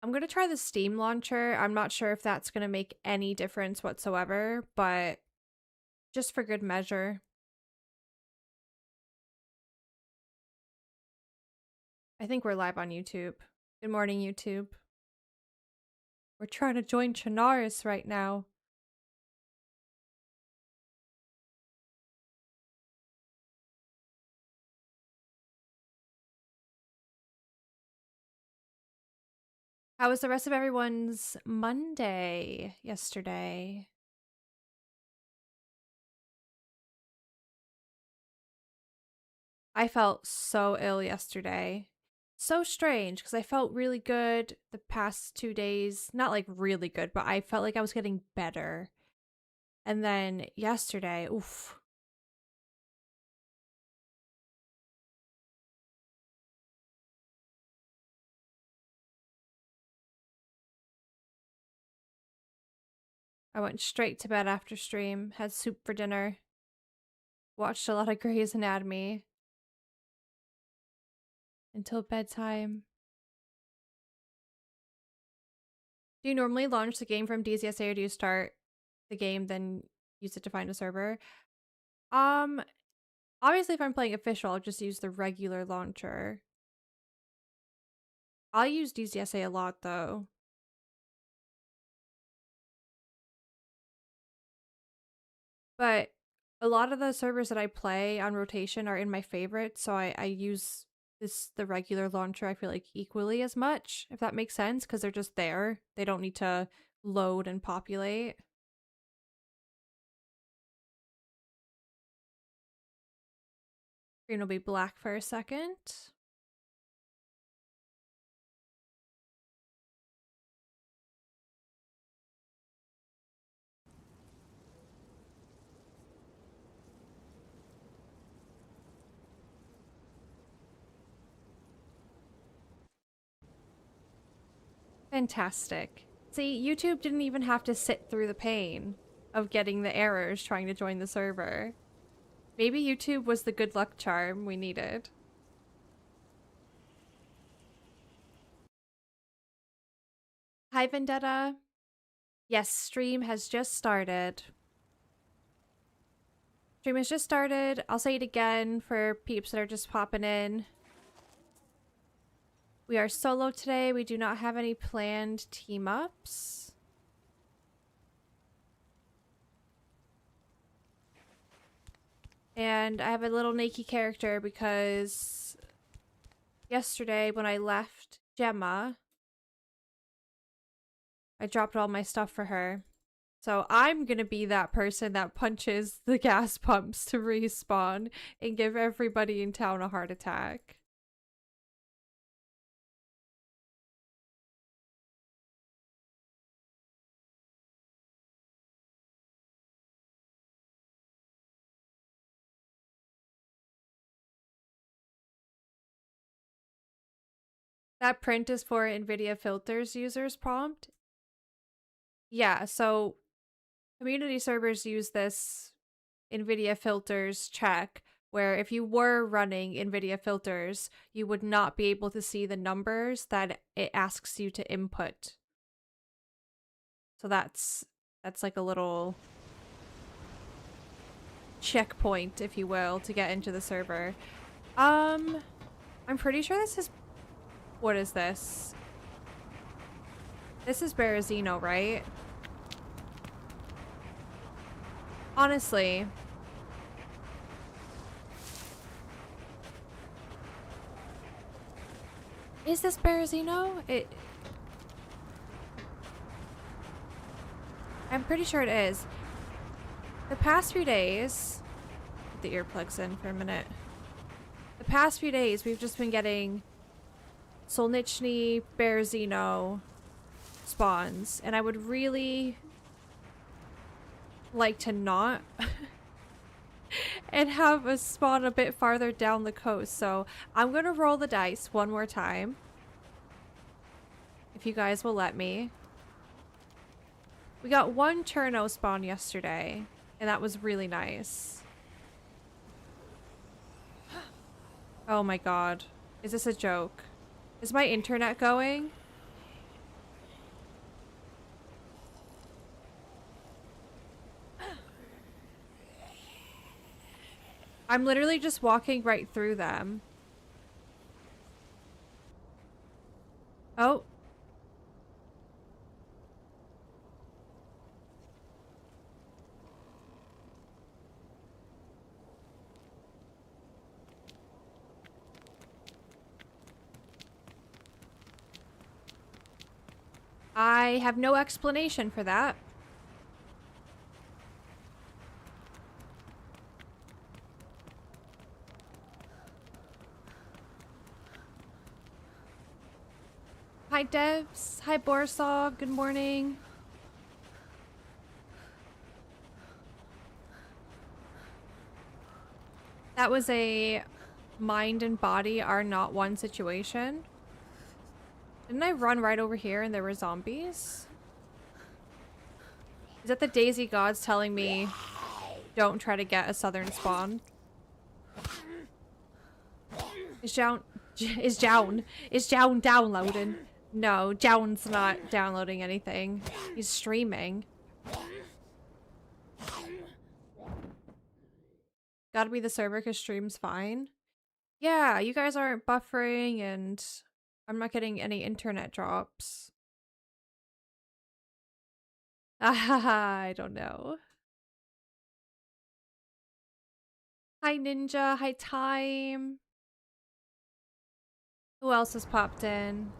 I'm going to try the Steam launcher. I'm not sure if that's going to make any difference whatsoever, but just for good measure. I think we're live on YouTube. Good morning, YouTube. We're trying to join Chinaris right now. How was the rest of everyone's Monday yesterday? I felt so ill yesterday. So strange because I felt really good the past 2 days. Not like really good, but I felt like I was getting better. And then yesterday, oof. I went straight to bed after stream, had soup for dinner, watched a lot of Grey's Anatomy until bedtime. Do you normally launch the game from DayZ or do you start the game then use it to find a server? Obviously if I'm playing official, I'll just use the regular launcher. I'll use DayZ a lot though. But a lot of the servers that I play on rotation are in my favorites, so I use the regular launcher, I feel like, equally as much, if that makes sense, because they're just there. They don't need to load and populate. Screen will be black for a second. Fantastic. See, YouTube didn't even have to sit through the pain of getting the errors trying to join the server. Maybe YouTube was the good luck charm we needed. Hi, Vendetta. Yes, stream has just started. Stream has just started. I'll say it again for peeps that are just popping in. We are solo today. We do not have any planned team ups. And I have a little Nakey character because yesterday when I left Gemma, I dropped all my stuff for her. So I'm gonna be that person that punches the gas pumps to respawn and give everybody in town a heart attack. That print is for NVIDIA filters users prompt. Yeah, so community servers use this NVIDIA filters check where if you were running NVIDIA filters, you would not be able to see the numbers that it asks you to input. So that's like a little checkpoint, if you will, to get into the server. I'm pretty sure this is... What is this? This is Berezino, right? Honestly. Is this Berezino? I'm pretty sure it is. The past few days... Put the earplugs in for a minute. The past few days, we've just been getting Solnichny, Berezino spawns, and I would really like to not and have a spawn a bit farther down the coast, so I'm gonna roll the dice one more time if you guys will let me. We got one Cherno spawn yesterday and that was really nice. Oh my god, is this a joke? Is my internet going? I'm literally just walking right through them. Oh. I have no explanation for that. Hi, Devs. Hi, Borisov. Good morning. That was a mind and body are not one situation. Didn't I run right over here and there were zombies? Is that the DayZ gods telling me don't try to get a southern spawn? Is Jown downloading? No, Jown's not downloading anything. He's streaming. Gotta be the server because stream's fine. Yeah, you guys aren't buffering and I'm not getting any internet drops. I don't know. Hi Ninja, hi Time. Who else has popped in?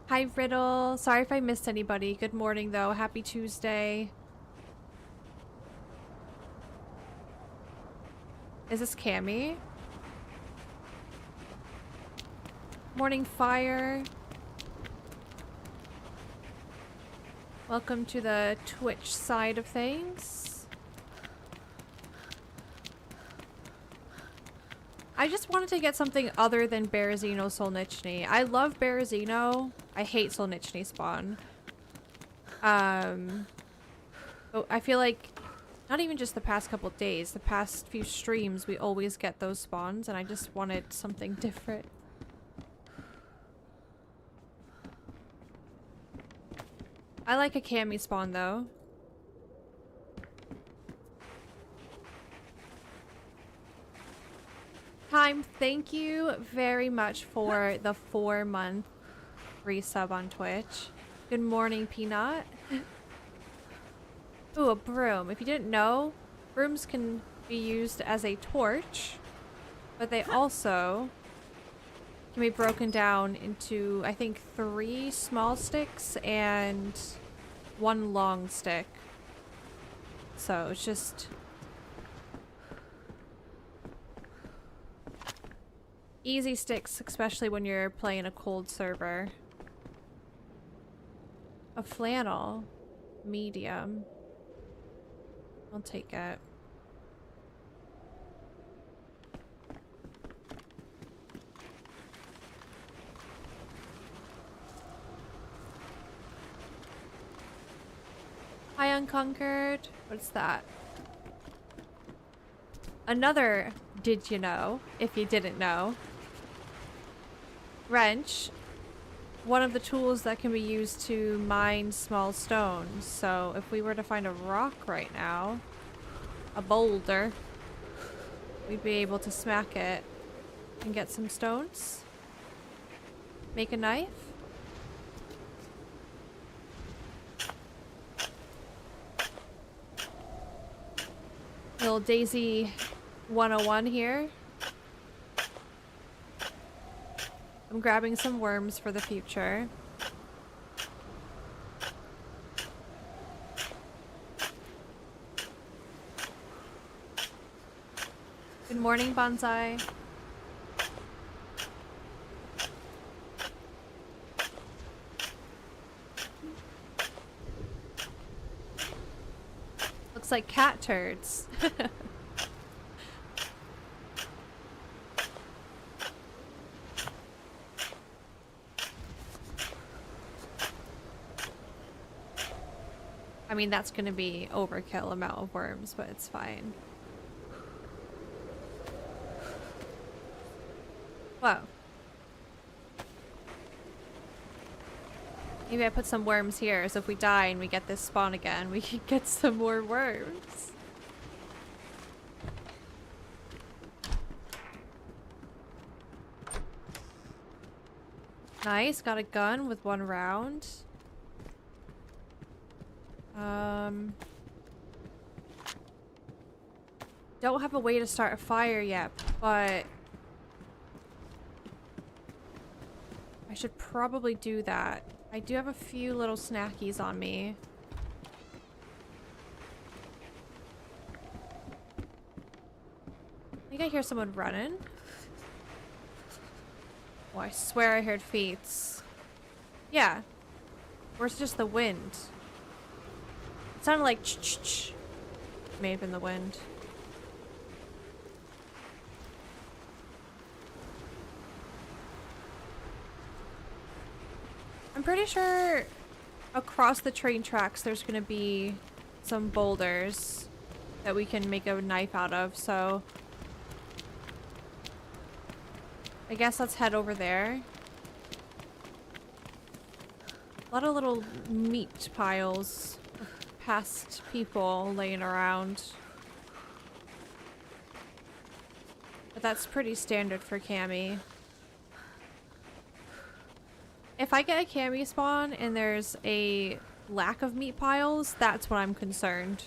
Hi Riddle. Sorry if I missed anybody. Good morning though. Happy Tuesday. Is this Cammy? Morning Fire. Welcome to the Twitch side of things. I just wanted to get something other than Berezino Solnichny. I love Berezino. I hate Solnichny spawn. But I feel like not even just the past couple days, the past few streams, we always get those spawns, and I just wanted something different. I like a Cammy spawn though. Time, thank you very much for the 4-month resub on Twitch. Good morning, Peanut. Ooh, a broom. If you didn't know, brooms can be used as a torch, but they also can be broken down into, I think, 3 small sticks and 1 long stick. So it's just easy sticks, especially when you're playing a cold server. A flannel. Medium. I'll take it. Hi, Unconquered. What's that? Another did you know, if you didn't know. Wrench. One of the tools that can be used to mine small stones. So if we were to find a rock right now, a boulder, we'd be able to smack it and get some stones. Make a knife. Little DayZ 101 here. I'm grabbing some worms for the future. Good morning, Bonsai. Looks like cat turds. I mean, that's gonna be overkill amount of worms, but it's fine. Whoa. Maybe I put some worms here, so if we die and we get this spawn again, we can get some more worms. Nice, got a gun with 1 round. Don't have a way to start a fire yet, but I should probably do that. I do have a few little snackies on me. I think I hear someone running. Oh, I swear I heard feet. Yeah. Or it's just the wind. It sounded like ch-ch-ch. May have been the wind. I'm pretty sure across the train tracks there's gonna be some boulders that we can make a knife out of, so I guess let's head over there. A lot of little meat piles of past people laying around. But that's pretty standard for Cammy. If I get a Cammy spawn and there's a lack of meat piles, that's when I'm concerned.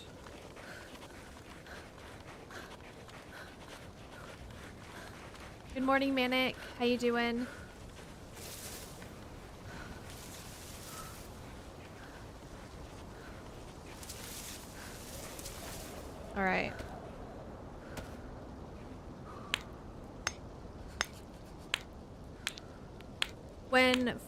Good morning, Manic. How you doing? All right. When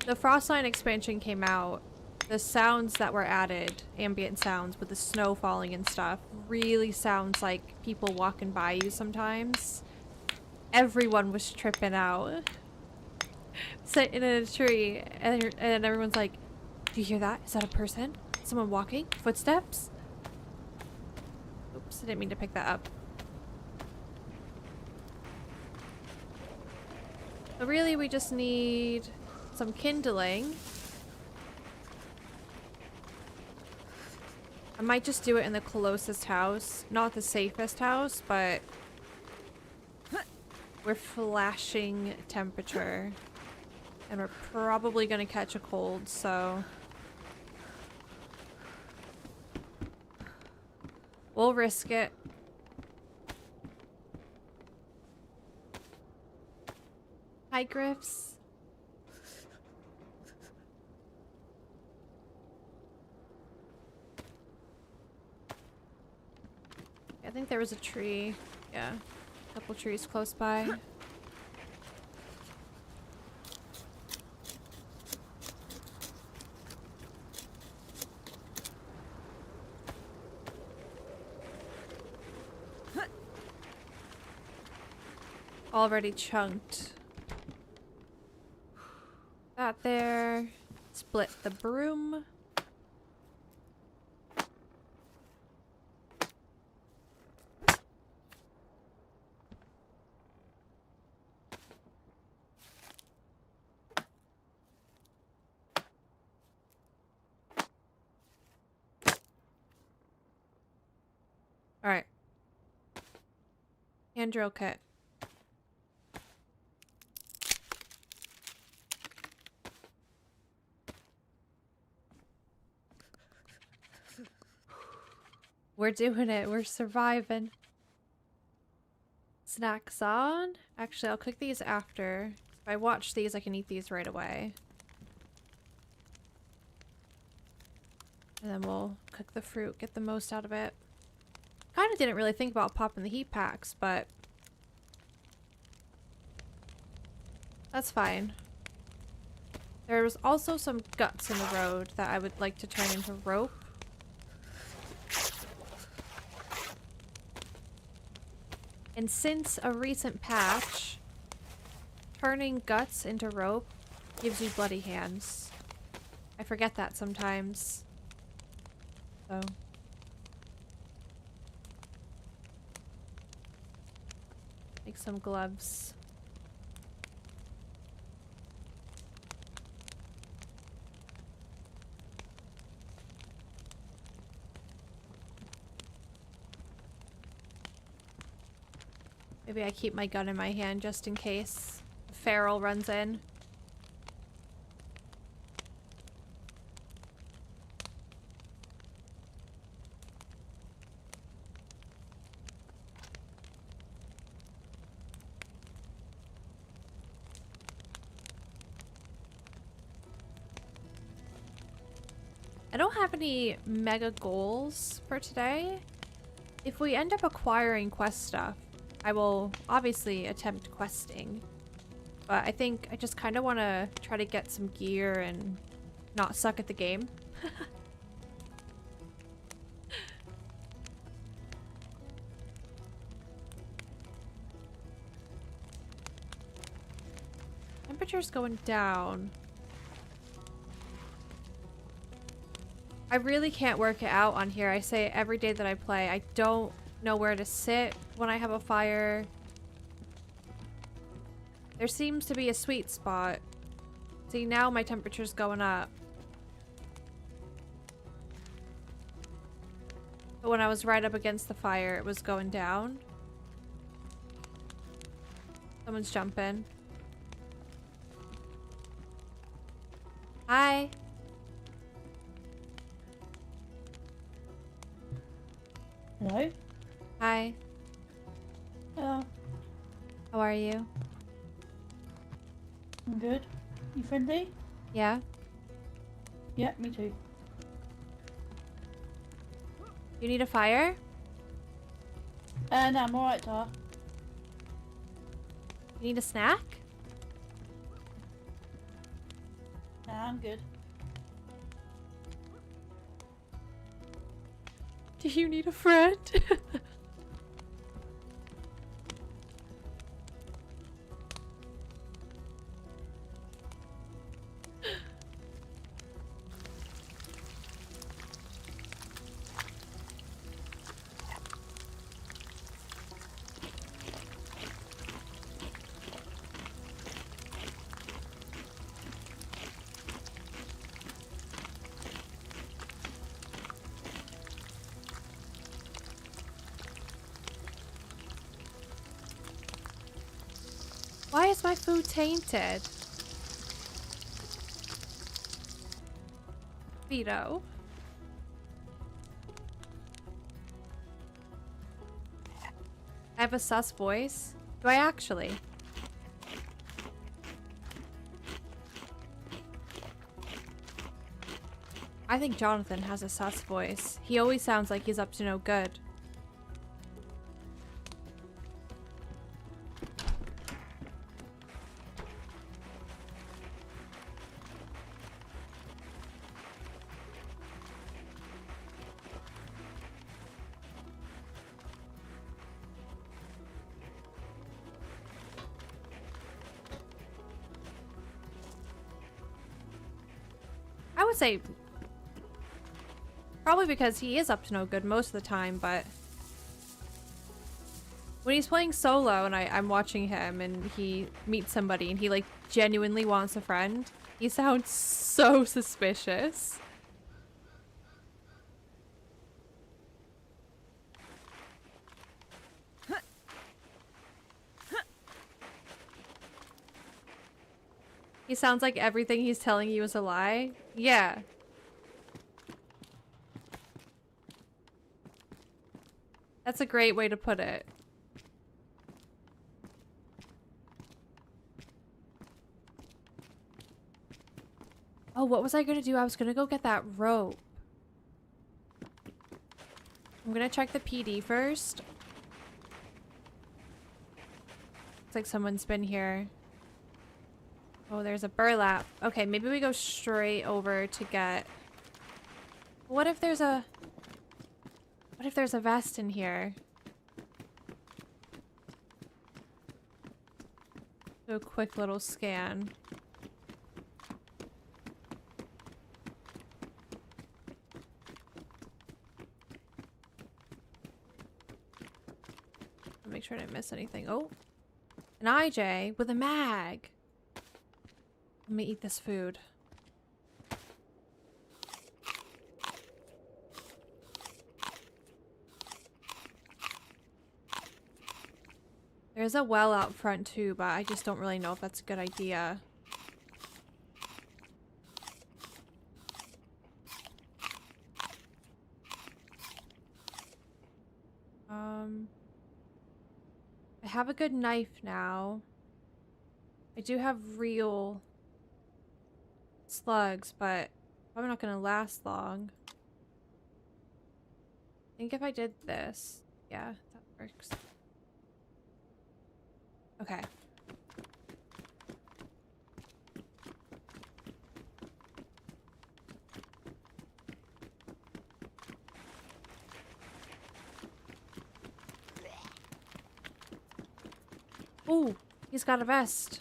the Frostline expansion came out, the sounds that were added, ambient sounds with the snow falling and stuff, really sounds like people walking by you sometimes. Everyone was tripping out. Sitting in a tree, and everyone's like, do you hear that? Is that a person? Someone walking? Footsteps? Oops, I didn't mean to pick that up. So really, we just need some kindling. I might just do it in the closest house. Not the safest house, but we're flashing temperature. And we're probably gonna catch a cold, so we'll risk it. Hi, Griffs. I think there was a tree. Yeah, a couple trees close by. Already chunked. That there. Split the broom. Alright. Hand drill kit. We're doing it. We're surviving. Snacks on. Actually, I'll cook these after. If I watch these, I can eat these right away. And then we'll cook the fruit, get the most out of it. Kind of didn't really think about popping the heat packs, but that's fine. There was also some guts in the road that I would like to turn into rope. And since a recent patch, turning guts into rope gives you bloody hands. I forget that sometimes. So make some gloves. Maybe I keep my gun in my hand just in case a feral runs in. I don't have any mega goals for today. If we end up acquiring quest stuff, I will obviously attempt questing. But I think I just kind of want to try to get some gear and not suck at the game. Temperature's going down. I really can't work it out on here. I say it every day that I play. I don't know where to sit when I have a fire. There seems to be a sweet spot. See, now my temperature's going up. But when I was right up against the fire, it was going down. Someone's jumping. Hi. Hello? Hi. Hello. How are you? I'm good. You friendly? Yeah? Yeah, me too. You need a fire? No, I'm alright, Tar. You need a snack? Nah, I'm good. Do you need a friend? Why is my food tainted? Vito. I have a sus voice. Do I actually? I think Jonathan has a sus voice. He always sounds like he's up to no good. I would say probably because he is up to no good most of the time, but when he's playing solo and I'm watching him and he meets somebody and he like genuinely wants a friend, he sounds so suspicious. He sounds like everything he's telling you is a lie. Yeah. That's a great way to put it. Oh, what was I gonna do? I was gonna go get that rope. I'm gonna check the PD first. Looks like someone's been here. Oh, there's a burlap. Okay, maybe we go straight over to get... What if there's a... What if there's a vest in here? Do a quick little scan. Make sure I didn't miss anything. Oh, an IJ with a mag. Let me eat this food. There's a well out front too, but I just don't really know if that's a good idea. I have a good knife now. I do have real slugs, but Probably not gonna last long. I think if I did this, yeah, that works. Okay. Ooh, he's got a vest.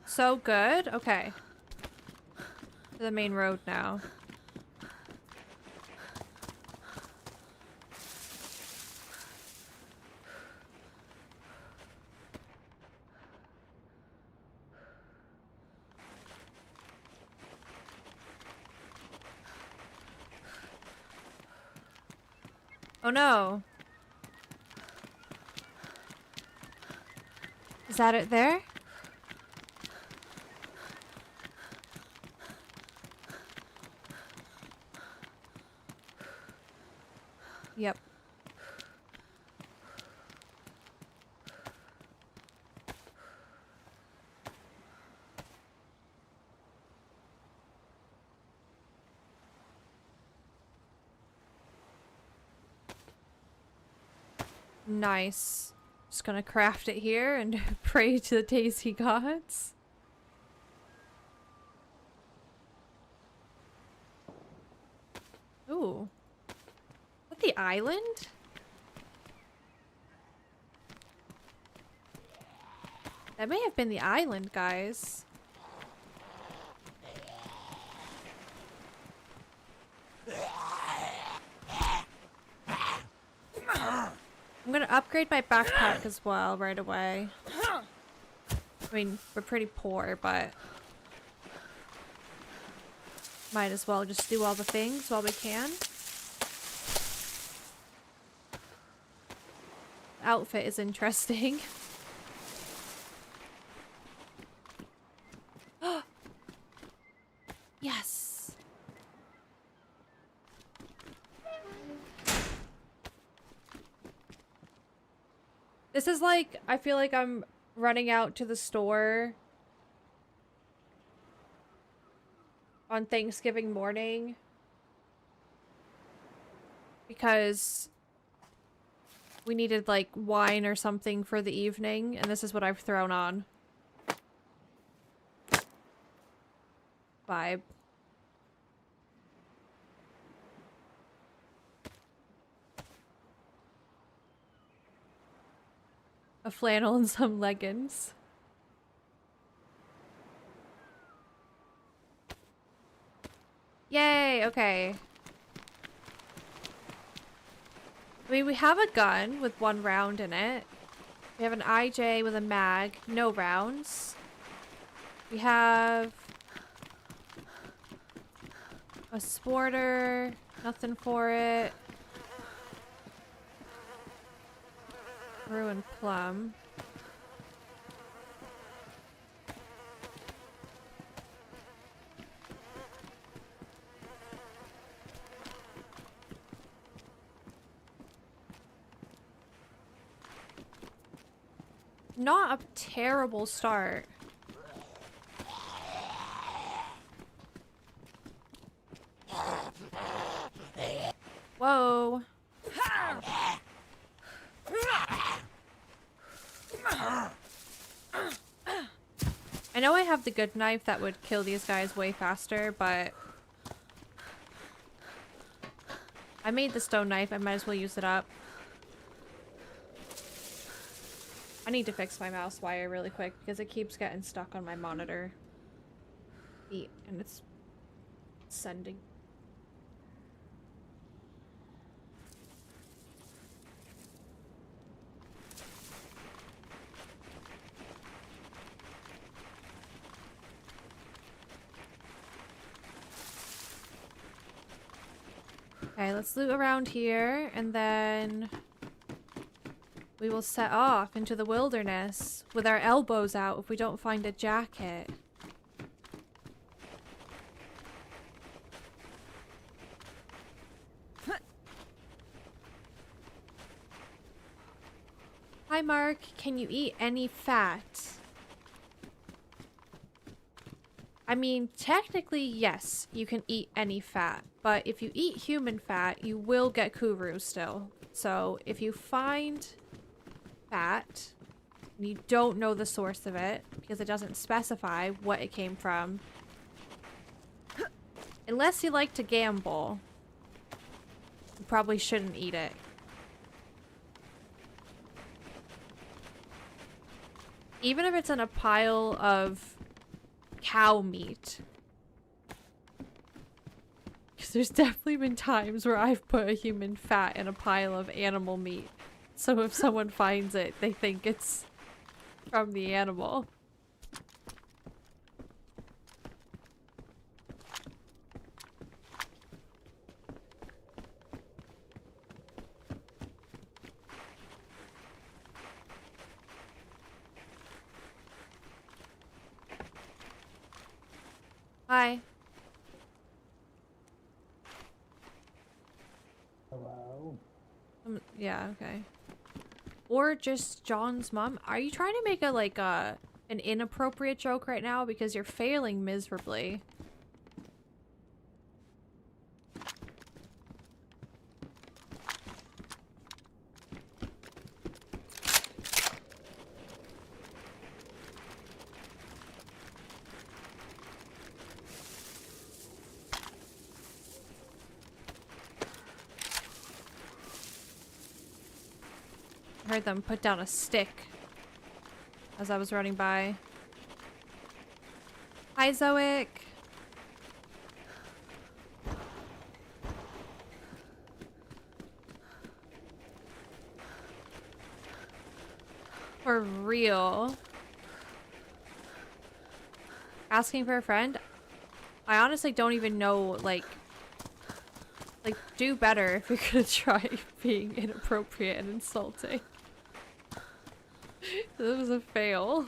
So good. Okay. To the main road now. Oh no. Is that it there? Yep. Nice. Just gonna craft it here and pray to the DayZ gods. Ooh. Is that the island? That may have been the island, guys. I'm gonna upgrade my backpack as well right away. I mean, we're pretty poor, but might as well just do all the things while we can. Outfit is interesting. Yes. This is like, I feel like I'm running out to the store on Thanksgiving morning because we needed like wine or something for the evening, and this is what I've thrown on. Vibe. A flannel and some leggings. Yay, okay. I mean, we have a gun with 1 round in it. We have an IJ with a mag, no rounds. We have a sporter, nothing for it. Ruined plum. Not a terrible start. Whoa. I know I have the good knife that would kill these guys way faster, but I made the stone knife. I might as well use it up. I need to fix my mouse wire really quick because it keeps getting stuck on my monitor. And it's sending. Okay, let's loot around here, and then we will set off into the wilderness with our elbows out if we don't find a jacket. Hi, Mark. Can you eat any fat? I mean, technically, yes, you can eat any fat. But if you eat human fat, you will get kuru still. So if you find fat, and you don't know the source of it, because it doesn't specify what it came from, unless you like to gamble, you probably shouldn't eat it. Even if it's in a pile of cow meat. Because there's definitely been times where I've put a human fat in a pile of animal meat. So if someone finds it, they think it's from the animal. Hi. Hello. Yeah, okay. Or just John's mom. Are you trying to make a an inappropriate joke right now? Because you're failing miserably. I heard them put down a stick as I was running by. Hi, Zoic. For real. Asking for a friend? I honestly don't even know, like, do better if you're gonna try being inappropriate and insulting. That was a fail.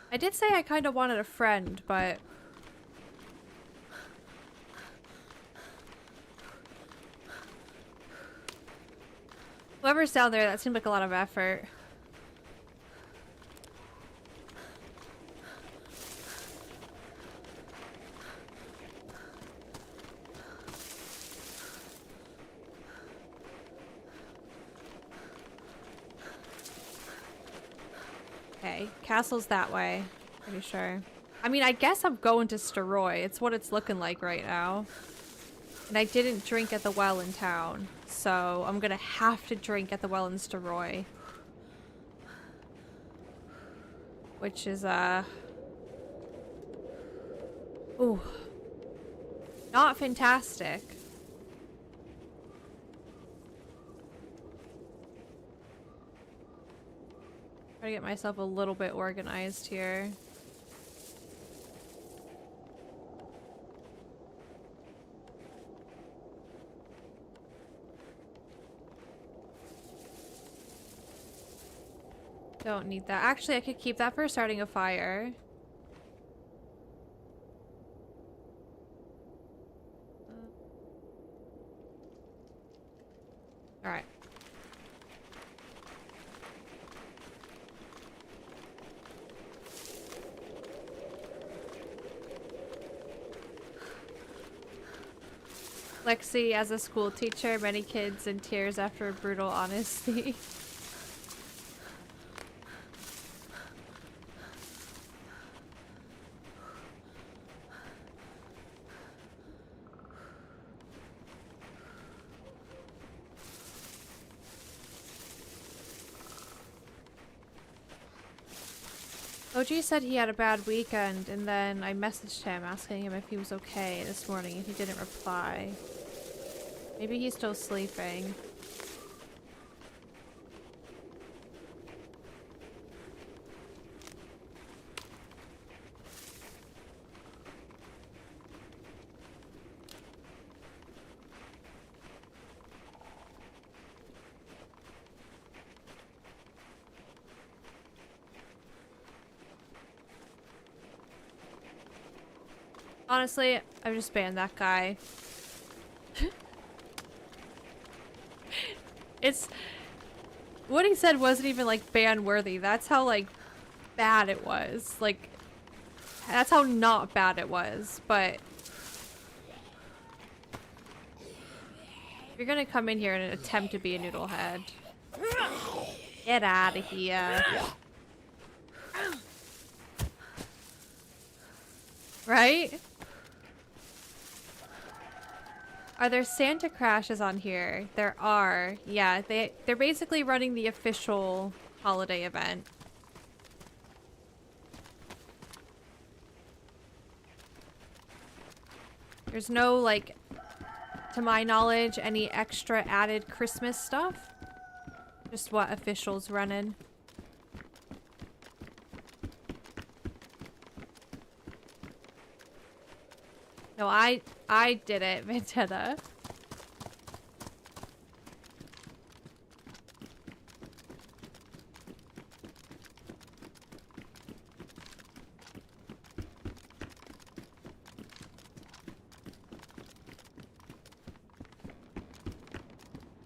I did say I kind of wanted a friend, but whoever's down there, that seemed like a lot of effort. Okay, castle's that way. Pretty sure. I mean, I guess I'm going to Steroy. It's what it's looking like right now. And I didn't drink at the well in town, so I'm gonna have to drink at the well in Steroy. Which is, ooh. Not fantastic. Try to get myself a little bit organized here. Don't need that. Actually, I could keep that for starting a fire. Alright. Lexi, as a school teacher, many kids in tears after brutal honesty. OG said he had a bad weekend, and then I messaged him asking him if he was okay this morning, and he didn't reply. Maybe he's still sleeping. Honestly, I've just banned that guy. It's... What he said wasn't even, like, ban-worthy. That's how, like, bad it was. Like, that's how not bad it was. But... if you're gonna come in here and attempt to be a noodlehead, get out of here. Right? Are there Santa crashes on here? There are. Yeah, they're basically running the official holiday event. There's no, like, to my knowledge, any extra added Christmas stuff. Just what officials running. No, I did it, Ventetta.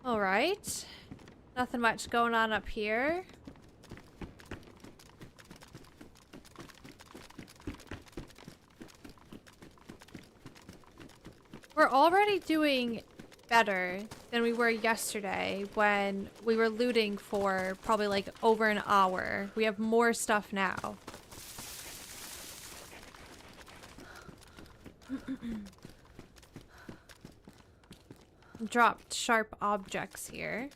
All right. Nothing much going on up here. We're already doing better than we were yesterday when we were looting for probably like over an hour. We have more stuff now. Dropped sharp objects here.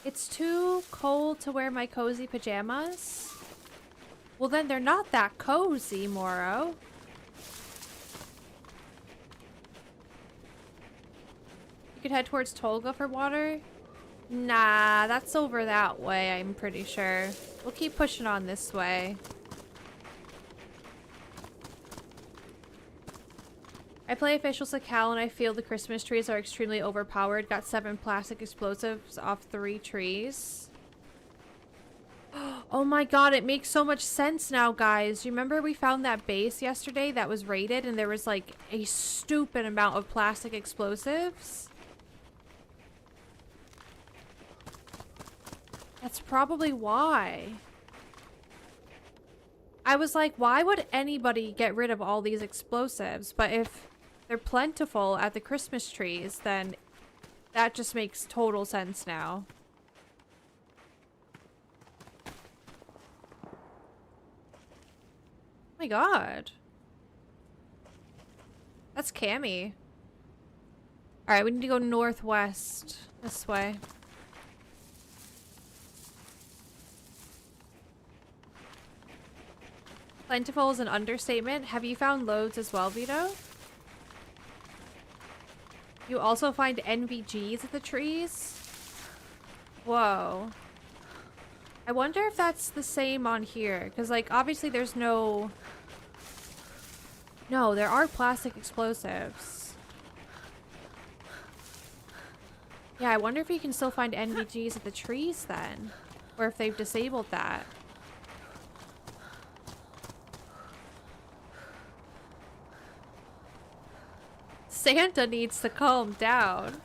It's too cold to wear my cozy pajamas? Well, then they're not that cozy, Moro. You could head towards Tolga for water? Nah, that's over that way, I'm pretty sure. We'll keep pushing on this way. I play official Sakal and I feel the Christmas trees are extremely overpowered. Got 7 plastic explosives off 3 trees. Oh my god, it makes so much sense now, guys. You remember we found that base yesterday that was raided and there was like a stupid amount of plastic explosives? That's probably why. I was like, why would anybody get rid of all these explosives? But if they're plentiful at the Christmas trees, then that just makes total sense now. Oh my god. That's Cammy. Alright, we need to go northwest. This way. Plentiful is an understatement. Have you found loads as well, Vito? You also find NVGs at the trees? Whoa. I wonder if that's the same on here. Because, like, obviously there's no... No, there are plastic explosives. Yeah, I wonder if you can still find NVGs at the trees then. Or if they've disabled that. Santa needs to calm down.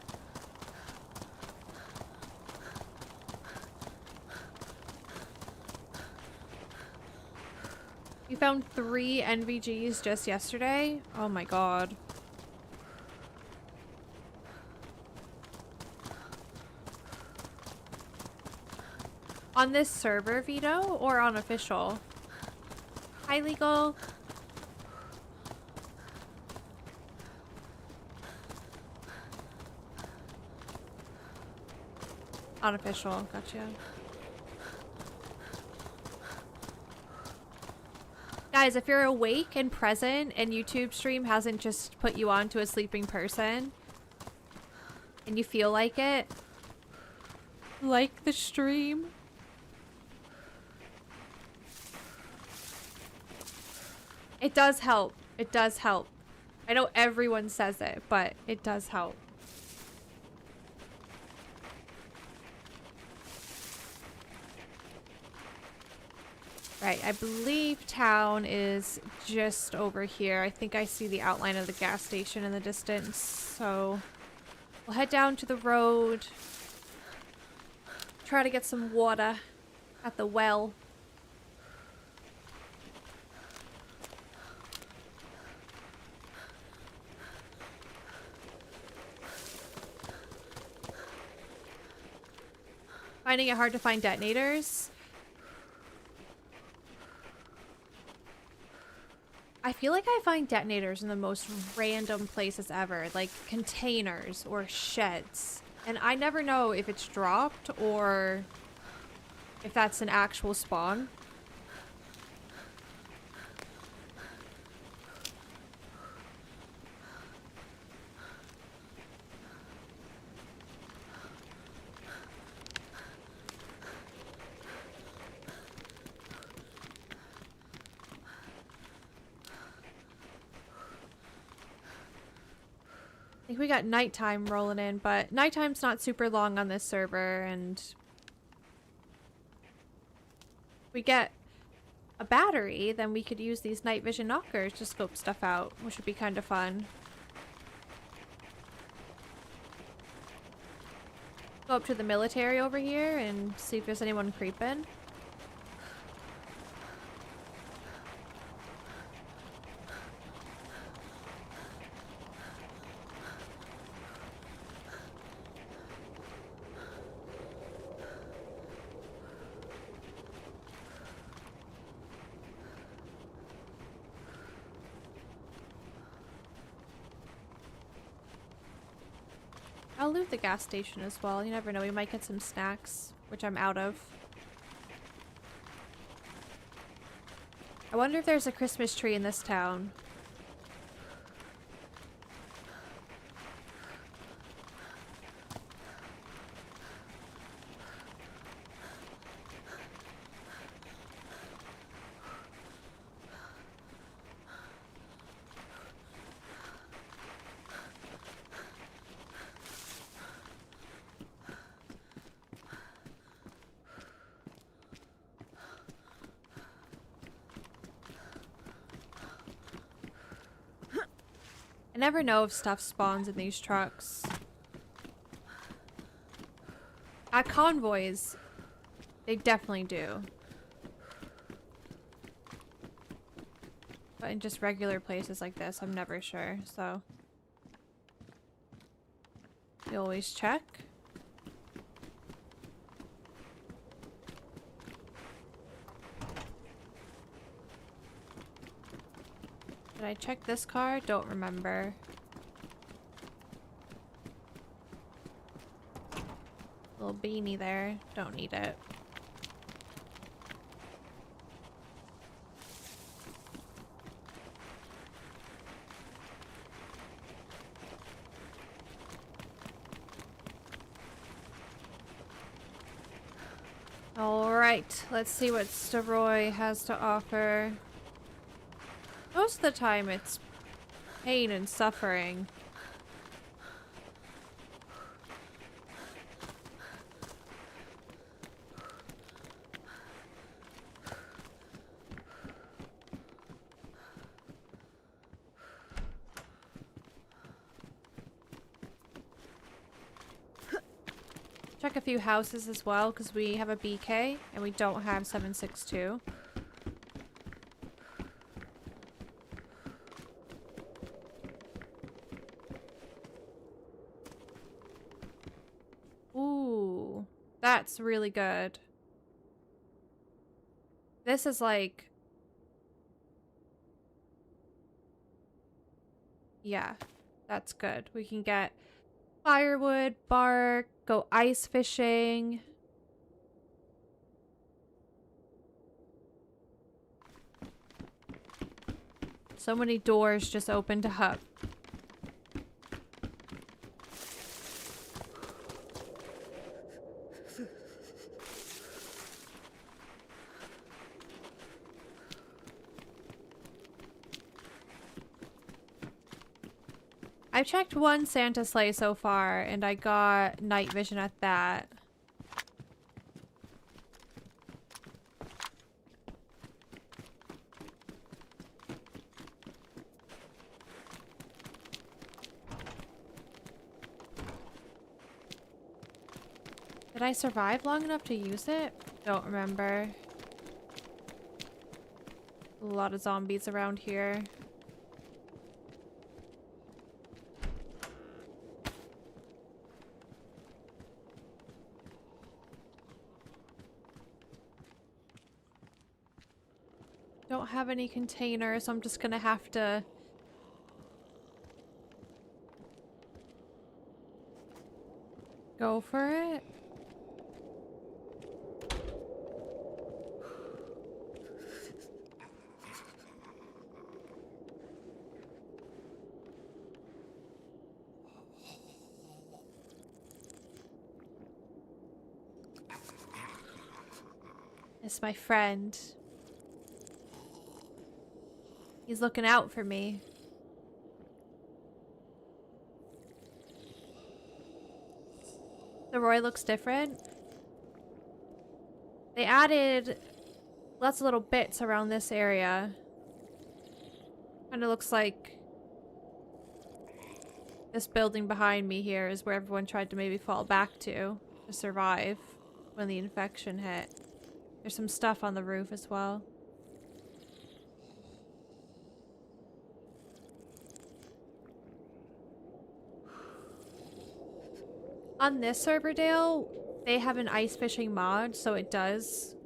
You found 3 NVGs just yesterday? Oh my god. On this server, Vito, or on official? Hi, Legal. Unofficial, gotcha. Guys, if you're awake and present and YouTube stream hasn't just put you on to a sleeping person and you feel like it, like the stream. It does help. It does help. I know everyone says it, but it does help. Right, I believe town is just over here. I think I see the outline of the gas station in the distance. So we'll head down to the road. Try to get some water at the well. Finding it hard to find detonators. I feel like I find detonators in the most random places ever, like containers or sheds. And I never know if it's dropped or if that's an actual spawn. I think we got nighttime rolling in, but nighttime's not super long on this server, and if we get a battery, then we could use these night vision knockers to scope stuff out, which would be kind of fun. Go up to the military over here and see if there's anyone creeping. I'll loot the gas station as well. You never know, we might get some snacks, which I'm out of. I wonder if there's a Christmas tree in this town. I never know if stuff spawns in these trucks. At convoys, they definitely do. But in just regular places like this, I'm never sure, so. You always check. Did I check this car? Don't remember. Little beanie there. Don't need it. Alright, let's see what Steroy has to offer. Most of the time it's pain and suffering. Check a few houses as well, because we have a BK and we don't have 762. Ooh, that's really good. This is like... Yeah, that's good. We can get firewood, bark, go ice fishing. So many doors just opened up. I've checked one Santa sleigh so far, and I got night vision at that. Did I survive long enough to use it? Don't remember. A lot of zombies around here. Don't have any containers, so I'm just gonna have to go for it. It's my friend. He's looking out for me. The Roy looks different. They added lots of little bits around this area. Kind of looks like this building behind me here is where everyone tried to maybe fall back to survive when the infection hit. There's some stuff on the roof as well. On this server, Dale, they have an ice fishing mod, so it does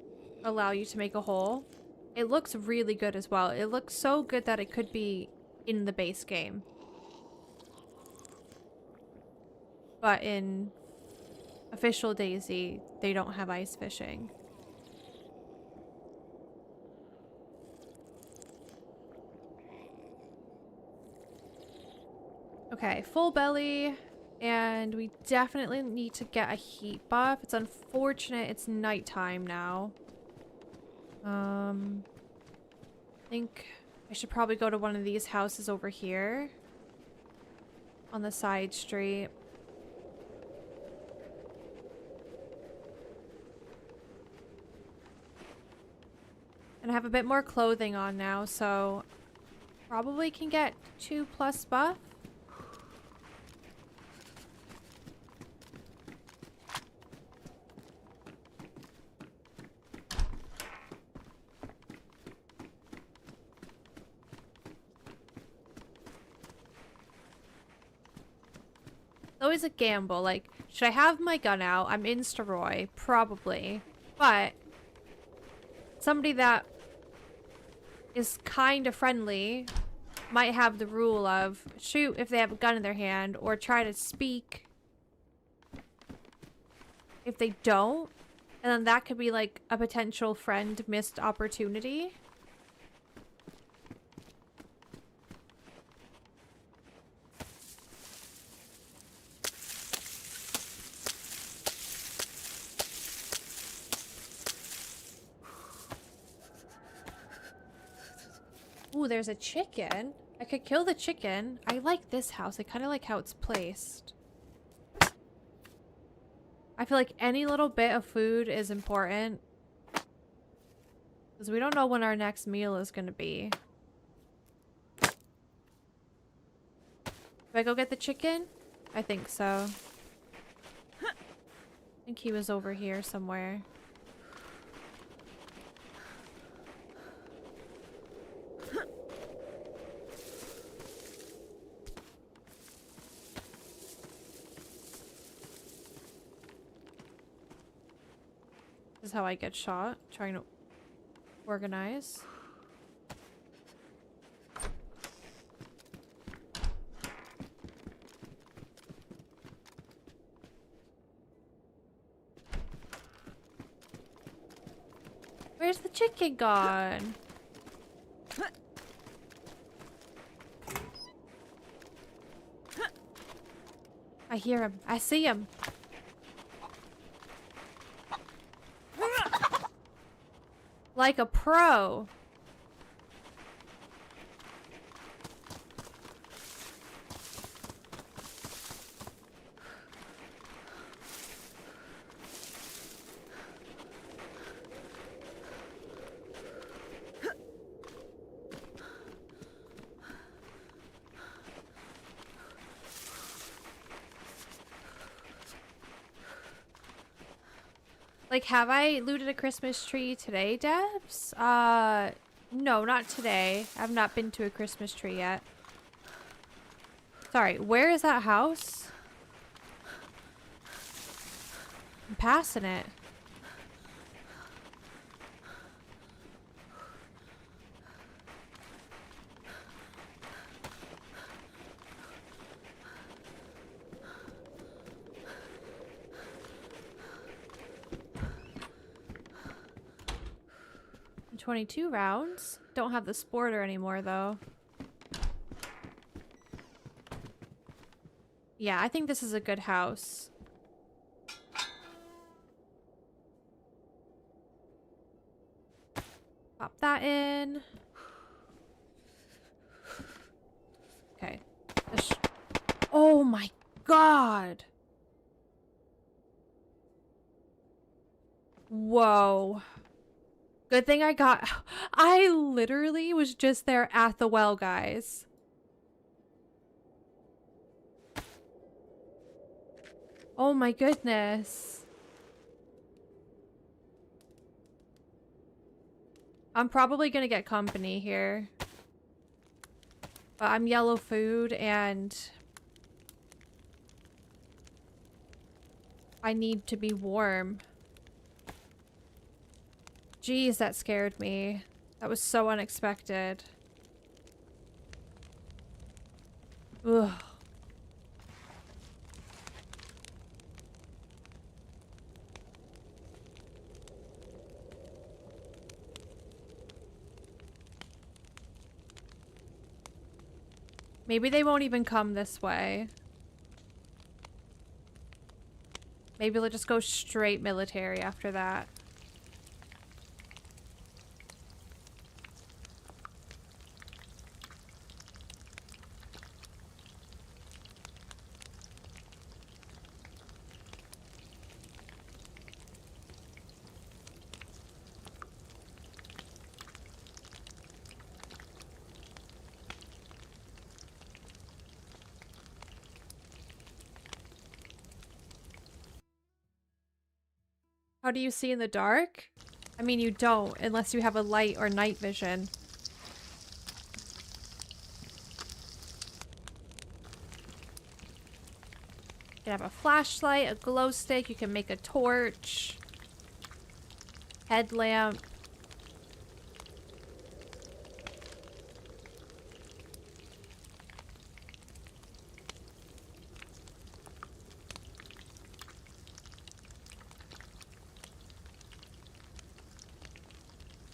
allow you to make a hole. It looks really good as well. It looks so good that it could be in the base game. But in official DayZ, they don't have ice fishing. Okay, full belly. And we definitely need to get a heat buff. It's unfortunate it's nighttime now. I think I should probably go to one of these houses over here. On the side street. And I have a bit more clothing on now, so probably can get 2+ buff. Always a gamble. Like, should I have my gun out? I'm in Steroy, probably. But somebody that is kind of friendly might have the rule of shoot if they have a gun in their hand, or try to speak if they don't. And then that could be like a potential friend missed opportunity. Ooh, there's a chicken. I could kill the chicken. I like this house. I kind of like how it's placed. I feel like any little bit of food is important. Because we don't know when our next meal is going to be. Do I go get the chicken? I think so. I think he was over here somewhere. This is how I get shot. Trying to organize. Where's the chicken gone? I hear him. I see him. Like a pro. Like, have I looted a Christmas tree today, devs? No, not today. I've not been to a Christmas tree yet. Sorry, where is that house? I'm passing it. I'm 22 rounds. Don't have the sporter anymore, though. Yeah, I think this is a good house. Pop that in. Okay. Oh my god! Whoa. Good thing I got... I literally was just there at the well, guys. Oh my goodness. I'm probably gonna get company here. But I'm yellow food and I need to be warm. Jeez, that scared me. That was so unexpected. Ugh. Maybe they won't even come this way. Maybe they'll just go straight military after that. How do you see in the dark? I mean, you don't, unless you have a light or night vision. You can have a flashlight, a glow stick, you can make a torch, headlamp.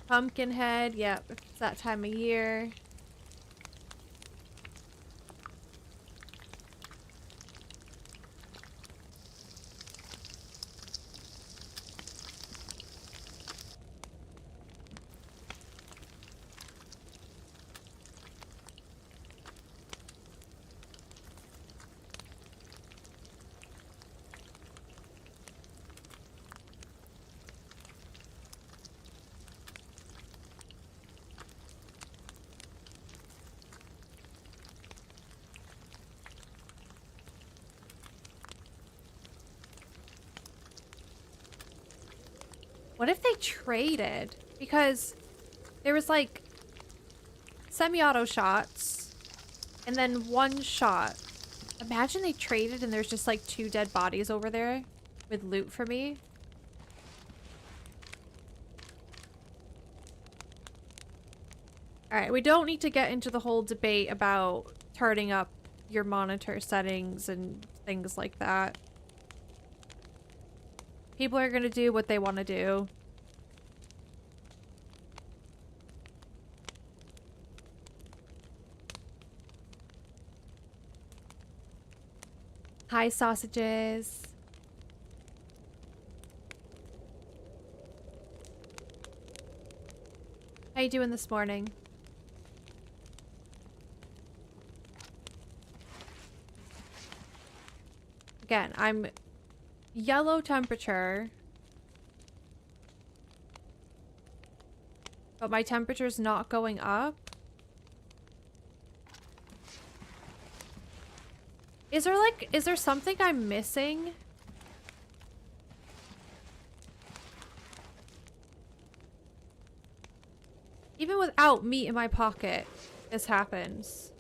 Pumpkinhead, yep, it's that time of year. What if they traded? Because there was like semi-auto shots and then one shot. Imagine they traded and there's just like 2 dead bodies over there with loot for me. Alright, we don't need to get into the whole debate about turning up your monitor settings and things like that. People are gonna do what they want to do. Hi, sausages. How you doing this morning? Again, I'm yellow temperature, but my temperature's not going up. Is there something I'm missing? Even without meat in my pocket, this happens.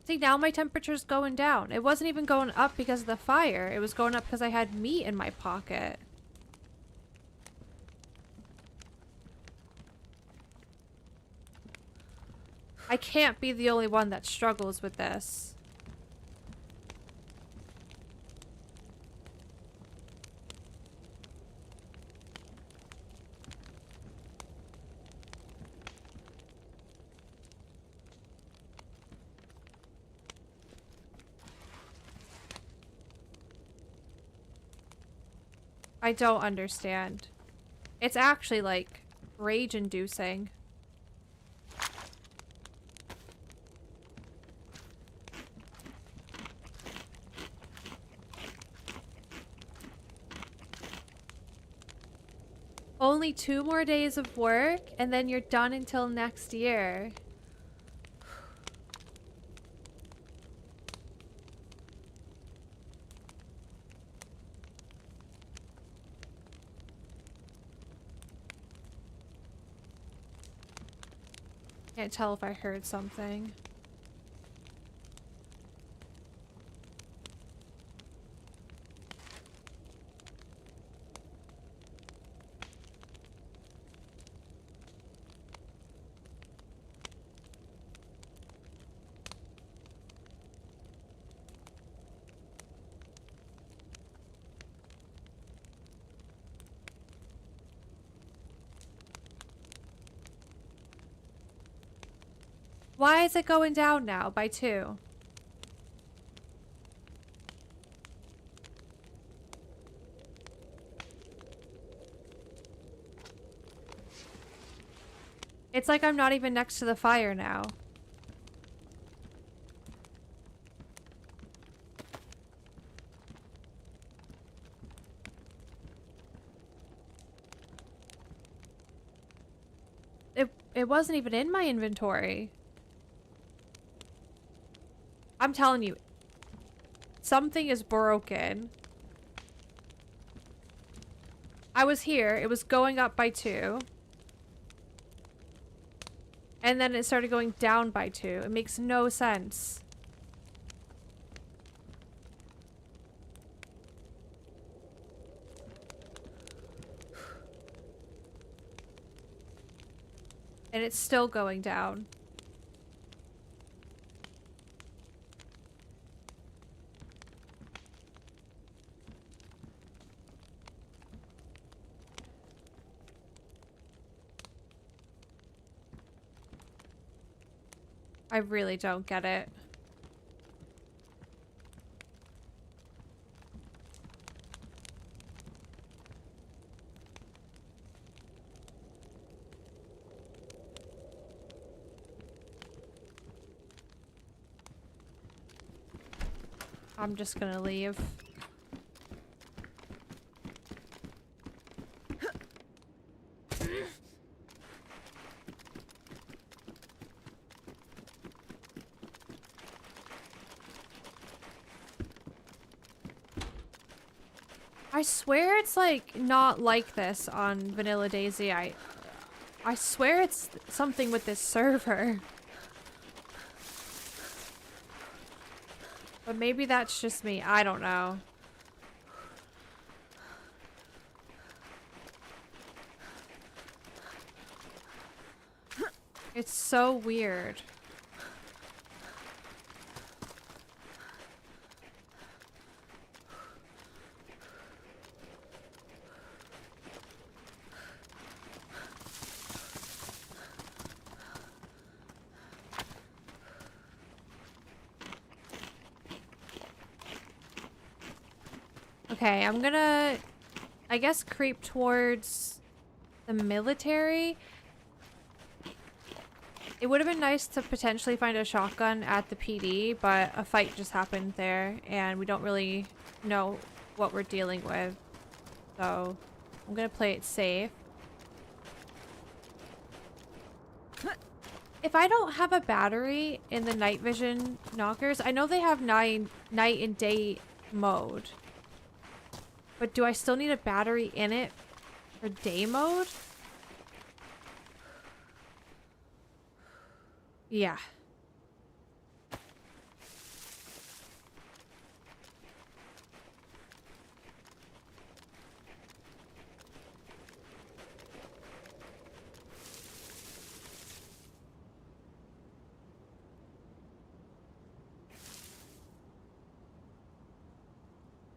See, now my temperature's going down. It wasn't even going up because of the fire. It was going up because I had meat in my pocket. I can't be the only one that struggles with this. I don't understand. It's actually, like, rage-inducing. Only 2 more days of work, and then you're done until next year. Can't tell if I heard something. Why is it going down now by 2? It's like I'm not even next to the fire now. It wasn't even in my inventory. I'm telling you, something is broken. I was here, it was going up by 2. And then it started going down by 2. It makes no sense. And it's still going down. I really don't get it. I'm just gonna leave. I swear it's like not like this on Vanilla DayZ. I swear it's something with this server. But maybe that's just me. I don't know. It's so weird. Okay, I'm gonna, I guess, creep towards the military. It would have been nice to potentially find a shotgun at the PD, but a fight just happened there, and we don't really know what we're dealing with. So, I'm gonna play it safe. If I don't have a battery in the night vision knockers, I know they have night and day mode. But do I still need a battery in it for day mode? Yeah.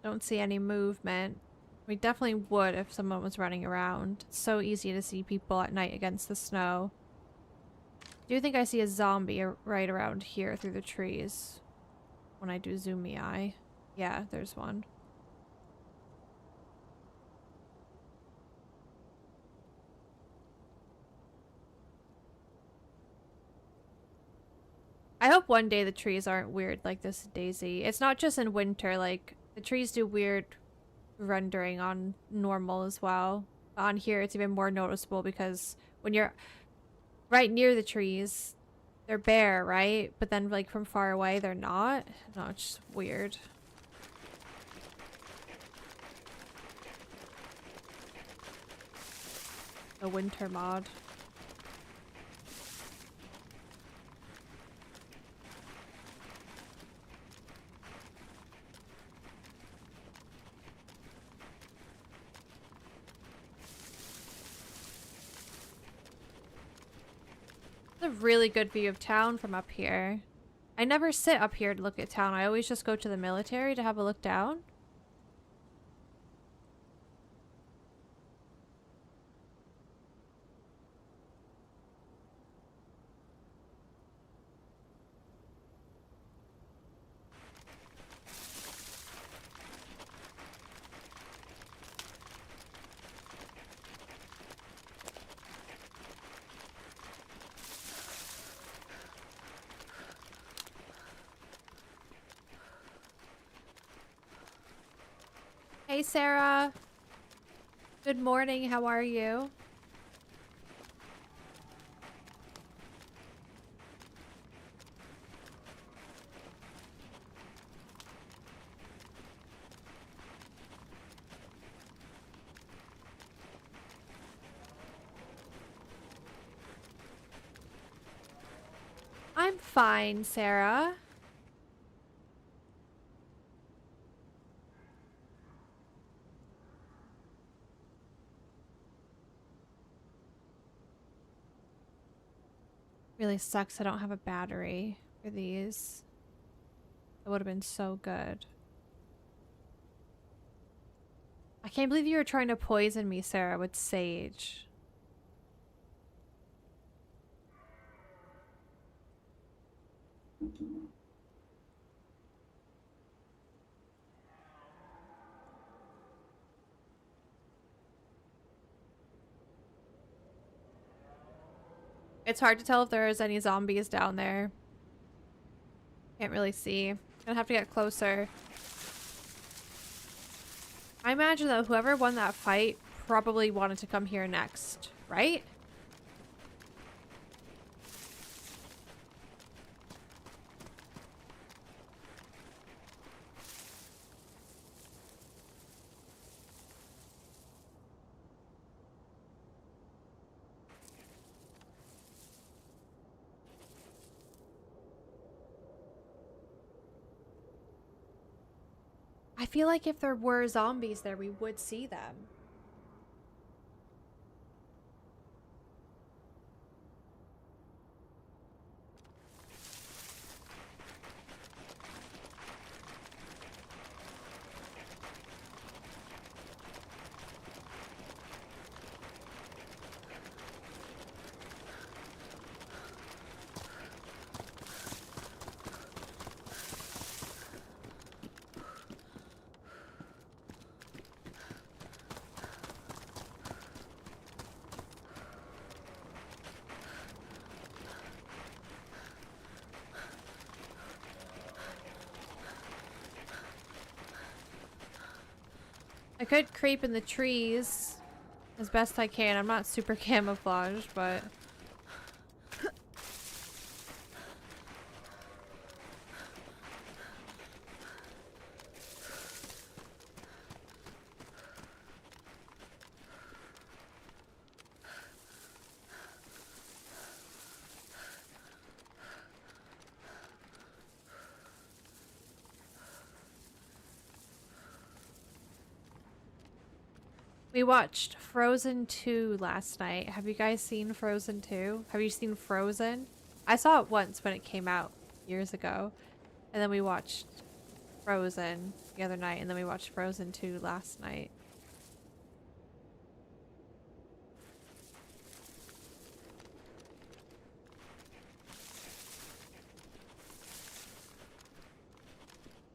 Don't see any movement. We definitely would if someone was running around. It's so easy to see people at night against the snow. Do you think I see a zombie right around here through the trees when I do zoomy eye? Yeah, there's one. I hope one day the trees aren't weird like this DayZ. It's not just in winter, like the trees do weird rendering on normal as well. On here it's even more noticeable because when you're right near the trees, they're bare, right? But then like from far away they're not. No, it's just weird. The winter mod. A really good view of town from up here. I never sit up here to look at town. I always just go to the military to have a look down. Hey Sarah. Good morning, how are you? I'm fine, Sarah. Really sucks I don't have a battery for these. That would have been so good. I can't believe you were trying to poison me, Sarah, with sage. It's hard to tell if there is any zombies down there. Can't really see. Gonna have to get closer. I imagine though, whoever won that fight probably wanted to come here next, right? I feel like if there were zombies there, we would see them. I could creep in the trees as best I can. I'm not super camouflaged, but... We watched Frozen 2 last night. Have you guys seen Frozen 2? Have you seen Frozen? I saw it once when it came out years ago. And then we watched Frozen the other night, and then we watched Frozen 2 last night.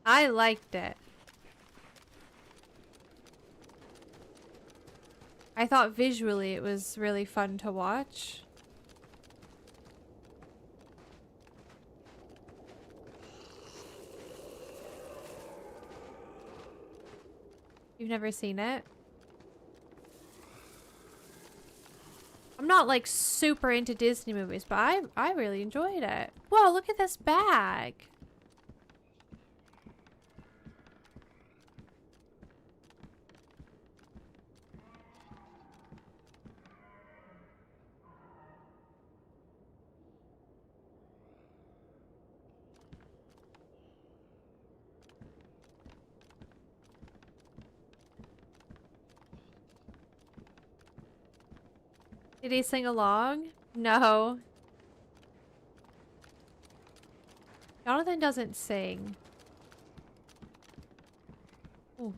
I liked it. I thought visually it was really fun to watch. You've never seen it? I'm not like super into Disney movies, but I really enjoyed it. Whoa, look at this bag. Did he sing along? No. Jonathan doesn't sing. Ooh.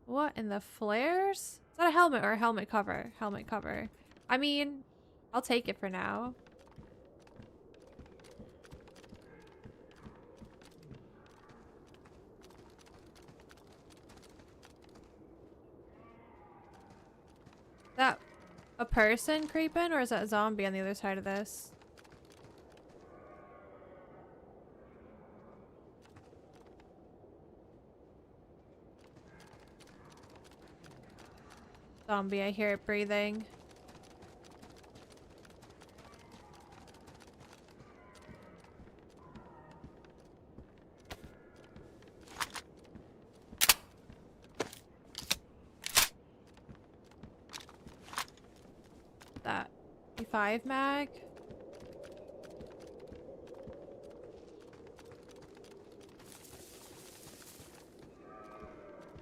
What in the flares? Is that a helmet or a helmet cover? Helmet cover. I mean, I'll take it for now. Is that a person creeping, or is that a zombie on the other side of this? Zombie, I hear it breathing. That 5 mag.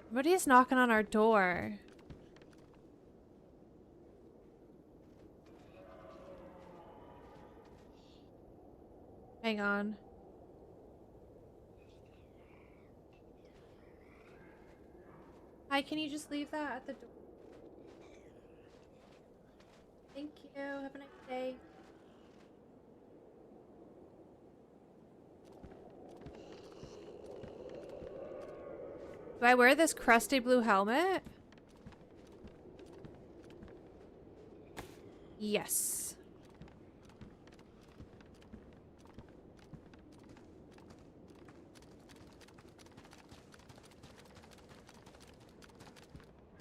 Somebody's knocking on our door. Hang on. Hi, can you just leave that at the door? Thank you. Have a nice day. Do I wear this crusty blue helmet? Yes.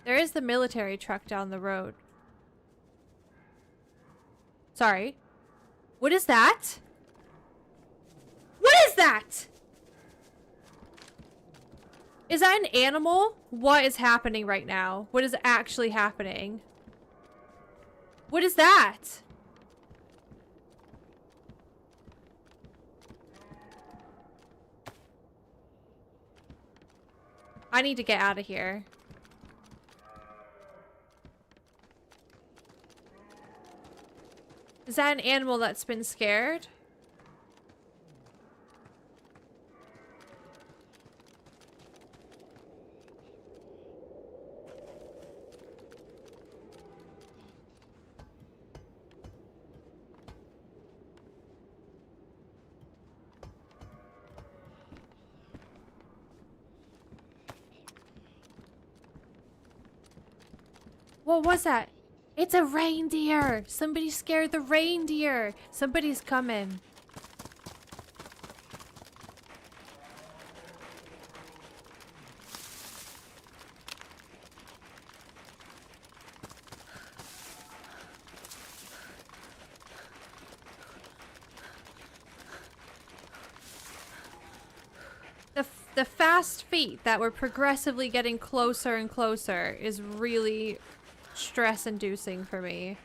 There is the military truck down the road. Sorry. What is that? What is that? Is that an animal? What is happening right now? What is actually happening? What is that? I need to get out of here. Is that an animal that's been scared? What was that? It's a reindeer! Somebody scared the reindeer! Somebody's coming. The fast feet that were progressively getting closer and closer is really stress-inducing for me.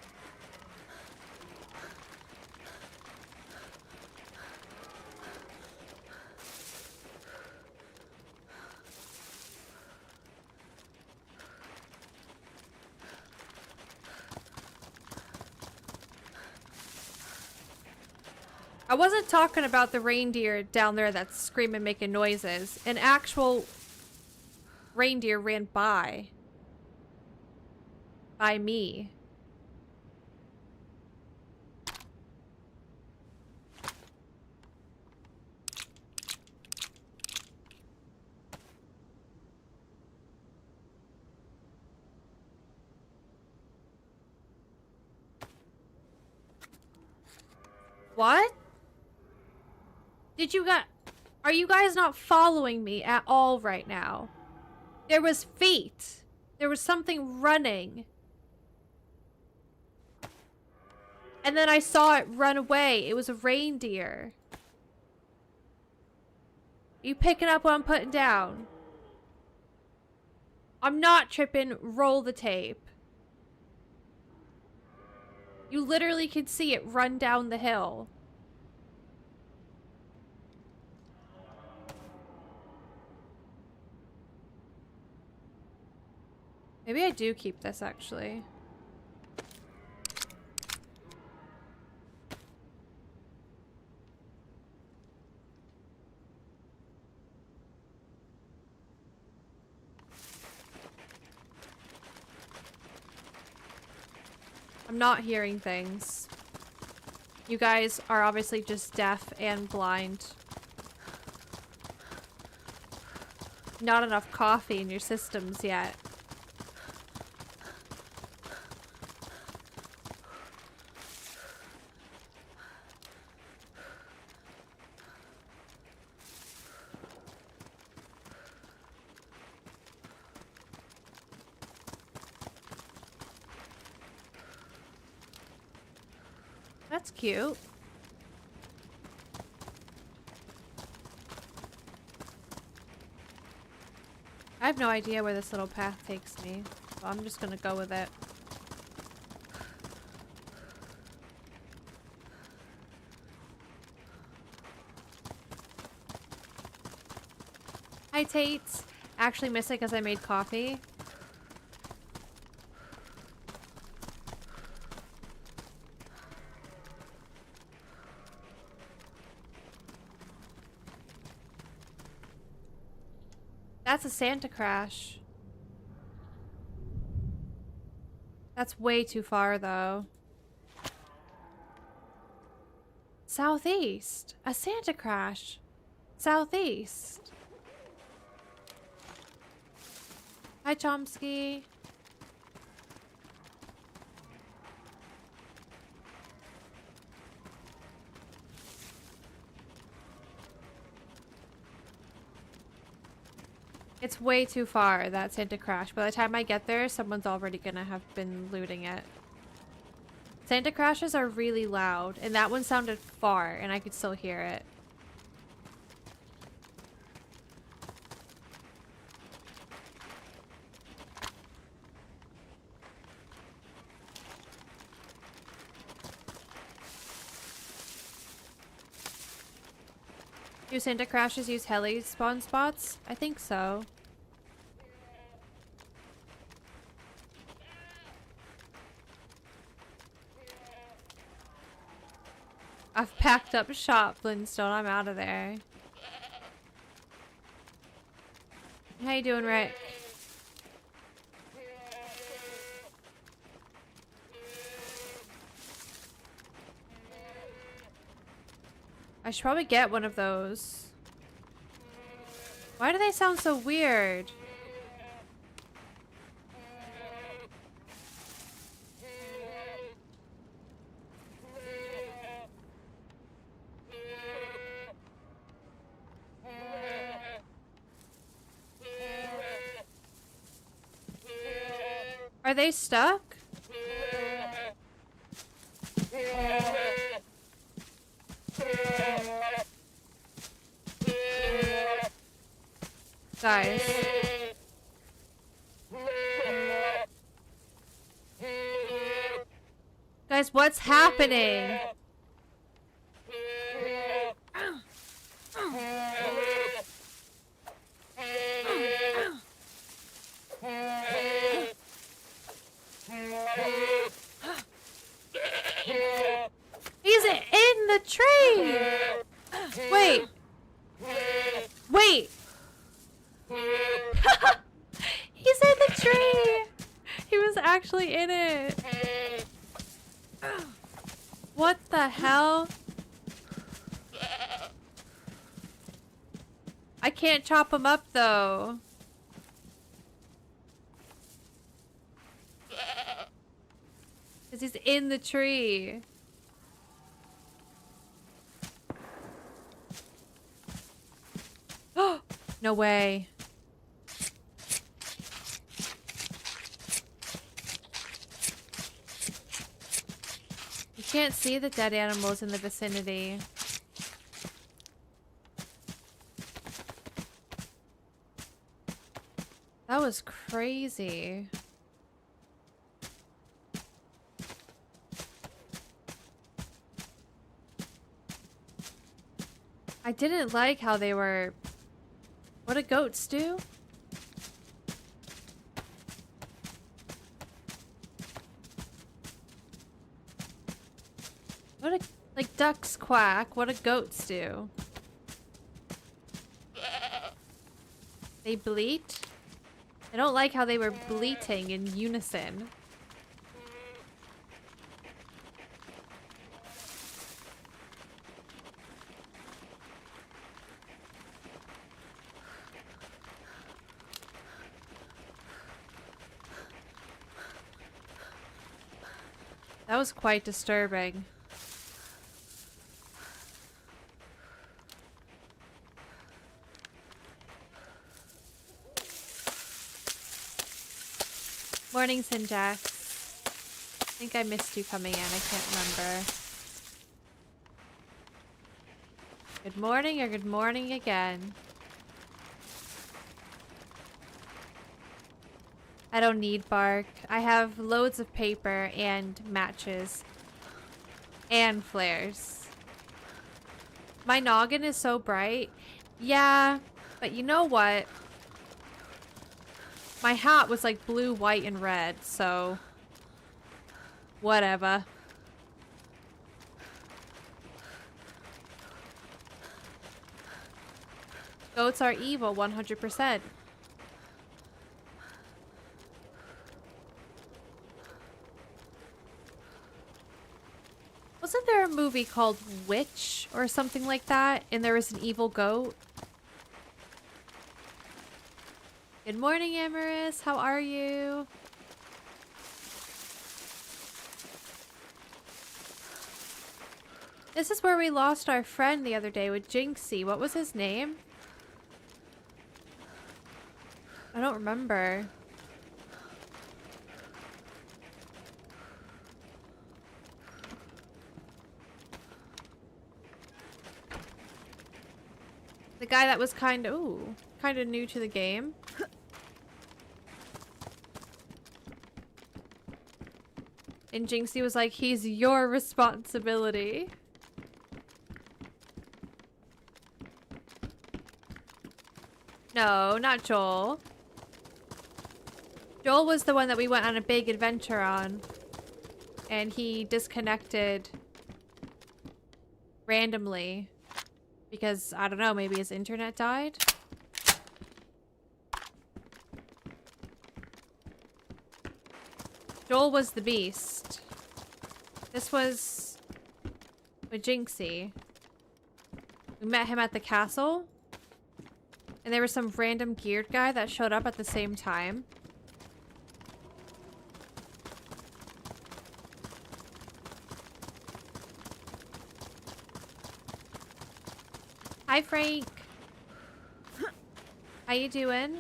I wasn't talking about the reindeer down there that's screaming, making noises. An actual reindeer ran by me. What? Did you guys... Are you guys not following me at all right now? There was feet. There was something running. And then I saw it run away. It was a reindeer. Are you picking up what I'm putting down? I'm not tripping. Roll the tape. You literally can see it run down the hill. Maybe I do keep this, actually. I'm not hearing things. You guys are obviously just deaf and blind. Not enough coffee in your systems yet. That's cute. I have no idea where this little path takes me, so I'm just gonna go with it. Hi, Tate. Actually miss it because I made coffee. That's a Santa crash. That's way too far, though. Southeast. A Santa crash. Southeast. Hi, Chomsky. It's way too far, that Santa crash. By the time I get there, someone's already gonna have been looting it. Santa crashes are really loud, and that one sounded far, and I could still hear it. Do Santa crashes use heli spawn spots? I think so. I've packed up shop, Flintstone. I'm out of there. How you doing, Rick? I should probably get one of those. Why do they sound so weird? Are they stuck? Guys. Guys, what's happening? He's in the tree! Wait. Wait! He's in the tree! He was actually in it. What the hell? I can't chop him up though. Because he's in the tree. Oh, no way. You can't see the dead animals in the vicinity. That was crazy. I didn't like how they were... What do goats do? What do... Like ducks quack. What do goats do? They bleat? I don't like how they were bleating in unison. That was quite disturbing. Morning, Sinjax. I think I missed you coming in. I can't remember. Good morning or good morning again. I don't need bark. I have loads of paper and matches. And flares. My noggin is so bright. Yeah, but you know what? My hat was like blue, white, and red, so... Whatever. Goats are evil, 100%. Wasn't there a movie called Witch or something like that? And there was an evil goat? Good morning, Amaris. How are you? This is where we lost our friend the other day with Jinxie. What was his name? I don't remember. The guy that was kind of new to the game. And Jinxie was like, he's your responsibility. No, not Joel. Joel was the one that we went on a big adventure on. And he disconnected randomly. Because, I don't know, maybe his internet died? Joel was the beast. This was with Jinxie. We met him at the castle. And there was some random geared guy that showed up at the same time. Hi, Frank. How you doing?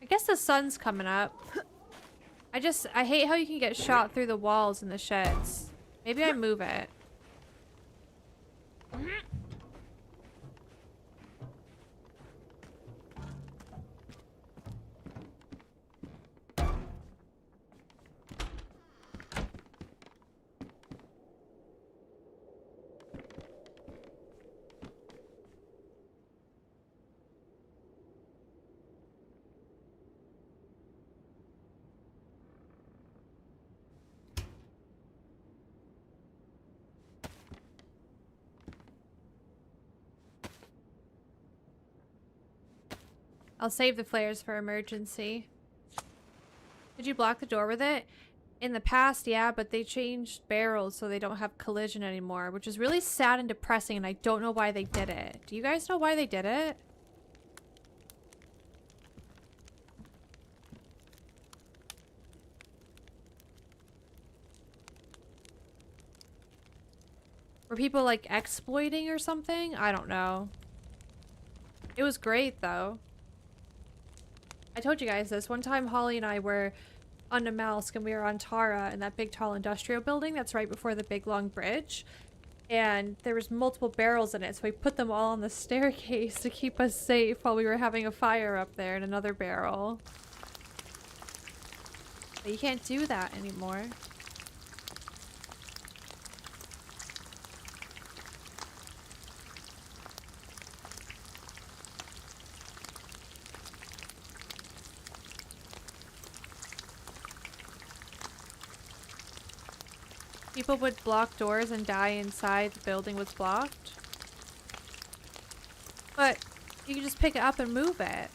I guess the sun's coming up. I hate how you can get shot through the walls in the sheds. Maybe I move it. I'll save the flares for emergency. Did you block the door with it? In the past, yeah, but they changed barrels so they don't have collision anymore, which is really sad and depressing, and I don't know why they did it. Do you guys know why they did it? Were people, like, exploiting or something? I don't know. It was great, though. I told you guys this. One time, Holly and I were on Namalsk, and we were on Tara in that big, tall industrial building that's right before the big, long bridge. And there was multiple barrels in it, so we put them all on the staircase to keep us safe while we were having a fire up there in another barrel. But you can't do that anymore. People would block doors and die inside the building was blocked. But you can just pick it up and move it.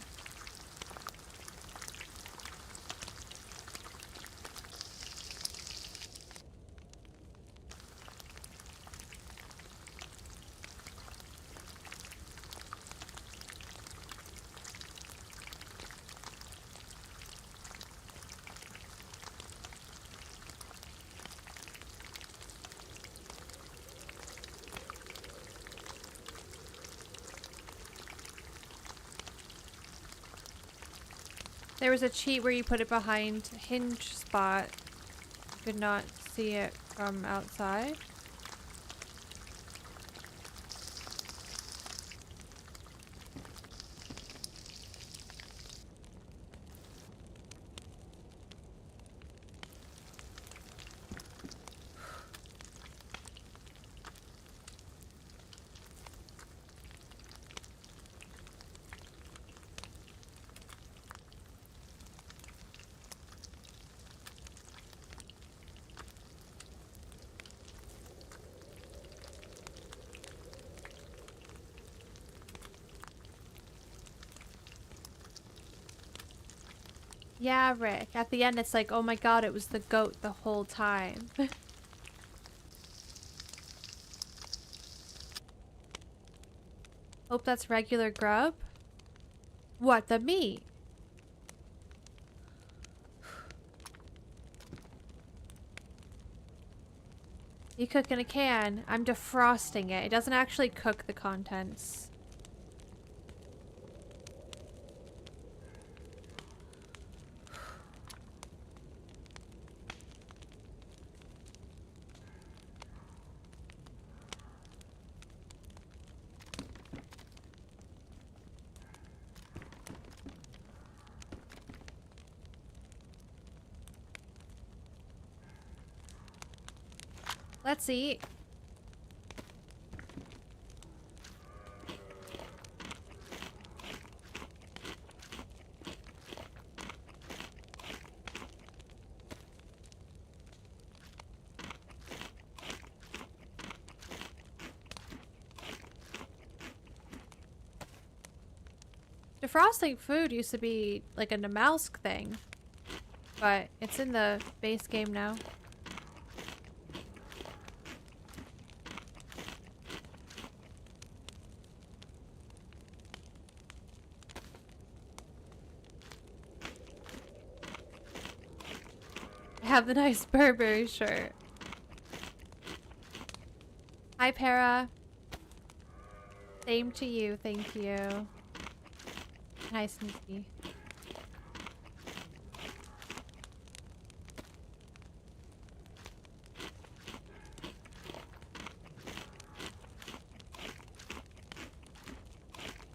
There was a cheat where you put it behind hinge spot. You could not see it from outside. Yeah, Rick. At the end, it's like, oh my god, it was the goat the whole time. Hope that's regular grub. What, the meat? You cook in a can. I'm defrosting it. It doesn't actually cook the contents. Let's eat. Defrosting food used to be like a Namalsk thing, but it's in the base game now. I have the nice Burberry shirt. Hi, Para. Same to you, thank you. Hi, Sneaky.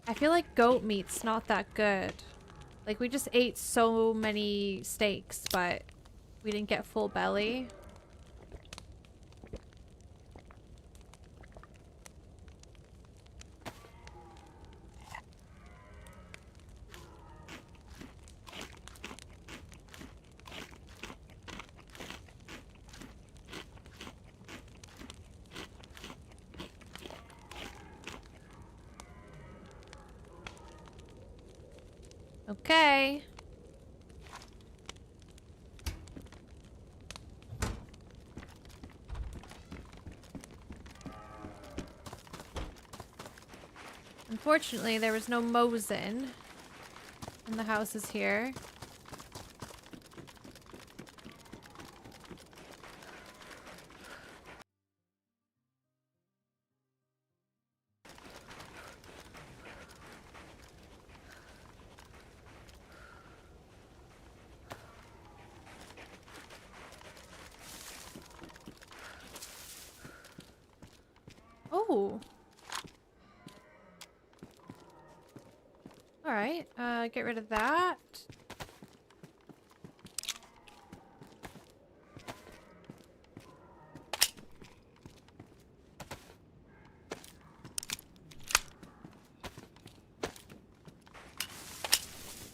I feel like goat meat's not that good. Like, we just ate so many steaks, but we didn't get full belly. Okay. Unfortunately, there was no Mosin in the houses here. Oh. Alright, get rid of that.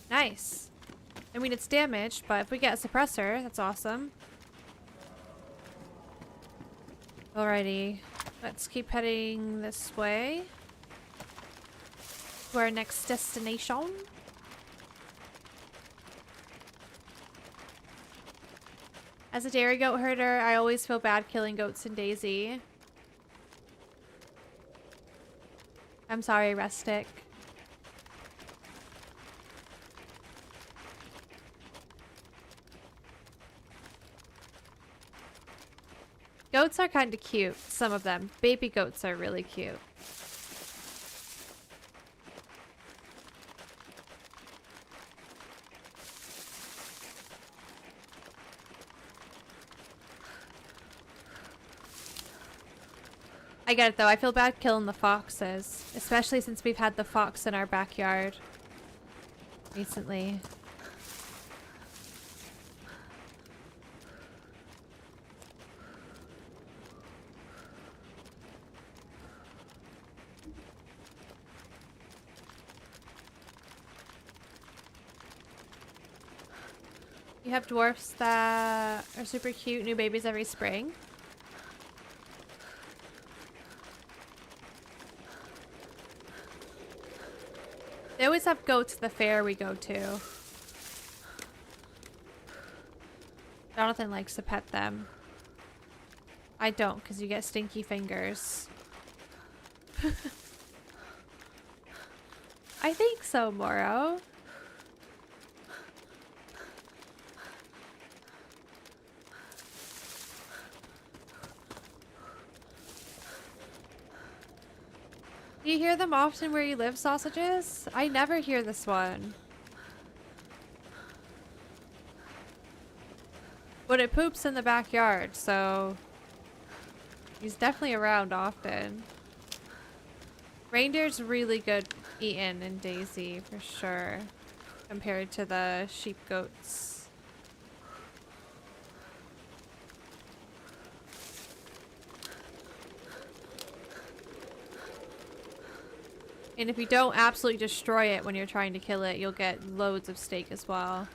Nice. I mean, it's damaged, but if we get a suppressor, that's awesome. Alrighty. Let's keep heading this way. To our next destination. As a dairy goat herder, I always feel bad killing goats in DayZ. I'm sorry, Rustic. Goats are kind of cute, some of them. Baby goats are really cute. I get it though, I feel bad killing the foxes. Especially since we've had the fox in our backyard recently. You have dwarfs that are super cute, new babies every spring. They always have goats at the fair we go to. Jonathan likes to pet them. I don't, because you get stinky fingers. I think so, Moro. Do you hear them often where you live, sausages? I never hear this one. But it poops in the backyard, so he's definitely around often. Reindeer's really good eating in DayZ for sure, compared to the sheep goats. And if you don't absolutely destroy it when you're trying to kill it, you'll get loads of steak as well.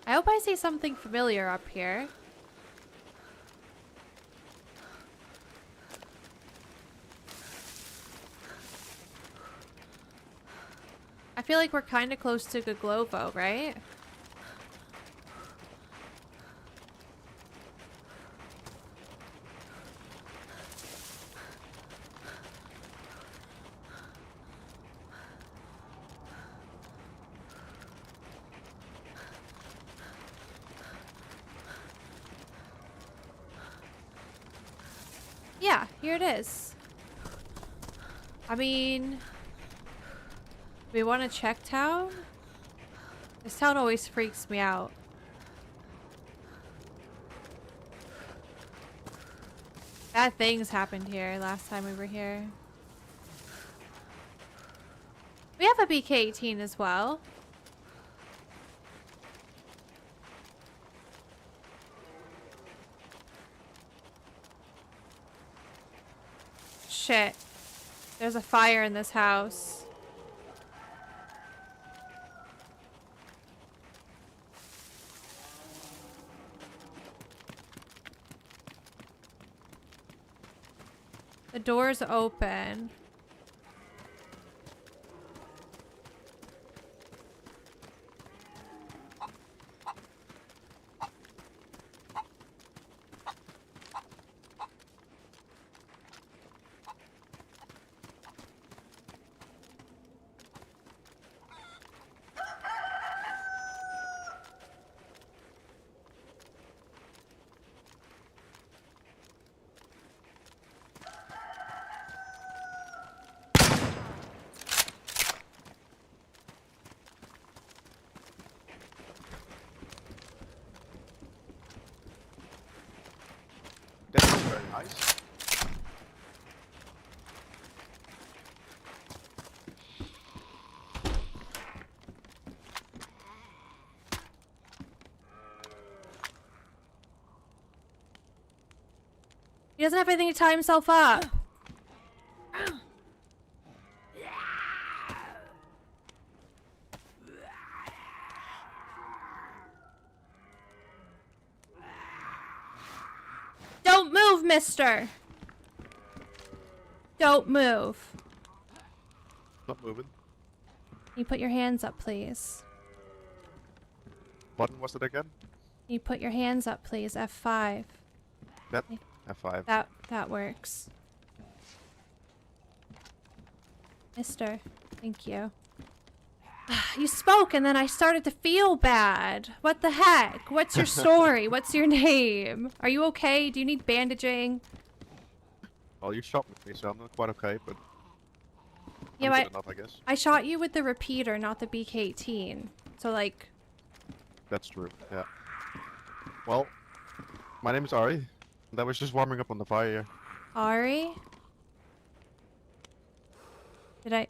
I hope I see something familiar up here. I feel like we're kind of close to Goglovo, right? Yeah, here it is. I mean, we want to check town? This town always freaks me out. Bad things happened here last time we were here. We have a BK-18 as well. Shit. There's a fire in this house. The door's open. That was very nice. He doesn't have anything to tie himself up. Don't move, mister. Don't move. Not moving. Can you put your hands up, please? Button was it again? Can you put your hands up, please? F5. That F5. That works. Mister, thank you. You spoke and then I started to feel bad. What the heck? What's your story? What's your name? Are you okay? Do you need bandaging? Well, you shot me, so I'm not quite okay, but Yeah, I'm good enough, I guess. I shot you with the repeater, not the BK-18. So like... That's true, yeah. Well, my name is Ari, and I was just warming up on the fire. Ari? Did I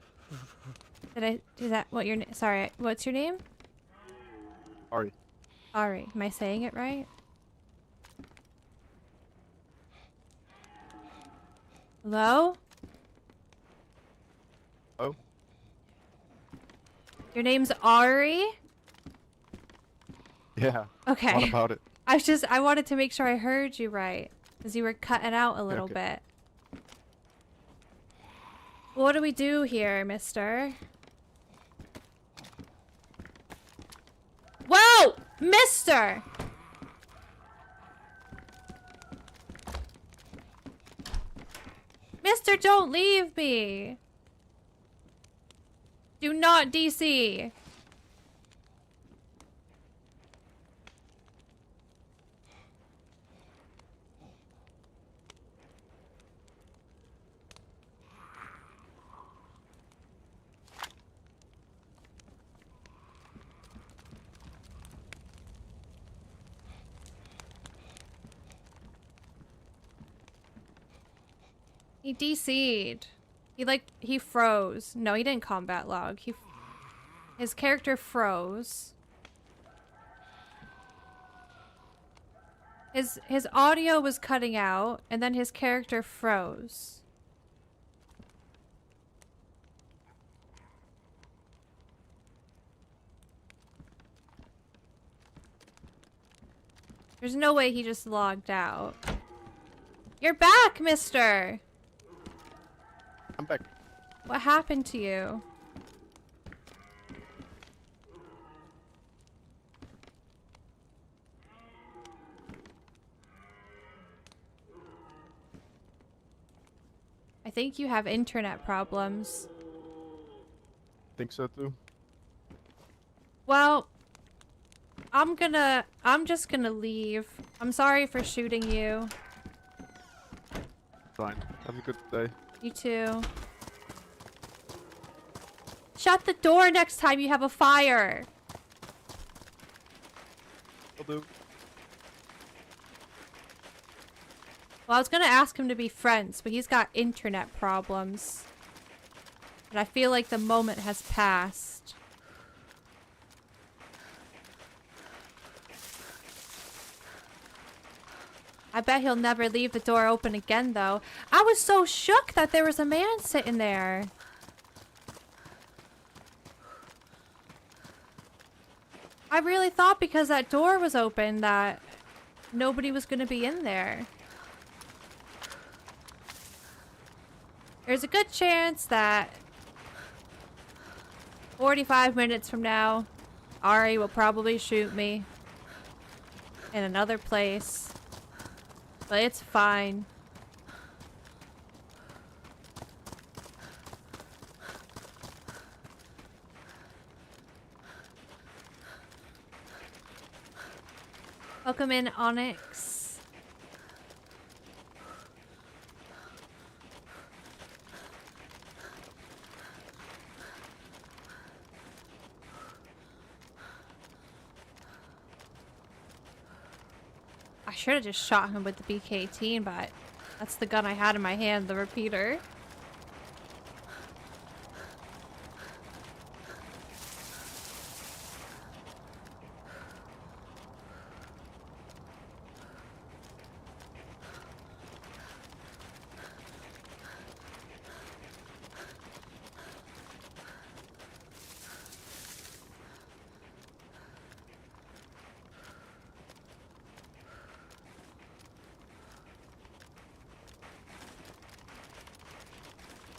do that? What your name? Sorry, what's your name? Ari. Ari. Am I saying it right? Hello? Oh? Your name's Ari? Yeah. Okay. What about it? I wanted to make sure I heard you right. Because you were cutting out a little bit. What do we do here, mister? Whoa! Mister! Mister, don't leave me! Do not DC! He DC'd. He froze. No, he didn't combat log. His character froze. His audio was cutting out, and then his character froze. There's no way he just logged out. You're back, mister! I'm back. What happened to you? I think you have internet problems. Think so too. Well, I'm just gonna leave. I'm sorry for shooting you. Fine. Have a good day. You too. Shut the door next time you have a fire. Will do. Well, I was gonna ask him to be friends, but he's got internet problems. And I feel like the moment has passed. I bet he'll never leave the door open again, though. I was so shook that there was a man sitting there. I really thought because that door was open that nobody was going to be in there. There's a good chance that 45 minutes from now, Ari will probably shoot me in another place. But it's fine. Welcome in, Onyx. I should have just shot him with the BK-18, but that's the gun I had in my hand, the repeater.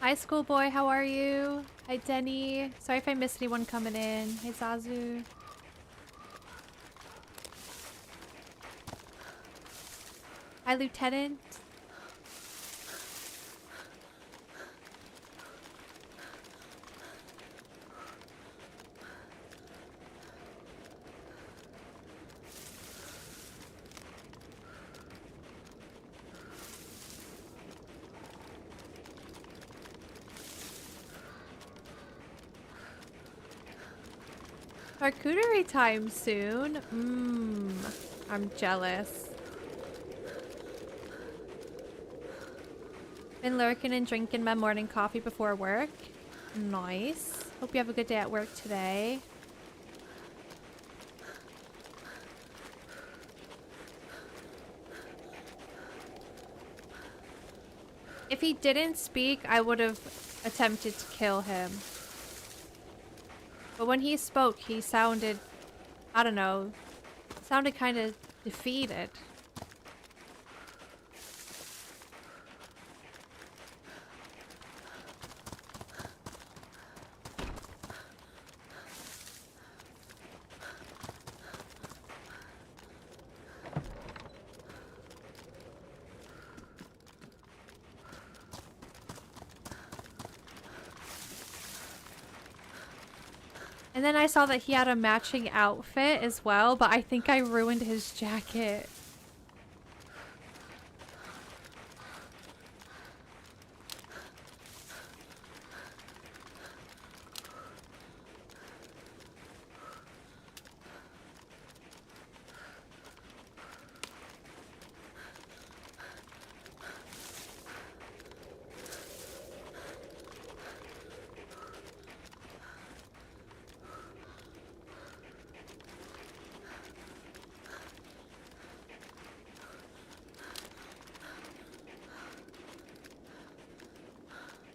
Hi, schoolboy. How are you? Hi, Denny. Sorry if I missed anyone coming in. Hey, Zazu. Hi, Lieutenant. Charcuterie time soon. I'm jealous. Been lurking and drinking my morning coffee before work. Nice. Hope you have a good day at work today. If he didn't speak, I would have attempted to kill him. But when he spoke, he sounded, I don't know, sounded kind of defeated. And then I saw that he had a matching outfit as well, but I think I ruined his jacket.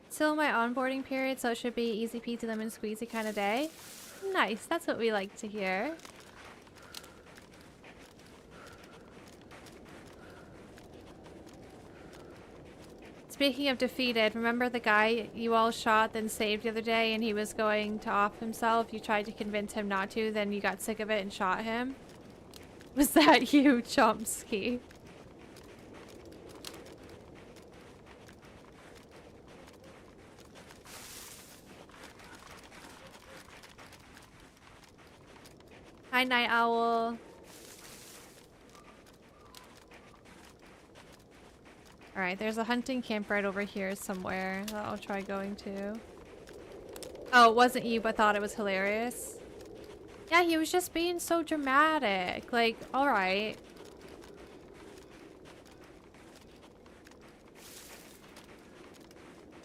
Still in my onboarding period, so it should be easy peasy lemon squeezy kind of day. Nice, that's what we like to hear. Speaking of defeated, remember the guy you all shot then saved the other day and he was going to off himself? You tried to convince him not to, then you got sick of it and shot him? Was that you, Chomsky? Hi, Night Owl. Alright, there's a hunting camp right over here somewhere that I'll try going to. Oh, it wasn't you, but thought it was hilarious. Yeah, he was just being so dramatic. Like, alright.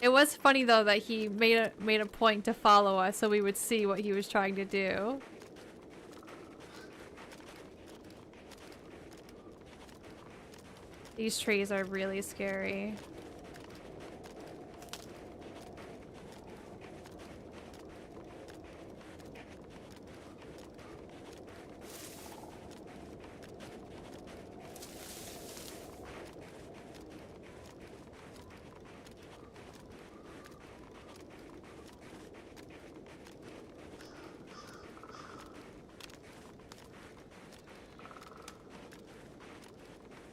It was funny though that he made a point to follow us so we would see what he was trying to do. These trees are really scary.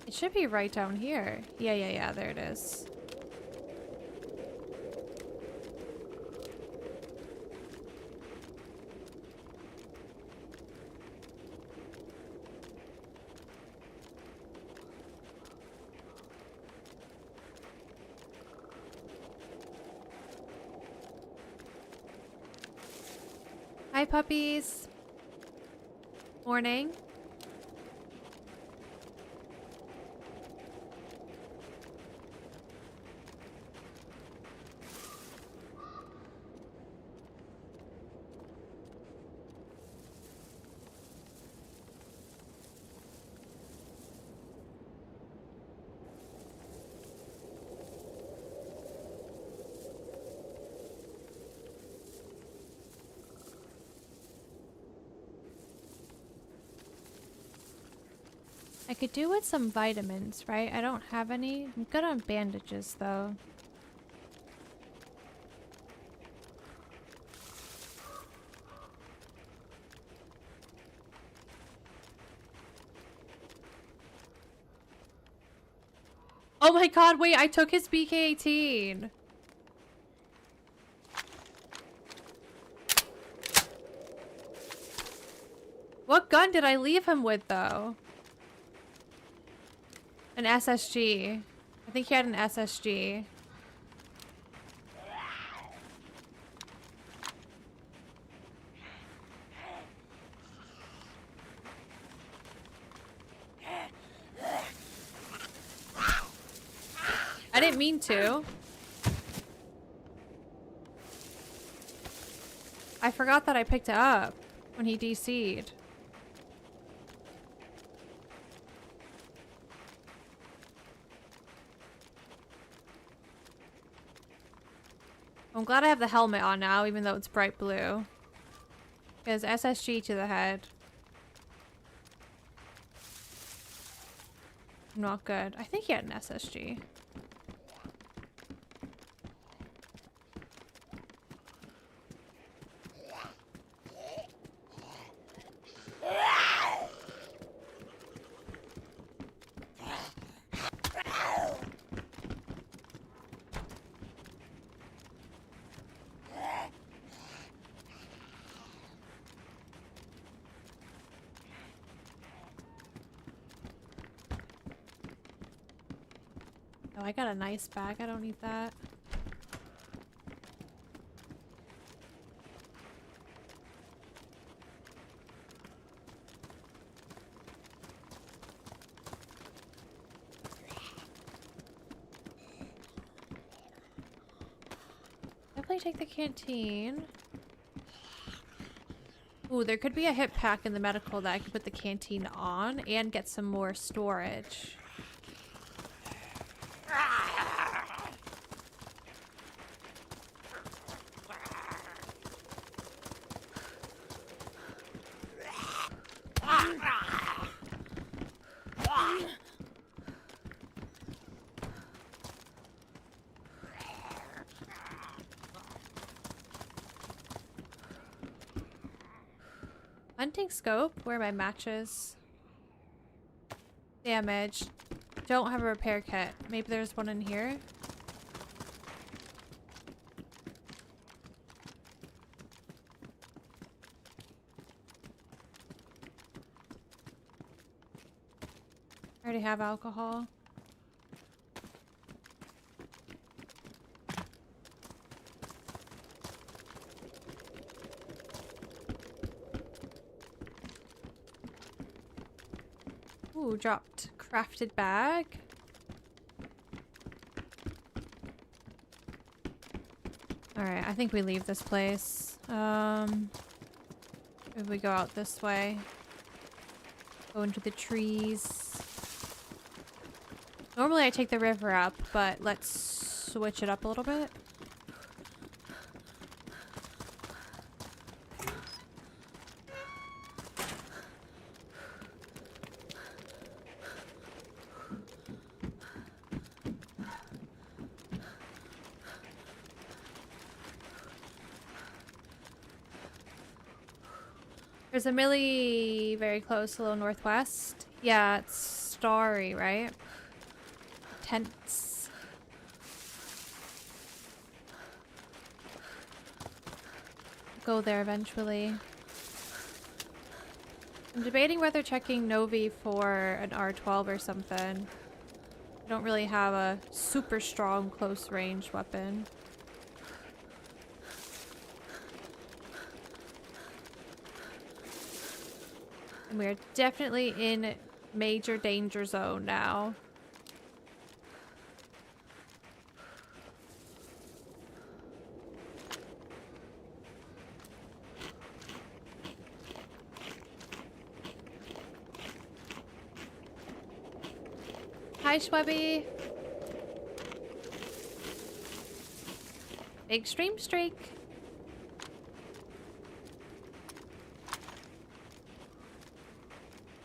It should be right down here. Yeah, there it is. Hi, puppies. Morning. I could do with some vitamins, right? I don't have any. I'm good on bandages, though. Oh my god, wait, I took his BK-18. What gun did I leave him with, though? An SSG. I think he had an SSG. I didn't mean to. I forgot that I picked it up when he DC'd. I'm glad I have the helmet on now, even though it's bright blue. Because SSG to the head. Not good. I think he had an SSG. Oh, I got a nice bag. I don't need that. Definitely take the canteen. Ooh, there could be a hip pack in the medical that I could put the canteen on and get some more storage. Hunting scope. Where are my matches? Damage. Don't have a repair kit. Maybe there's one in here. I already have alcohol. Ooh, dropped crafted bag. Alright, I think we leave this place. If we go out this way. Go into the trees. Normally I take the river up, but let's switch it up a little bit. There's a millie very close, a little northwest. Yeah, it's starry, right? Tents. Go there eventually. I'm debating whether checking Novi for an R12 or something. I don't really have a super strong close range weapon. And we're definitely in major danger zone now. Hi, Schwebby. Big stream streak.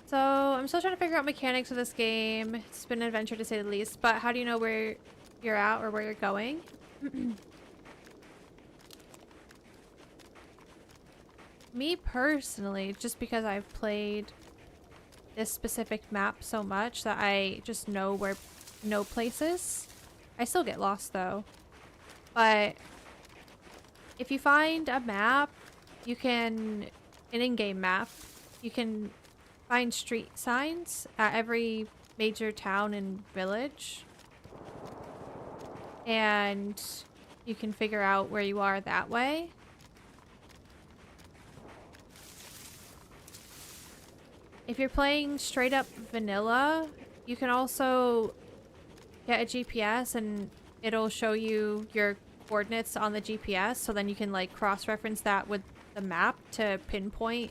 So, I'm still trying to figure out mechanics of this game. It's been an adventure to say the least, but how do you know where you're at or where you're going? Me personally, just because I've played this specific map so much that I just know places. I still get lost though. But if you find a map, you can, an in-game map, you can find street signs at every major town and village. And you can figure out where you are that way. If you're playing straight up vanilla, you can also get a GPS and it'll show you your coordinates on the GPS, so then you can like cross-reference that with the map to pinpoint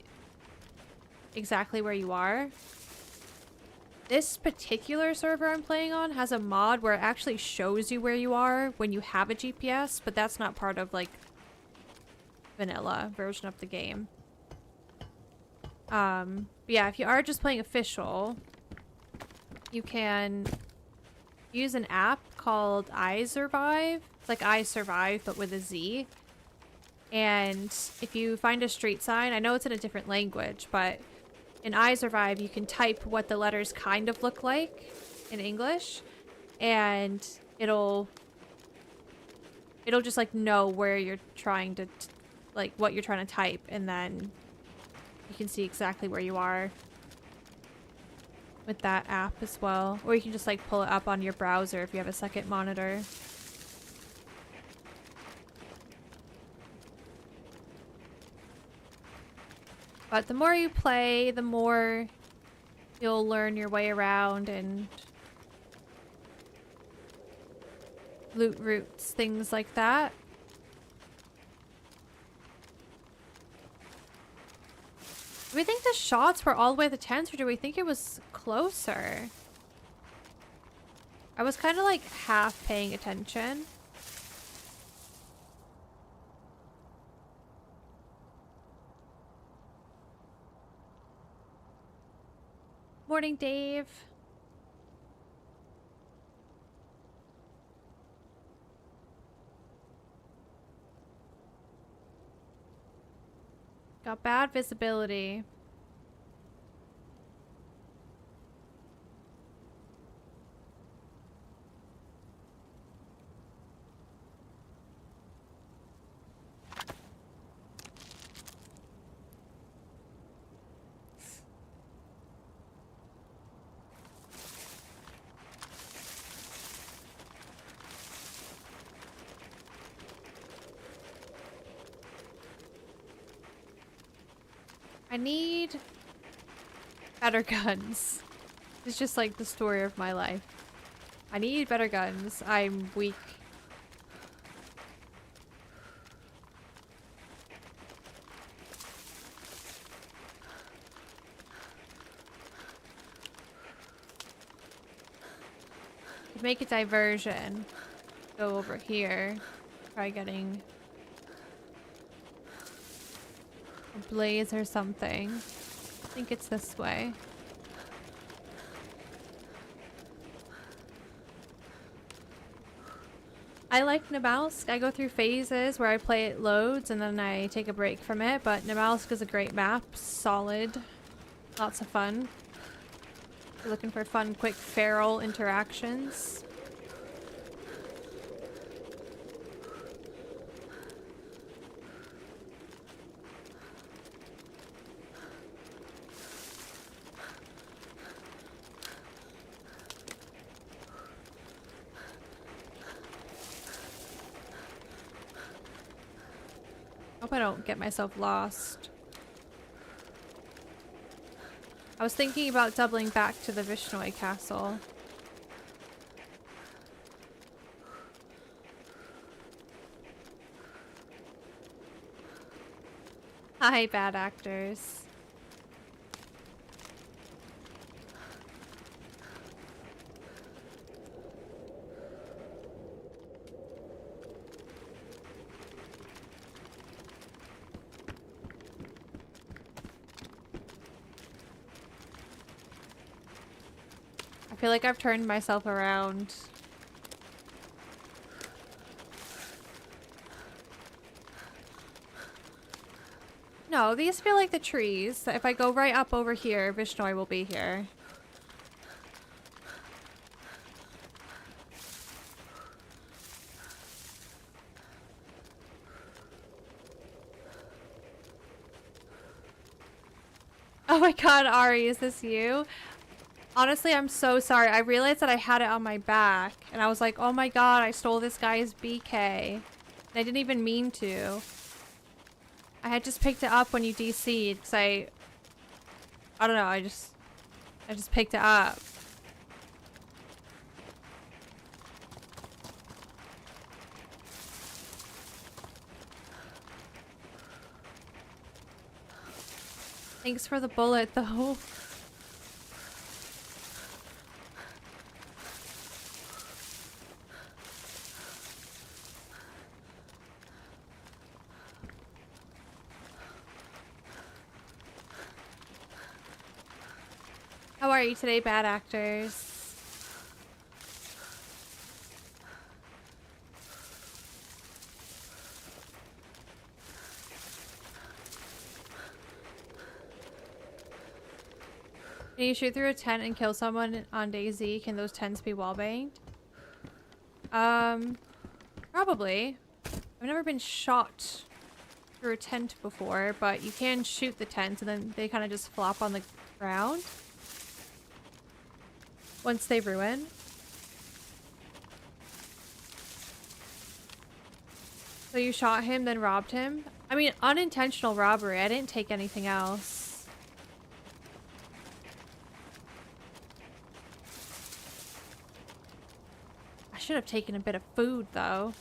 exactly where you are. This particular server I'm playing on has a mod where it actually shows you where you are when you have a GPS, but that's not part of like vanilla version of the game. Yeah, if you are just playing official, you can use an app called iSurvive. It's like I Survive, but with a Z. And if you find a street sign, I know it's in a different language, but in iSurvive, you can type what the letters kind of look like in English, and it'll just like know where you're trying to, like what you're trying to type, and then you can see exactly where you are with that app as well. Or you can just like pull it up on your browser if you have a second monitor. But the more you play, the more you'll learn your way around and loot routes, things like that. Do we think the shots were all the way at the tents, or do we think it was closer? I was kind of like half paying attention. Morning, Dave. Got bad visibility. I need better guns. It's just like the story of my life. I need better guns. I'm weak. Could make a diversion. Go over here. Try getting a blaze or something. I think it's this way. I like Nabalsk. I go through phases where I play it loads and then I take a break from it, but Nabalsk is a great map. Solid. Lots of fun. You're looking for fun, quick, feral interactions. Hope I don't get myself lost. I was thinking about doubling back to the Vishnoi castle. Hi, bad actors. I feel like I've turned myself around. No, these feel like the trees. If I go right up over here, Vishnoi will be here. Oh my god, Ari, is this you? Honestly, I'm so sorry. I realized that I had it on my back, and I was like, oh my god, I stole this guy's BK. And I didn't even mean to. I had just picked it up when you DC'd, because I don't know, I just picked it up. Thanks for the bullet, though. How are you today, bad actors? Can you shoot through a tent and kill someone on DayZ? Can those tents be wallbanged? Probably. I've never been shot through a tent before, but you can shoot the tent and then they kind of just flop on the ground once they ruin. So you shot him, then robbed him? I mean, unintentional robbery. I didn't take anything else. I should have taken a bit of food, though.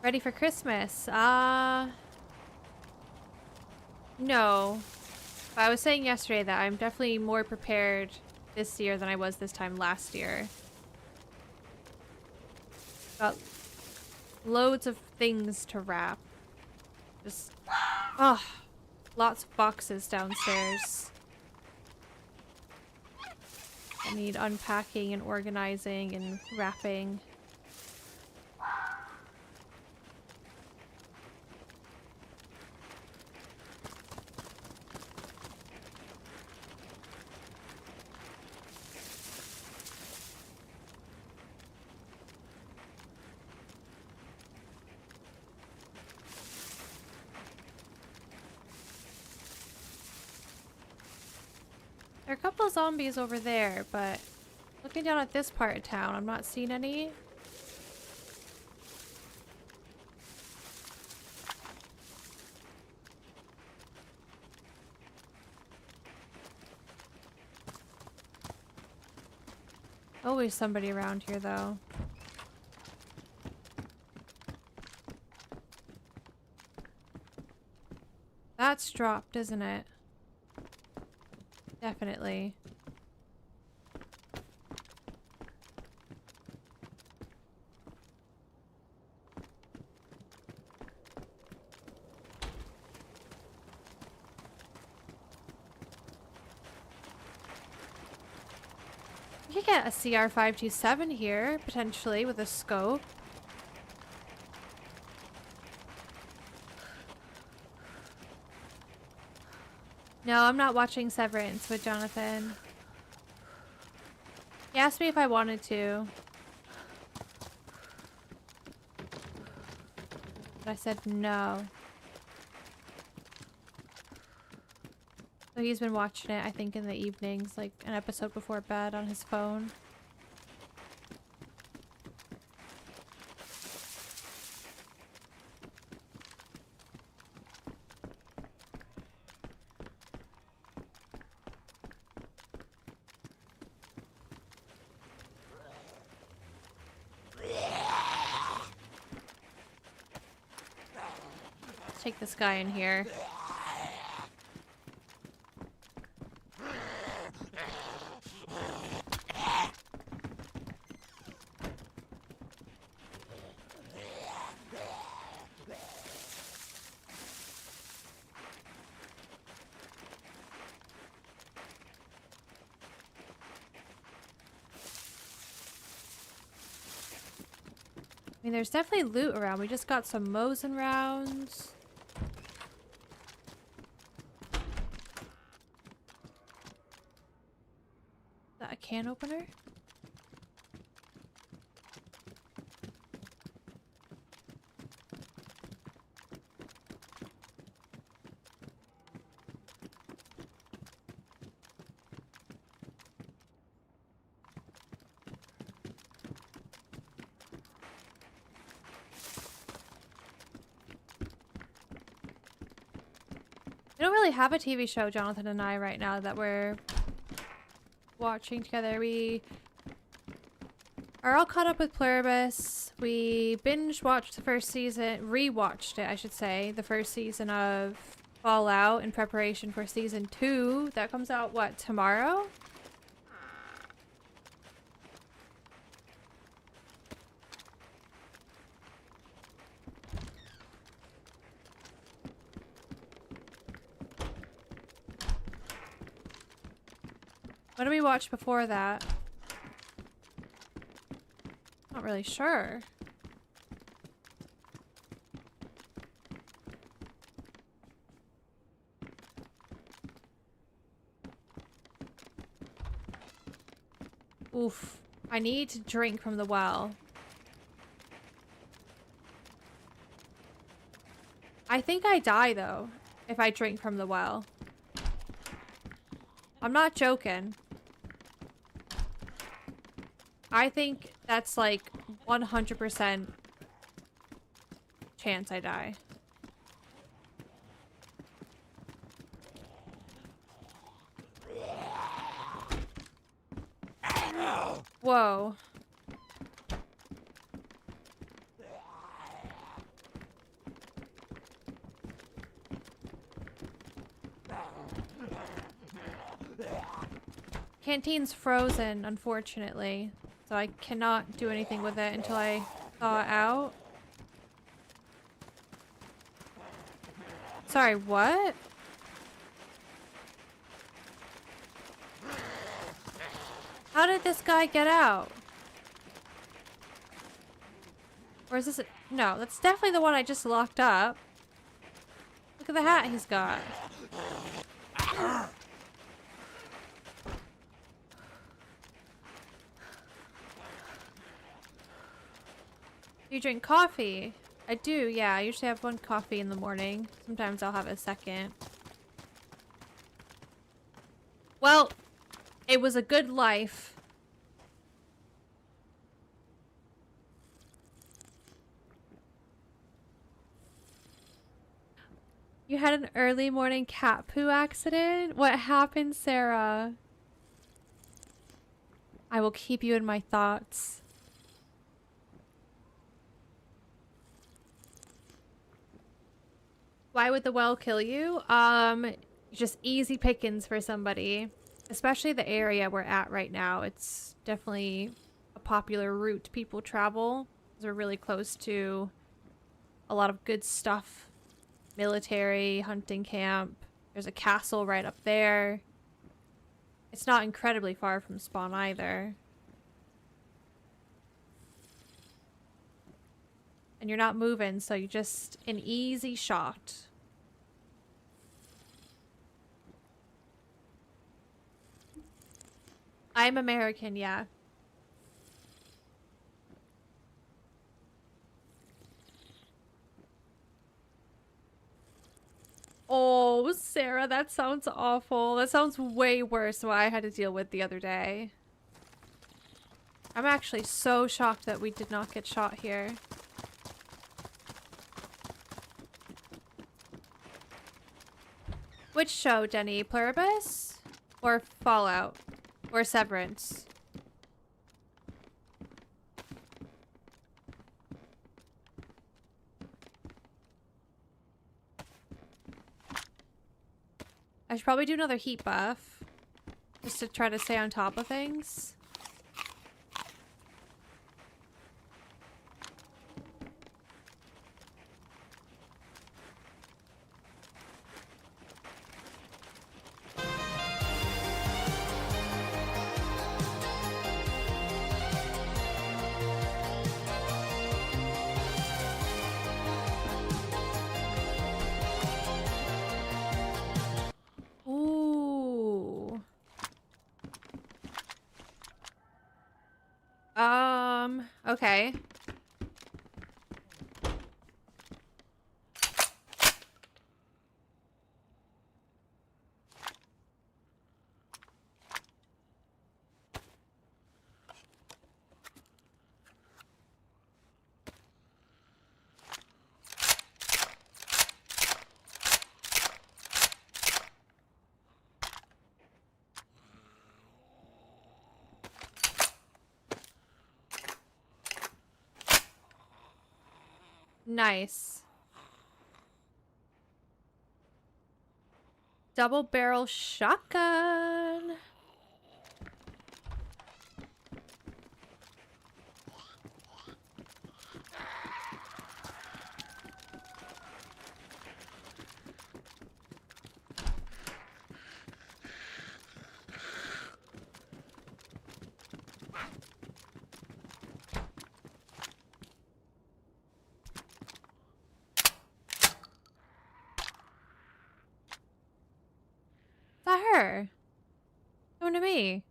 Ready for Christmas? No. But I was saying yesterday that I'm definitely more prepared this year than I was this time last year. Got loads of things to wrap. Just, ugh, lots of boxes downstairs. I need unpacking and organizing and wrapping. There are a couple of zombies over there, but looking down at this part of town, I'm not seeing any. Always somebody around here, though. That's dropped, isn't it? Definitely. You could get a CR527 here, potentially, with a scope. No, I'm not watching Severance with Jonathan. He asked me if I wanted to. But I said no. So he's been watching it, I think, in the evenings, like an episode before bed on his phone. Let's take this guy in here. I mean, there's definitely loot around. We just got some Mosin rounds. Is that a can opener? We don't really have a TV show, Jonathan and I, right now that we're watching together. We are all caught up with Pluribus. We binge watched the first season, re-watched it, I should say, the first season of Fallout in preparation for season 2. That comes out, what, tomorrow? What did we watch before that? Not really sure. Oof. I need to drink from the well. I think I die though, if I drink from the well. I'm not joking. I think that's like 100% chance I die. Whoa. Canteen's frozen, unfortunately. So I cannot do anything with it until I thaw it out. Sorry, what? How did this guy get out? Or is this no, that's definitely the one I just locked up. Look at the hat he's got. You drink coffee? I do, yeah. I usually have one coffee in the morning. Sometimes I'll have a second. Well, it was a good life. You had an early morning cat poo accident? What happened, Sarah? I will keep you in my thoughts. Why would the well kill you? Just easy pickings for somebody. Especially the area we're at right now. It's definitely a popular route people travel. We're really close to a lot of good stuff. Military, hunting camp. There's a castle right up there. It's not incredibly far from spawn either. And you're not moving, so you just an easy shot. I'm American, yeah. Oh, Sarah, that sounds awful. That sounds way worse than what I had to deal with the other day. I'm actually so shocked that we did not get shot here. Which show, Denny? Pluribus? Or Fallout? Or Severance? I should probably do another heat buff. Just to try to stay on top of things. Ooh. Okay. Nice. Double barrel shotgun. Is that her? Going to me.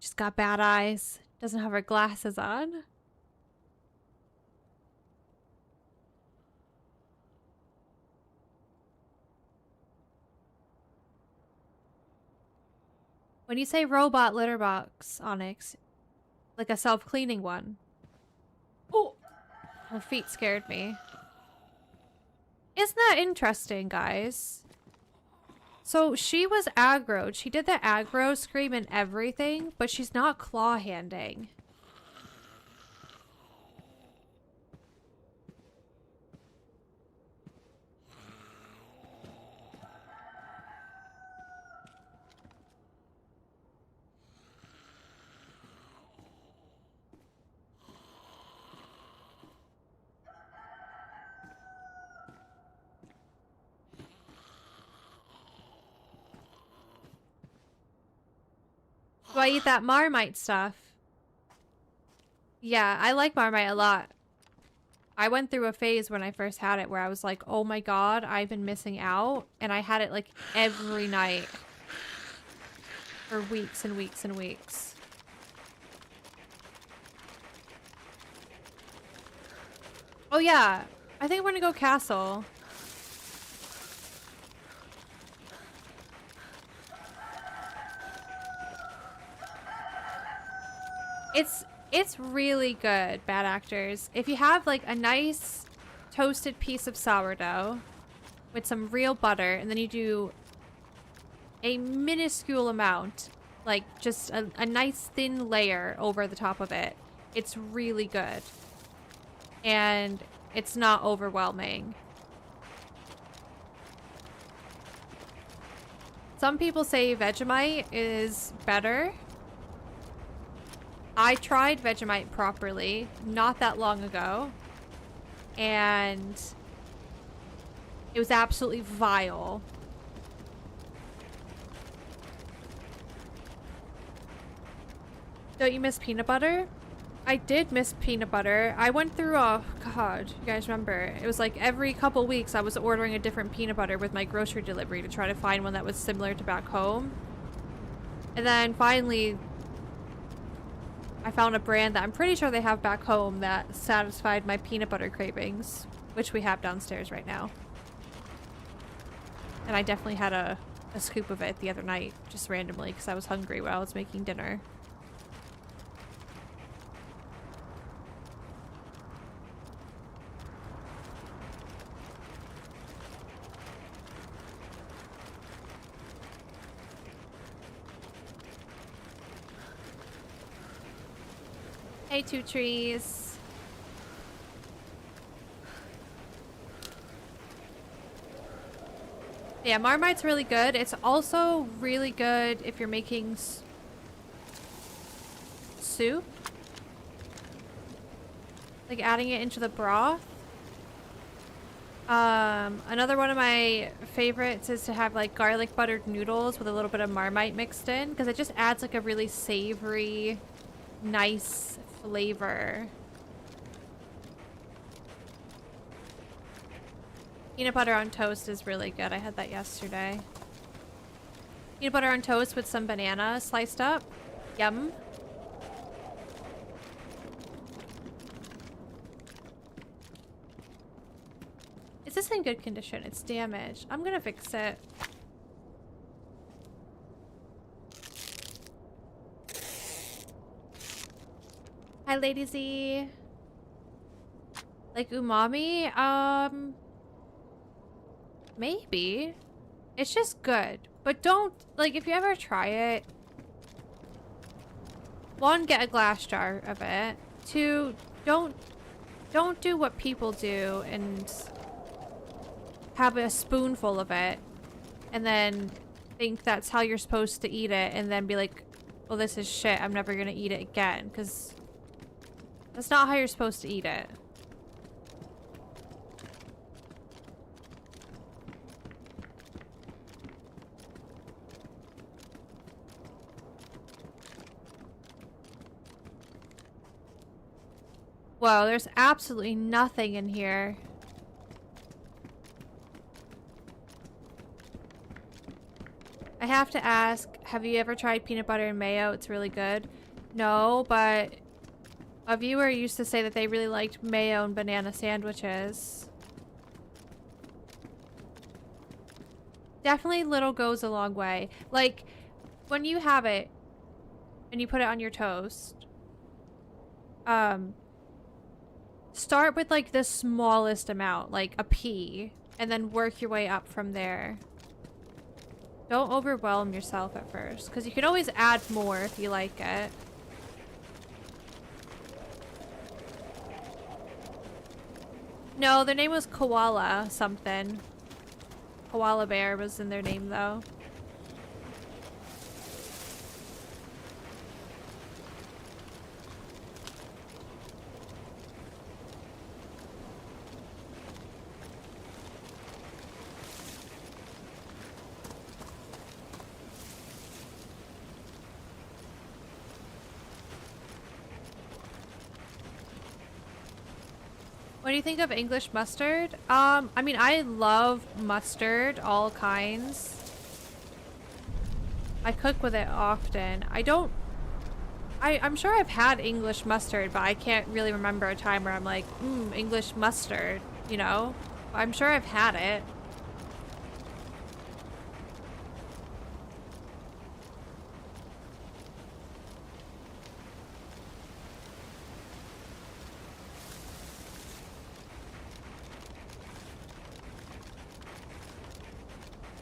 She's got bad eyes. Doesn't have her glasses on. When you say robot litter box, Onyx, like a self-cleaning one. Oh! Her feet scared me. Isn't that interesting, guys? So she was aggroed. She did the aggro scream and everything, but she's not claw-handing. Do I eat that Marmite stuff? Yeah, I like Marmite a lot. I went through a phase when I first had it where I was like, oh my god, I've been missing out. And I had it like every night. For weeks and weeks and weeks. Oh yeah, I think we're gonna go castle. It's really good, bad actors. If you have like a nice toasted piece of sourdough with some real butter, and then you do a minuscule amount, like just a nice thin layer over the top of it, it's really good. And it's not overwhelming. Some people say Vegemite is better. I tried Vegemite properly not that long ago, and it was absolutely vile. Don't you miss peanut butter? I did miss peanut butter. I went through, oh god, you guys remember, it was like every couple weeks I was ordering a different peanut butter with my grocery delivery to try to find one that was similar to back home. And then finally, I found a brand that I'm pretty sure they have back home that satisfied my peanut butter cravings, which we have downstairs right now. And I definitely had a scoop of it the other night, just randomly, because I was hungry while I was making dinner. Hey, Two Trees. Yeah, Marmite's really good. It's also really good if you're making soup. Like adding it into the broth. Another one of my favorites is to have like garlic buttered noodles with a little bit of Marmite mixed in, because it just adds like a really savory, nice flavor. Peanut butter on toast is really good. I had that yesterday. Peanut butter on toast with some banana sliced up. Yum. Is this in good condition? It's damaged. I'm gonna fix it. Hi, Lady Z. Like umami? Maybe. It's just good. But don't, like, if you ever try it, one, get a glass jar of it. Two, don't do what people do and have a spoonful of it and then think that's how you're supposed to eat it and then be like, well, this is shit, I'm never gonna eat it again, because that's not how you're supposed to eat it. Whoa, there's absolutely nothing in here. I have to ask, have you ever tried peanut butter and mayo? It's really good. No, but a viewer used to say that they really liked mayo and banana sandwiches. Definitely little goes a long way. Like, when you have it and you put it on your toast, start with like the smallest amount, like a pea, and then work your way up from there. Don't overwhelm yourself at first, because you can always add more if you like it. No, their name was Koala something. Koala Bear was in their name though. What do you think of English mustard? I mean, I love mustard, all kinds. I cook with it often. I'm sure I've had English mustard, but I can't really remember a time where I'm like, English mustard, you know? I'm sure I've had it.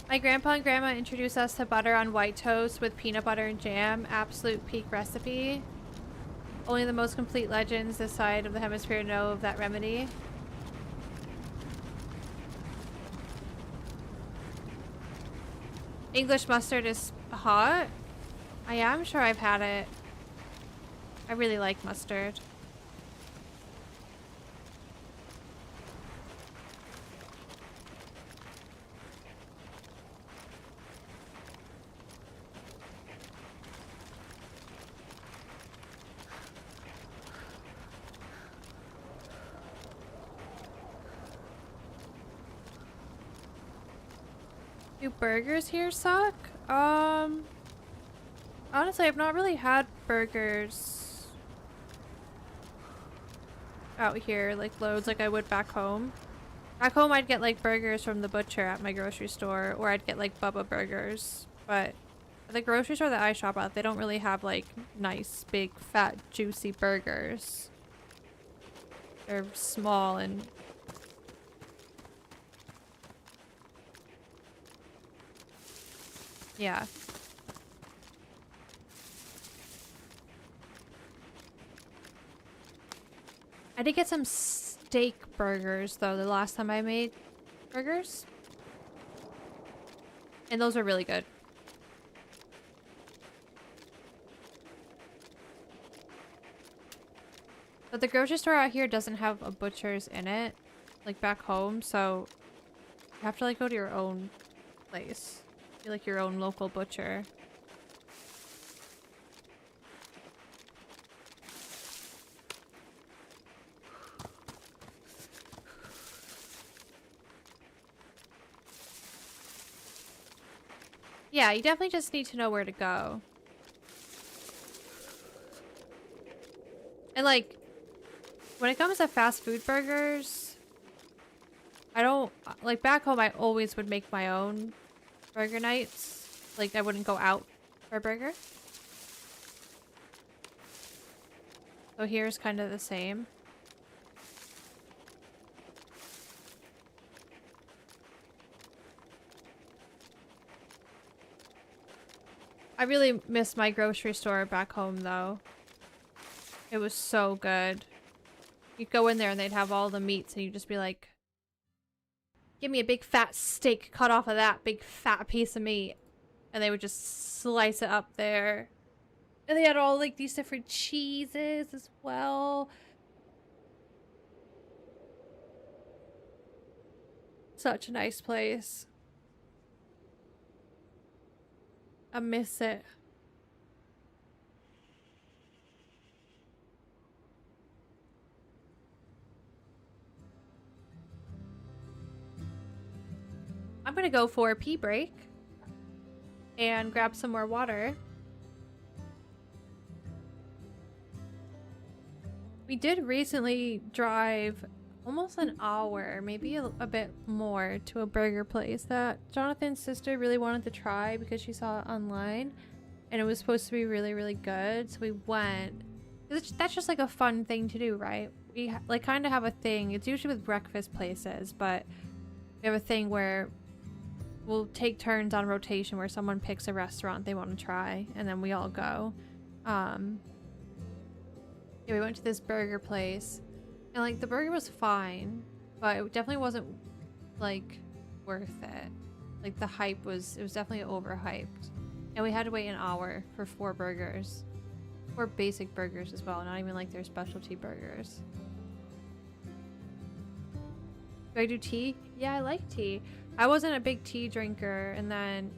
My grandpa and grandma introduced us to butter on white toast with peanut butter and jam. Absolute peak recipe. Only the most complete legends this side of the hemisphere know of that remedy. English mustard is hot? I am sure I've had it. I really like mustard. Do burgers here suck? Honestly, I've not really had burgers out here, like loads like I would back home. Back home, I'd get like burgers from the butcher at my grocery store, or I'd get like Bubba burgers. But at the grocery store that I shop at, they don't really have like nice, big, fat, juicy burgers. They're small and... yeah. I did get some steak burgers though the last time I made burgers. And those are really good. But the grocery store out here doesn't have a butcher's in it, like back home, so you have to like go to your own place. Be like your own local butcher. Yeah, you definitely just need to know where to go. And like, when it comes to fast food burgers, I don't, like back home I always would make my own burger nights. Like I wouldn't go out for a burger. So here's kind of the same. I really miss my grocery store back home though. It was so good. You'd go in there and they'd have all the meats and you'd just be like, give me a big fat steak cut off of that big fat piece of meat. And they would just slice it up there. And they had all like these different cheeses as well. Such a nice place. I miss it. I'm gonna go for a pee break and grab some more water. We did recently drive almost an hour, maybe a bit more, to a burger place that Jonathan's sister really wanted to try because she saw it online and it was supposed to be really, really good. So we went. That's just like a fun thing to do, right? We like kind of have a thing. It's usually with breakfast places, but we have a thing where we'll take turns on rotation where someone picks a restaurant they want to try and then we all go. Yeah, we went to this burger place and like the burger was fine, but it definitely wasn't like worth it. Like the hype was, it was definitely overhyped. And we had to wait an hour for 4 burgers. 4 basic burgers as well, not even like their specialty burgers. Do I do tea? Yeah, I like tea. I wasn't a big tea drinker, and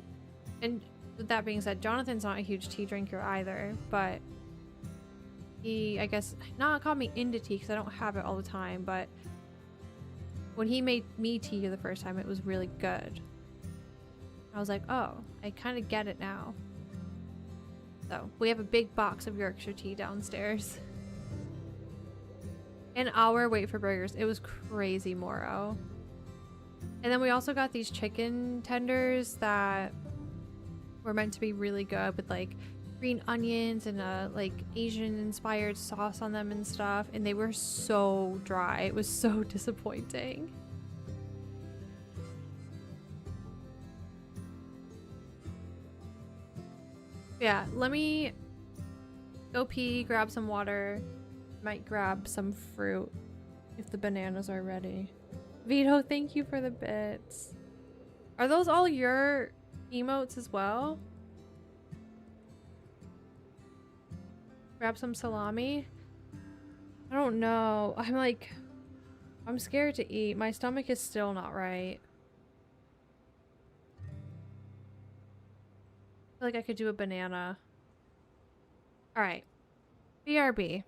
with that being said, Jonathan's not a huge tea drinker either, but he, I guess, not got me into tea because I don't have it all the time, but when he made me tea the first time, it was really good. I was like, oh, I kind of get it now. So, we have a big box of Yorkshire tea downstairs. An hour wait for burgers. It was crazy, Moro. And then we also got these chicken tenders that were meant to be really good with like green onions and a like Asian inspired sauce on them and stuff. And they were so dry. It was so disappointing. Yeah, let me go pee, grab some water. Might grab some fruit if the bananas are ready. Vito, thank you for the bits. Are those all your emotes as well? Grab some salami? I don't know. I'm scared to eat. My stomach is still not right. I feel like I could do a banana. Alright. BRB.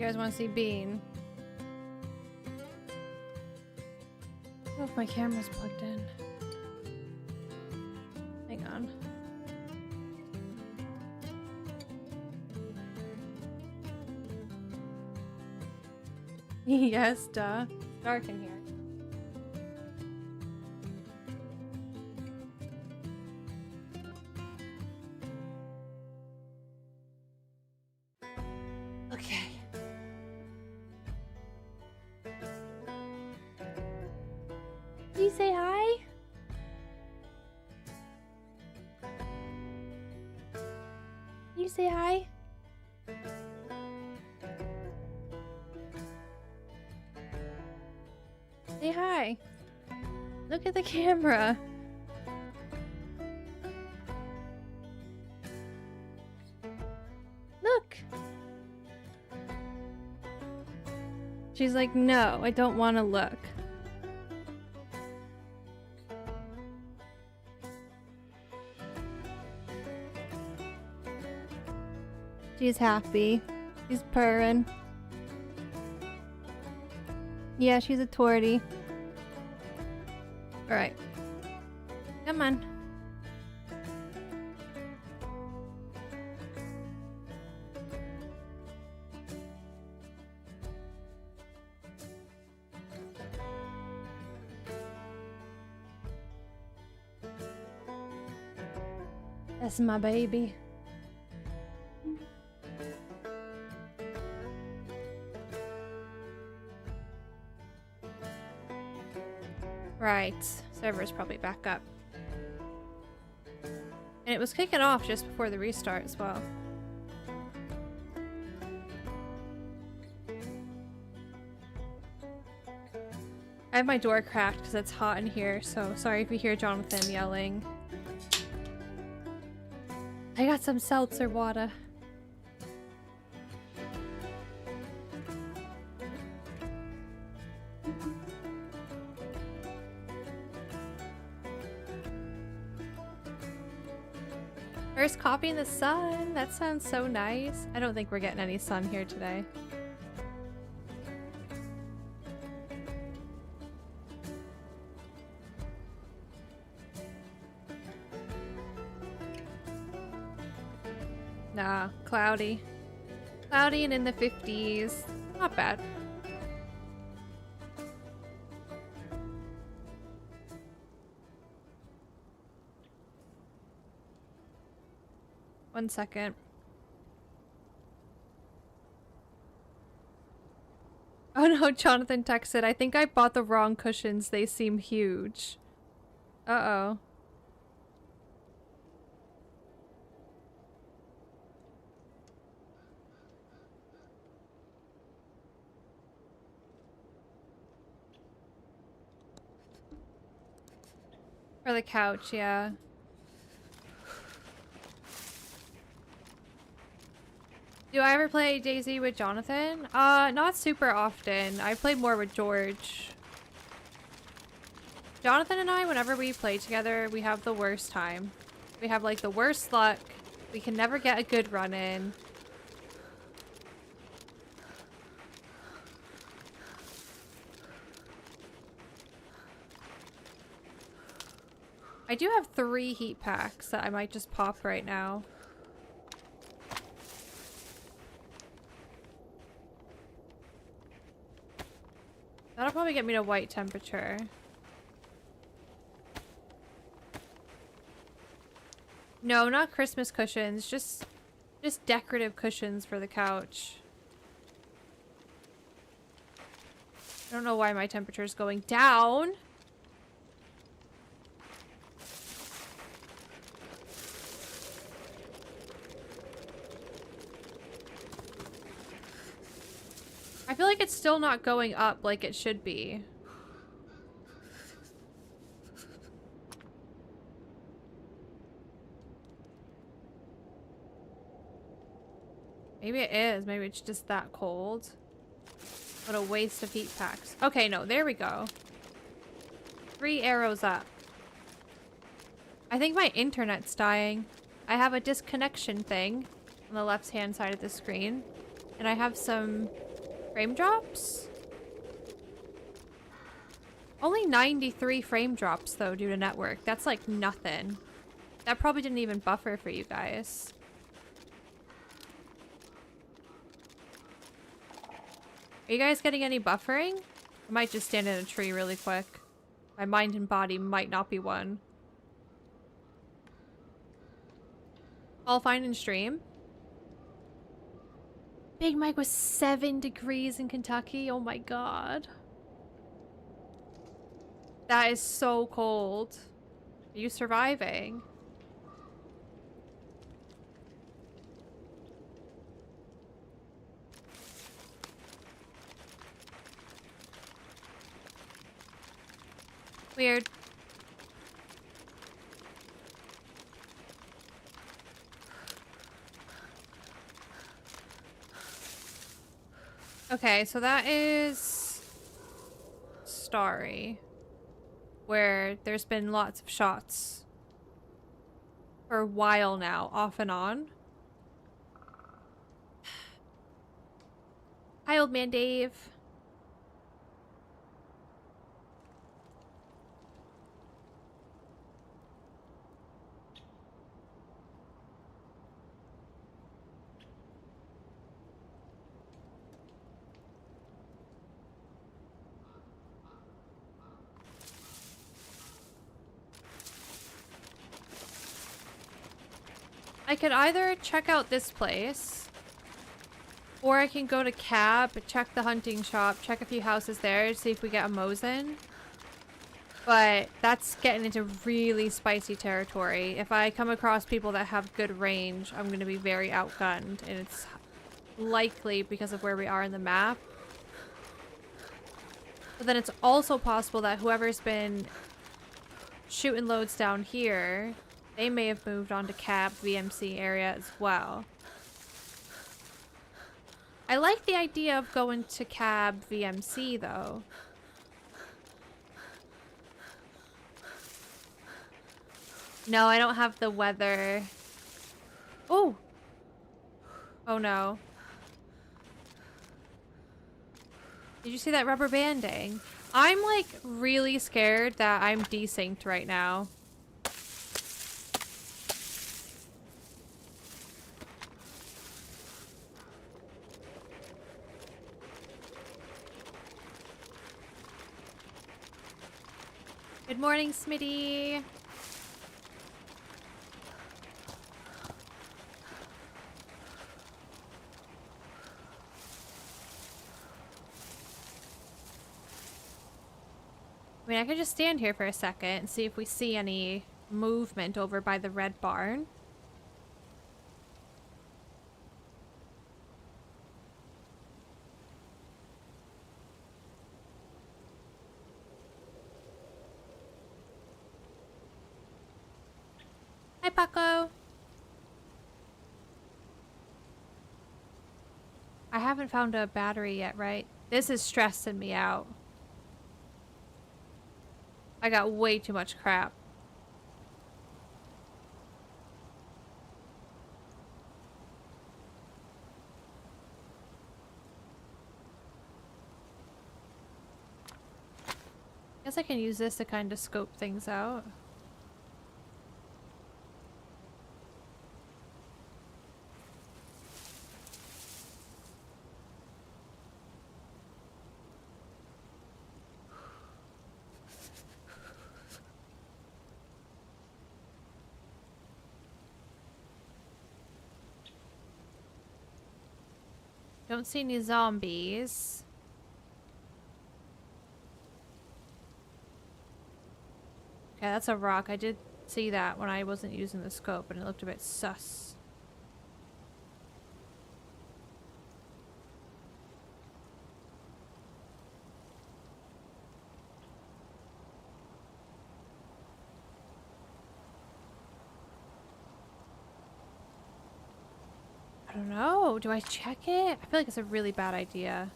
You guys want to see Bean? I don't know if my camera's plugged in. Hang on. Yes, duh. It's dark in here. Okay. Can you say hi? Can you say hi? Say hi. Look at the camera. Look. She's like, no, I don't want to look. She's happy. She's purring. Yeah, she's a tortie. Alright. Come on. That's my baby. Right. Server's probably back up. And it was kicking off just before the restart as well. I have my door cracked because it's hot in here, so sorry if you hear Jonathan yelling. I got some seltzer water. First coffee in the sun. That sounds so nice. I don't think we're getting any sun here today. Nah, cloudy. Cloudy and in the 50s. Not bad. One second. Oh no, Jonathan texted, I think I bought the wrong cushions. They seem huge. Uh-oh. For the couch, yeah. Do I ever play DayZ with Jonathan? Not super often. I play more with George. Jonathan and I, whenever we play together, we have the worst time. We have like the worst luck. We can never get a good run in. I do have 3 heat packs that I might just pop right now. That'll probably get me to white temperature. No, not Christmas cushions, just decorative cushions for the couch. I don't know why my temperature is going down. I feel like it's still not going up like it should be. Maybe it is. Maybe it's just that cold. What a waste of heat packs. Okay, no, there we go. 3 arrows up. I think my internet's dying. I have a disconnection thing on the left-hand side of the screen. And I have some Frame drops? Only 93 frame drops though due to network. That's like nothing. That probably didn't even buffer for you guys. Are you guys getting any buffering? I might just stand in a tree really quick. My mind and body might not be one. All fine in stream. Big Mike was 7 degrees in Kentucky. Oh my god. That is so cold. Are you surviving? Weird. Okay, so that is Starry, where there's been lots of shots for a while now, off and on. Hi, old man Dave. I could either check out this place, or I can go to Cab, check the hunting shop, check a few houses there, see if we get a Mosin. But that's getting into really spicy territory. If I come across people that have good range, I'm going to be very outgunned, and it's likely because of where we are in the map. But then it's also possible that whoever's been shooting loads down here, they may have moved on to Cab VMC area as well. I like the idea of going to Cab VMC though. No, I don't have the weather. Oh! Oh no. Did you see that rubber banding? I'm like really scared that I'm desynced right now. Good morning, Smitty. I mean, I could just stand here for a second and see if we see any movement over by the red barn. Hi, Paco. I haven't found a battery yet, right? This is stressing me out. I got way too much crap. Guess I can use this to kind of scope things out. Don't see any zombies. Okay, that's a rock. I did see that when I wasn't using the scope, and it looked a bit sus. I don't know. Do I check it? I feel like it's a really bad idea.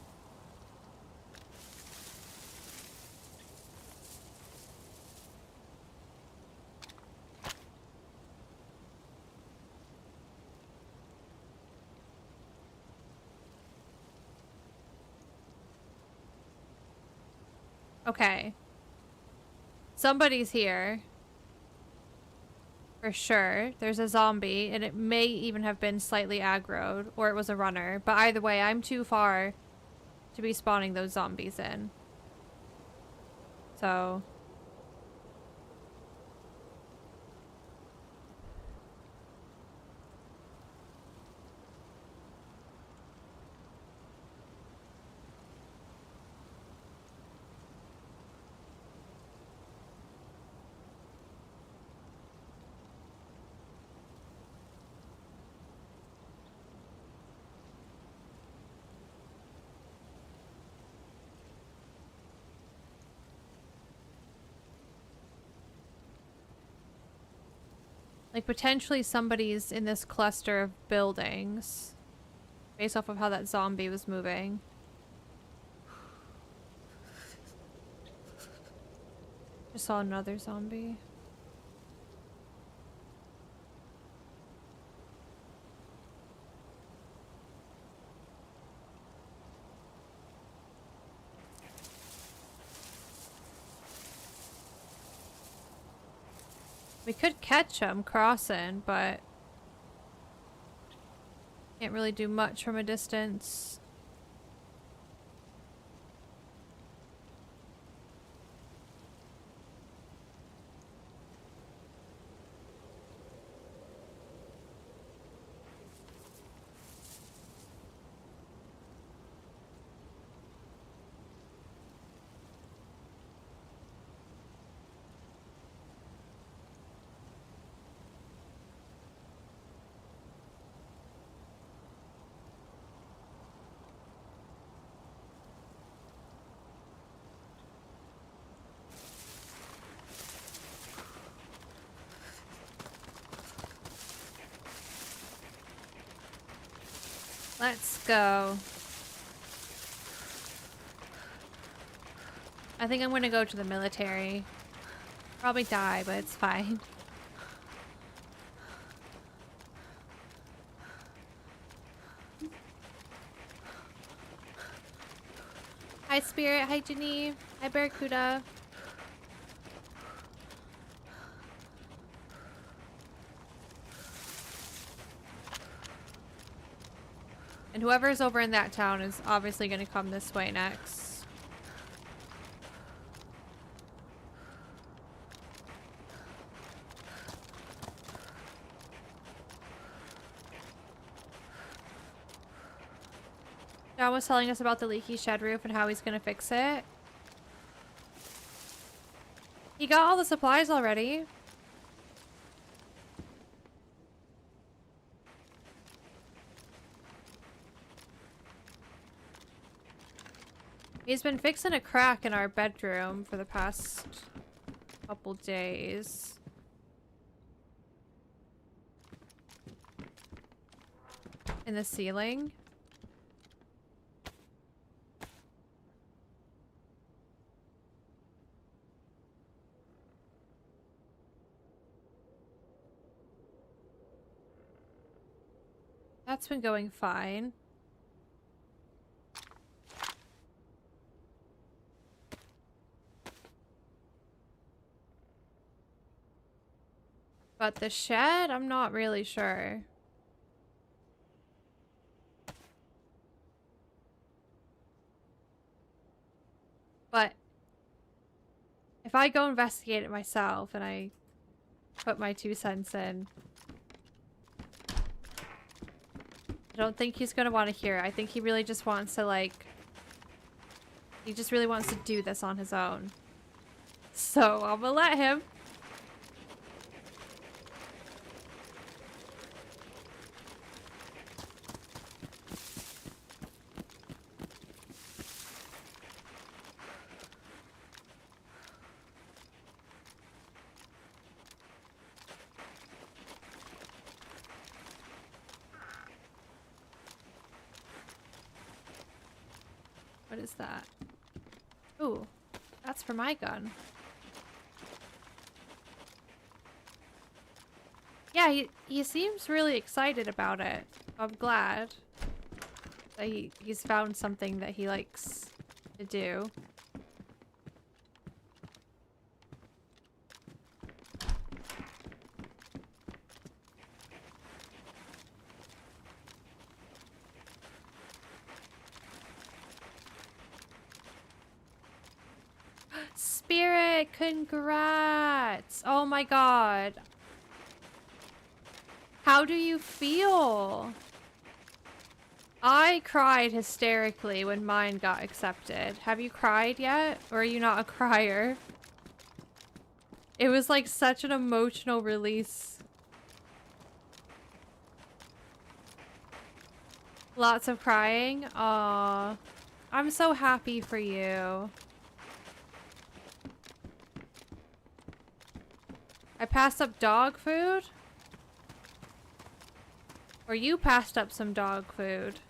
Okay. Somebody's here. For sure. There's a zombie, and it may even have been slightly aggroed, or it was a runner. But either way, I'm too far to be spawning those zombies in. So... like, potentially somebody's in this cluster of buildings. Based off of how that zombie was moving. Just saw another zombie. We could catch him crossing, but can't really do much from a distance. Let's go. I think I'm gonna go to the military. Probably die, but it's fine. Hi Spirit, hi Jenny, hi Barracuda. And whoever's over in that town is obviously gonna come this way next. John was telling us about the leaky shed roof and how he's gonna fix it. He got all the supplies already. He's been fixing a crack in our bedroom for the past couple days. In the ceiling. That's been going fine. But the shed, I'm not really sure. But if I go investigate it myself and I put my 2 cents in, I don't think he's gonna want to hear it. I think he really just wants to, like... He just really wants to do this on his own. So, I'm gonna let him. What is that? Ooh, that's for my gun. Yeah, he seems really excited about it. I'm glad that he's found something that he likes to do. Spirit, congrats! Oh my god. How do you feel? I cried hysterically when mine got accepted. Have you cried yet? Or are you not a crier? It was like such an emotional release. Lots of crying? Aw. I'm so happy for you. I passed up dog food? Or you passed up some dog food?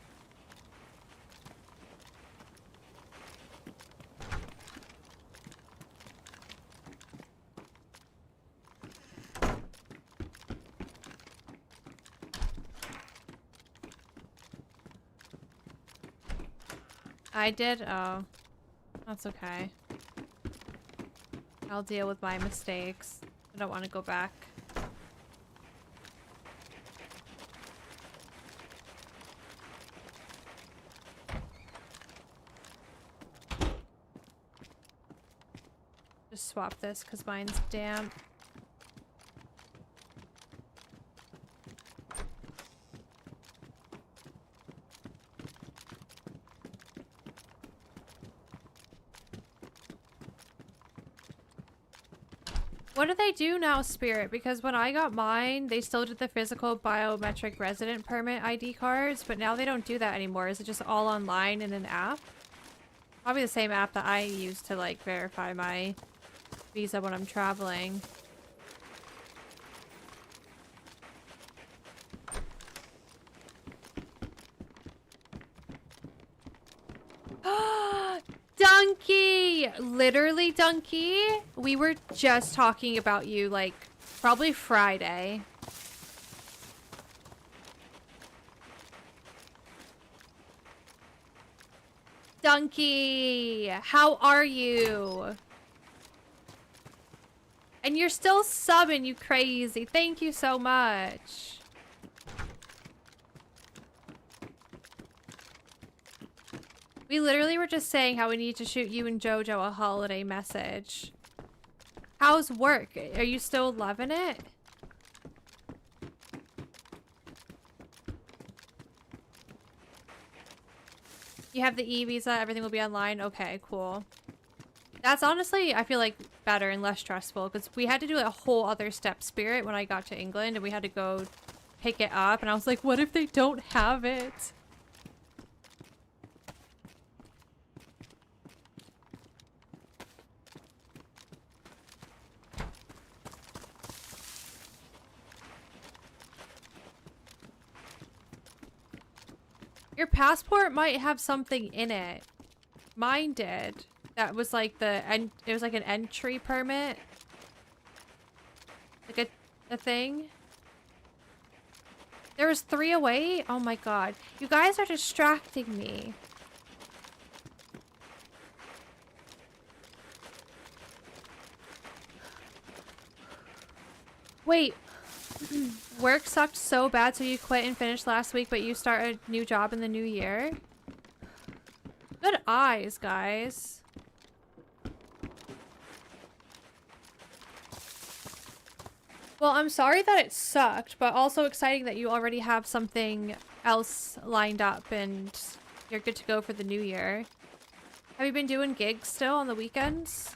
I did? Oh. That's okay. I'll deal with my mistakes. I don't want to go back. Just swap this because mine's damp. What do they do now, Spirit? Because when I got mine, they still did the physical biometric resident permit ID cards, but now they don't do that anymore. Is it just all online in an app? Probably the same app that I use to like verify my visa when I'm traveling. Donkey! Literally, Donkey? We were just talking about you, like, probably Friday. Donkey! How are you? And you're still subbing, you crazy. Thank you so much. We literally were just saying how we need to shoot you and JoJo a holiday message. How's work? Are you still loving it? You have the e-visa, everything will be online? Okay, cool. That's honestly, I feel like, better and less stressful because we had to do a whole other step, Spirit, when I got to England and we had to go pick it up and I was like, what if they don't have it? Your passport might have something in it. Mine did. That was like it was like an entry permit. Like a thing. There was 3 away? Oh my god. You guys are distracting me. Wait. Work sucked so bad so you quit and finished last week, but you start a new job in the new year? Good eyes, guys. Well, I'm sorry that it sucked, but also exciting that you already have something else lined up and you're good to go for the new year. Have you been doing gigs still on the weekends?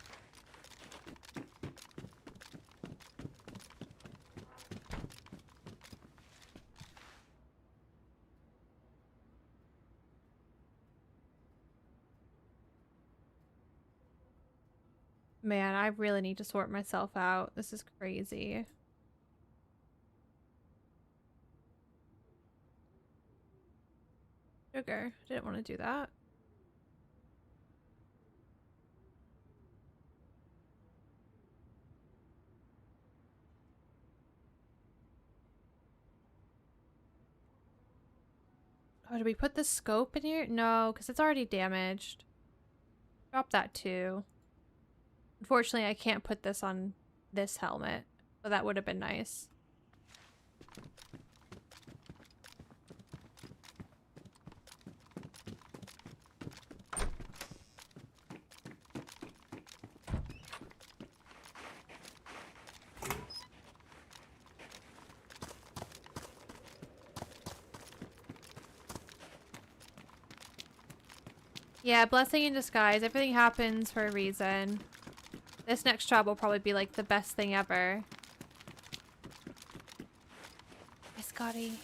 Man, I really need to sort myself out. This is crazy. Sugar, didn't want to do that. Oh, did we put the scope in here? No, because it's already damaged. Drop that too. Unfortunately, I can't put this on this helmet, but that would have been nice. Yeah, blessing in disguise. Everything happens for a reason. This next job will probably be like the best thing ever. Hi, Scotty.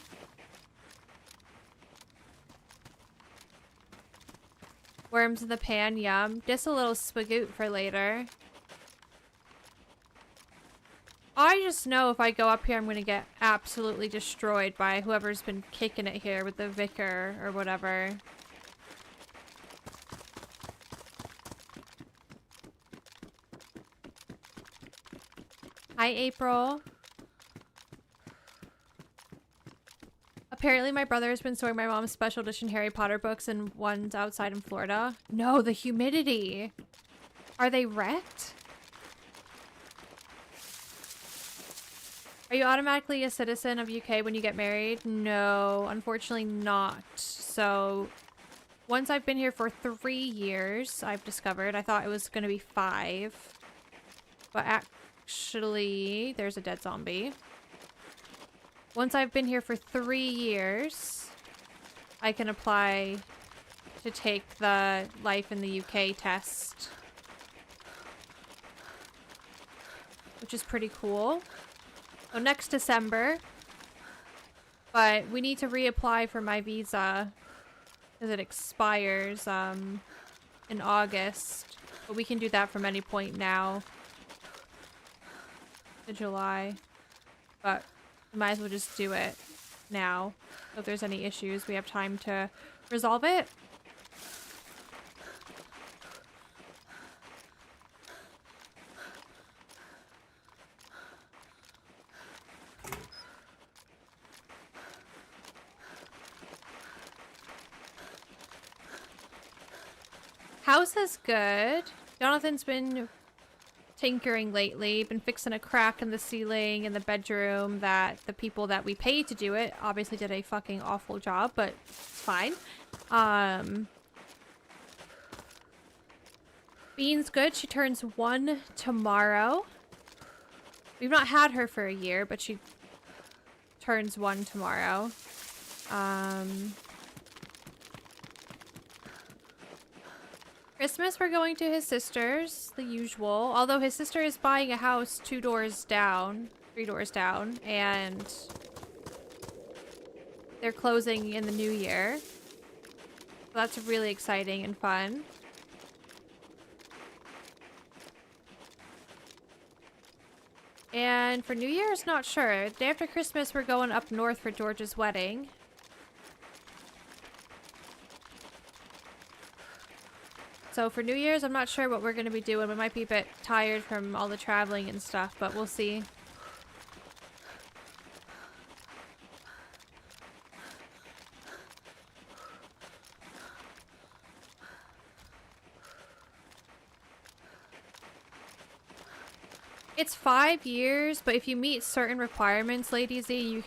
Worms in the pan, yum. Just a little spagoot for later. I just know if I go up here, I'm gonna get absolutely destroyed by whoever's been kicking it here with the vicar or whatever. Hi, April. Apparently my brother has been storing my mom's special edition Harry Potter books and ones outside in Florida. No, the humidity. Are they wrecked? Are you automatically a citizen of UK when you get married? No, unfortunately not. So once I've been here for 3 years, I've discovered. I thought it was going to be 5. But actually, there's a dead zombie. Once I've been here for 3 years, I can apply to take the Life in the UK test. Which is pretty cool. So next December. But we need to reapply for my visa. Because it expires in August. But we can do that from any point now. To July. But we might as well just do it now. So if there's any issues, we have time to resolve it. House is good. Jonathan's been tinkering lately, been fixing a crack in the ceiling in the bedroom that the people that we paid to do it obviously did a fucking awful job, but it's fine. Bean's good. She turns 1 tomorrow. We've not had her for a year, but she turns 1 tomorrow. Christmas, we're going to his sister's, the usual. Although his sister is buying a house 2 doors down, 3 doors down, and they're closing in the new year. So that's really exciting and fun. And for New Year's, not sure. The day after Christmas, we're going up north for George's wedding. So for New Year's, I'm not sure what we're going to be doing. We might be a bit tired from all the traveling and stuff, but we'll see. It's 5 years, but if you meet certain requirements, Lady Z, you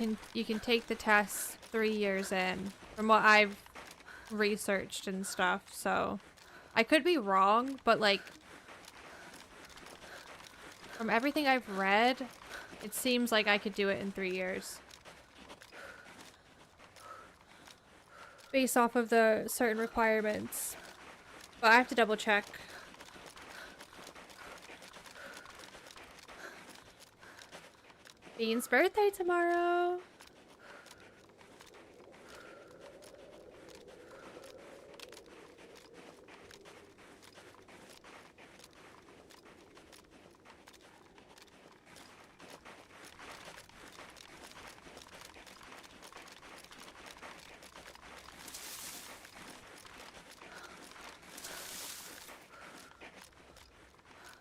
can take the test 3 years in, from what I've researched and stuff. So I could be wrong, but like from everything I've read, it seems like I could do it in 3 years. Based off of the certain requirements. But I have to double check. Bean's birthday tomorrow.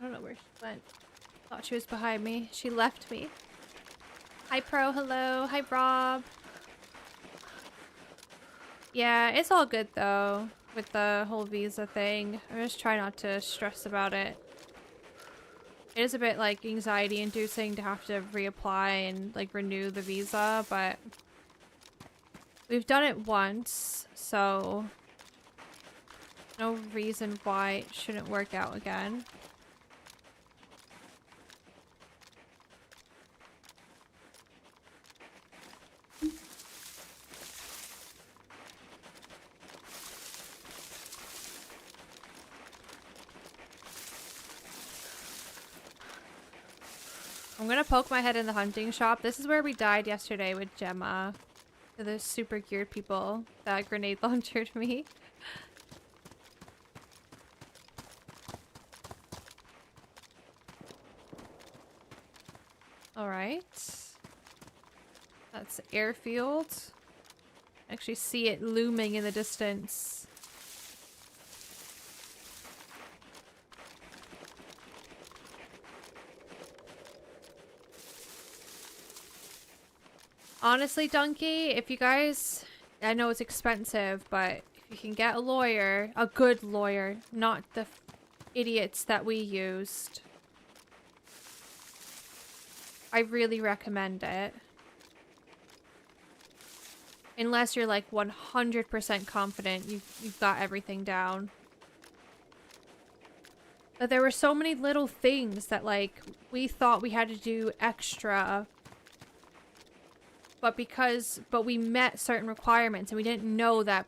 I don't know where she went. Thought she was behind me. She left me. Hi, Pro. Hello. Hi, Rob. Yeah, it's all good, though, with the whole visa thing. I'm just trying not to stress about it. It is a bit, like, anxiety-inducing to have to reapply and, like, renew the visa, but we've done it once, so no reason why it shouldn't work out again. I'm gonna poke my head in the hunting shop. This is where we died yesterday with Gemma. To the super geared people that grenade launched me. Alright. That's the airfield. Actually see it looming in the distance. Honestly, Donkey, if you guys... I know it's expensive, but if you can get a lawyer, a good lawyer, not the idiots that we used, I really recommend it. Unless you're like 100% confident you've got everything down. But there were so many little things that like we thought we had to do extra. But we met certain requirements and we didn't know that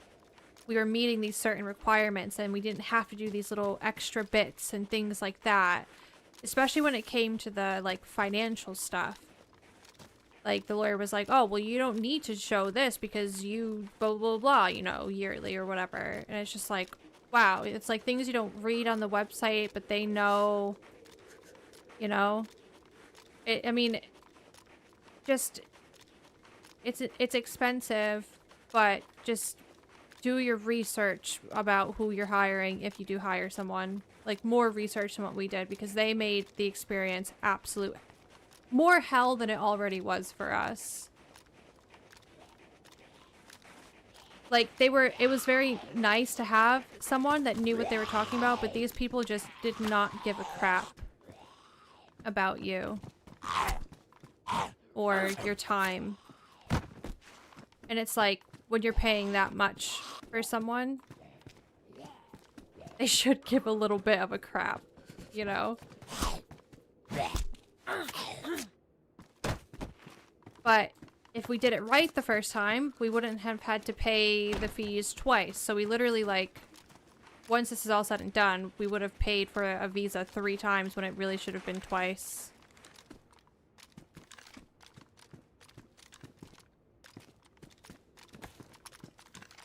we were meeting these certain requirements and we didn't have to do these little extra bits and things like that. Especially when it came to the like financial stuff. Like, the lawyer was like, oh, well, you don't need to show this because you blah, blah, blah, you know, yearly or whatever. And it's just like, wow. It's like things you don't read on the website, but they know, you know? I mean, just, it's expensive, but just do your research about who you're hiring if you do hire someone. Like, more research than what we did because they made the experience absolute more hell than it already was for us. Like, it was very nice to have someone that knew what they were talking about, but these people just did not give a crap about you. Or your time. And it's like, when you're paying that much for someone, they should give a little bit of a crap, you know? But if we did it right the first time, we wouldn't have had to pay the fees twice. So we literally, like, once this is all said and done, we would have paid for a visa 3 times when it really should have been twice.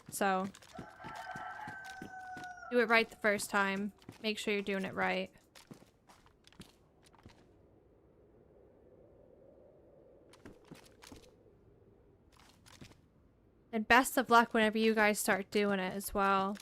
So, do it right the first time. Make sure you're doing it right. And best of luck whenever you guys start doing it as well.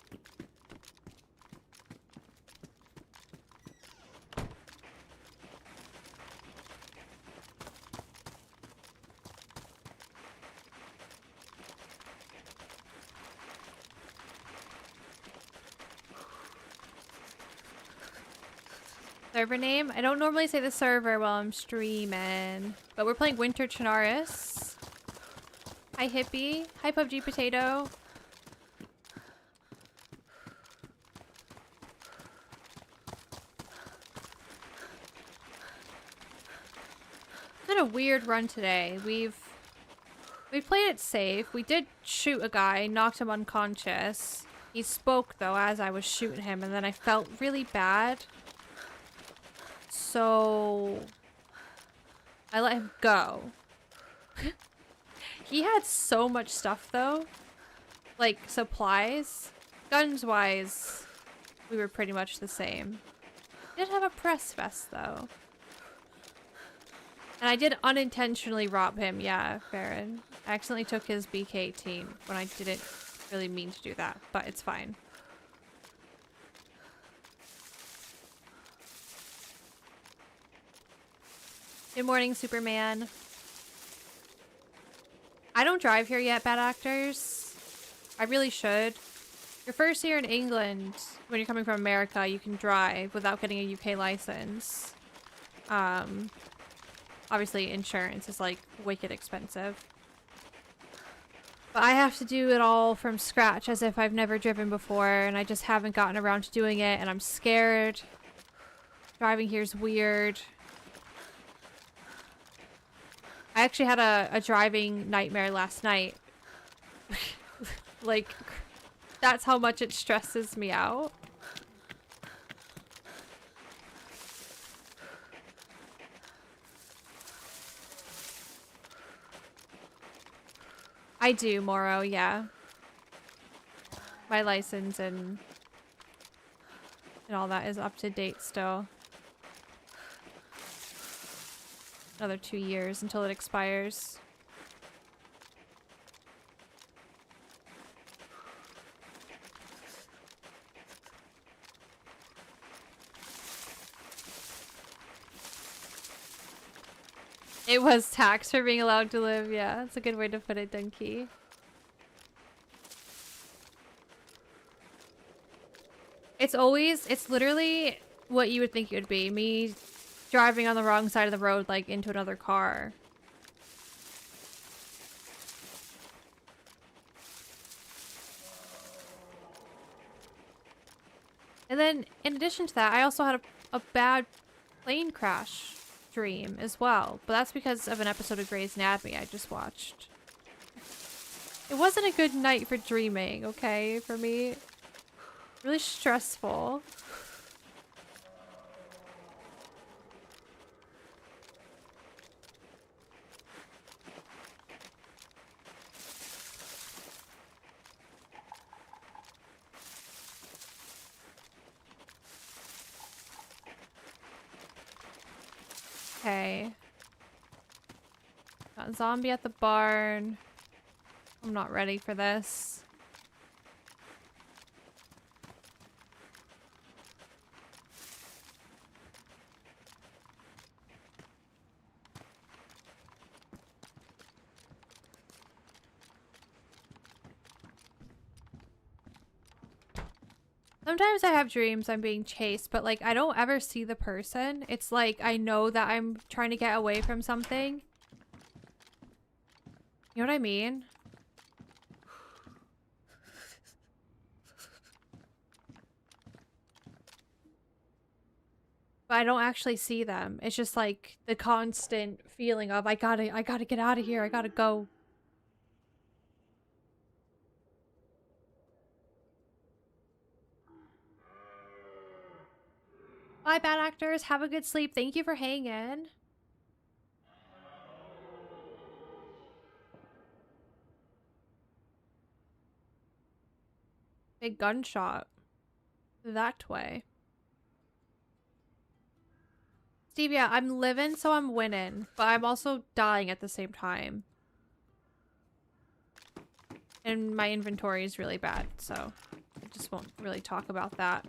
Server name? I don't normally say the server while I'm streaming. But we're playing Winter Chinaris. Hi Hippie. Hi PUBG Potato. It's been a weird run today. We played it safe. We did shoot a guy, knocked him unconscious. He spoke though as I was shooting him, and then I felt really bad. So I let him go. He had so much stuff though. Like supplies. Guns wise, we were pretty much the same. He did have a press vest though. And I did unintentionally rob him, yeah, Baron. I accidentally took his BK-18 when I didn't really mean to do that, but it's fine. Good morning, Superman. I don't drive here yet, bad actors. I really should. Your first year in England, when you're coming from America, you can drive without getting a UK license. Obviously, insurance is like wicked expensive. But I have to do it all from scratch as if I've never driven before, and I just haven't gotten around to doing it, and I'm scared. Driving here is weird. I actually had a driving nightmare last night. Like, that's how much it stresses me out. I do, Moro, yeah. My license and all that is up to date still. Another 2 years until it expires. It was taxed for being allowed to live, yeah. That's a good way to put it, Dunky. It's literally what you would think it would be. Me driving on the wrong side of the road, like, into another car. And then, in addition to that, I also had a bad plane crash dream as well. But that's because of an episode of Grey's Anatomy I just watched. It wasn't a good night for dreaming, okay, for me. Really stressful. Okay. Got a zombie at the barn. I'm not ready for this. Sometimes I have dreams I'm being chased, but like I don't ever see the person. It's like I know that I'm trying to get away from something. You know what I mean? But I don't actually see them. It's just like the constant feeling of I gotta get out of here. I gotta go. Bye, bad actors. Have a good sleep. Thank you for hanging. Big gunshot. That way. Steve, yeah, I'm living, so I'm winning. But I'm also dying at the same time. And my inventory is really bad, so I just won't really talk about that.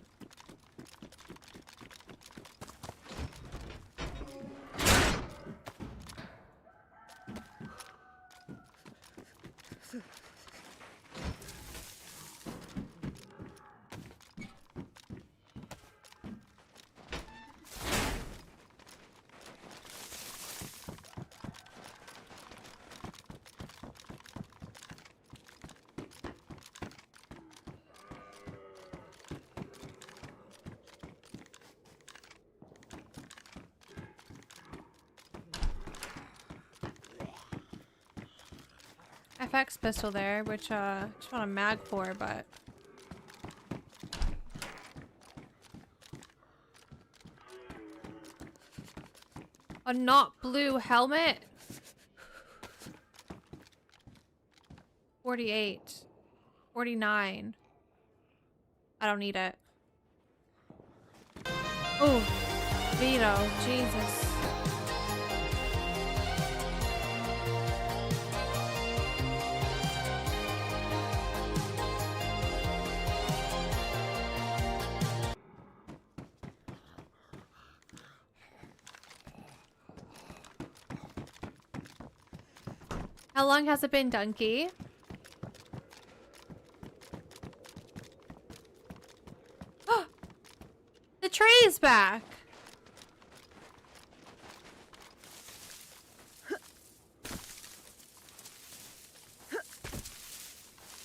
FX pistol there, which I just want a mag for, but a not blue helmet. 48. 49. I don't need it. Oh, Vito, Jesus. How long has it been, Dunky? The tray is back.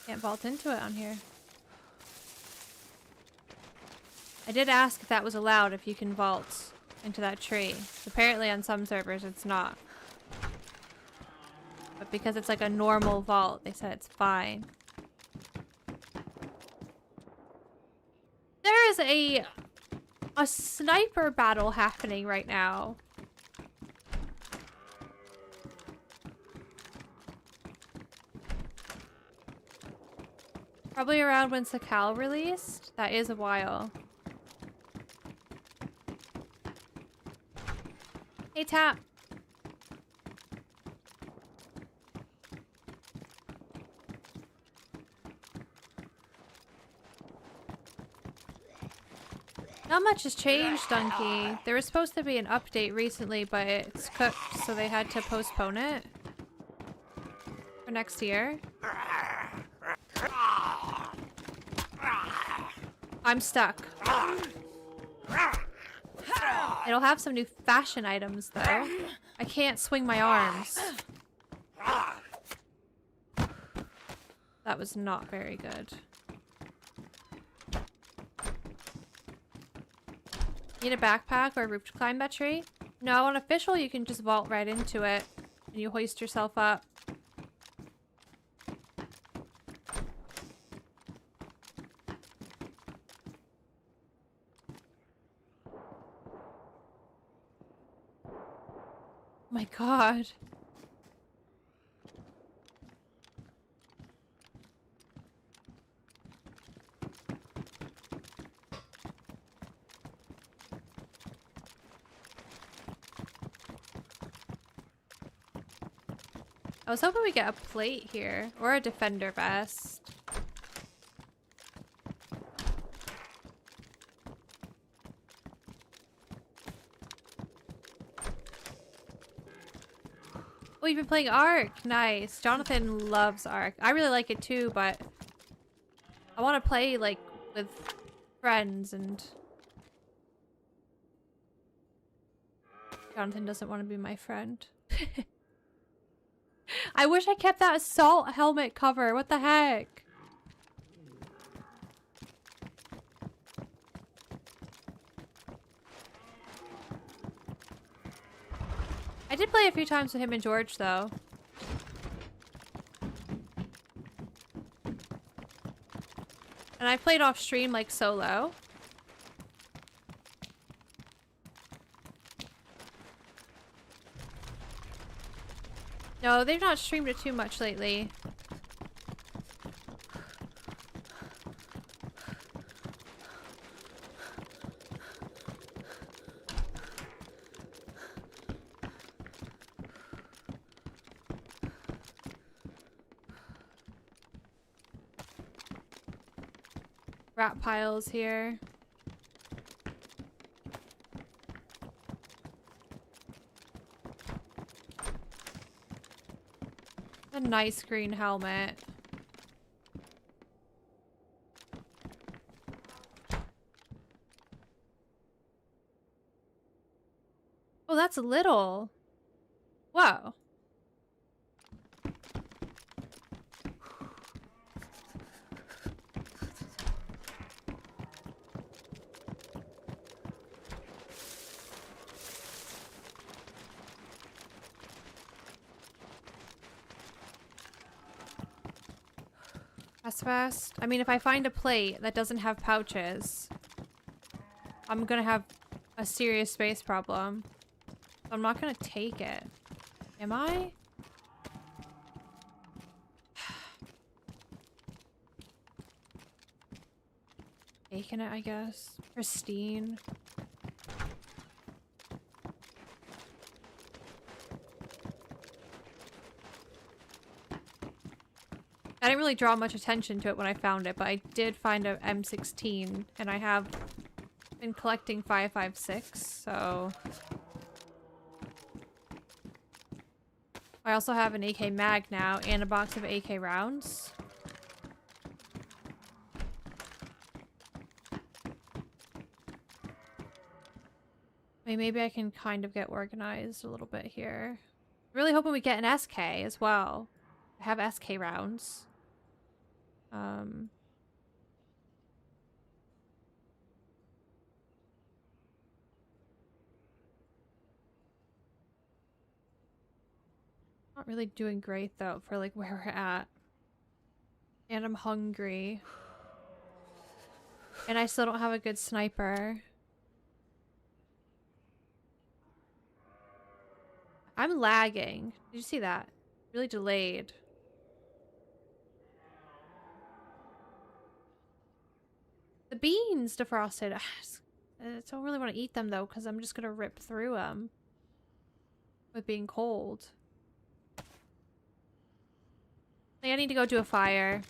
Can't vault into it on here. I did ask if that was allowed, if you can vault into that tree. Apparently on some servers it's not. But because it's like a normal vault, they said it's fine. There is a sniper battle happening right now. Probably around when Sakal released. That is a while. Hey, Tap. Not much has changed, Donkey. There was supposed to be an update recently, but it's cooked, so they had to postpone it for next year. I'm stuck. It'll have some new fashion items, though. I can't swing my arms. That was not very good. Need a backpack or a roof to climb that tree? No, on official you can just vault right into it and you hoist yourself up. Oh my god. I was hoping we get a plate here, or a defender vest. Oh, you've been playing Ark! Nice. Jonathan loves Ark. I really like it too, but I want to play, like, with friends, and Jonathan doesn't want to be my friend. I wish I kept that assault helmet cover. What the heck? I did play a few times with him and George, though. And I played off stream, like, solo. No, they've not streamed it too much lately. Rat piles here. A nice green helmet. Oh, that's little. Whoa. That's fast. I mean, if I find a plate that doesn't have pouches, I'm gonna have a serious space problem. I'm not gonna take it. Am I? Taking it, I guess. Pristine. I didn't really draw much attention to it when I found it, but I did find a M16, and I have been collecting 5.56, so... I also have an AK mag now, and a box of AK rounds. I mean, maybe I can kind of get organized a little bit here. Really hoping we get an SK as well. I have SK rounds. Not really doing great though for like where we're at. And I'm hungry. And I still don't have a good sniper. I'm lagging. Did you see that? Really delayed. beans defrosted. I don't really want to eat them though, because I'm just gonna rip through them with being cold. I need to go do a fire.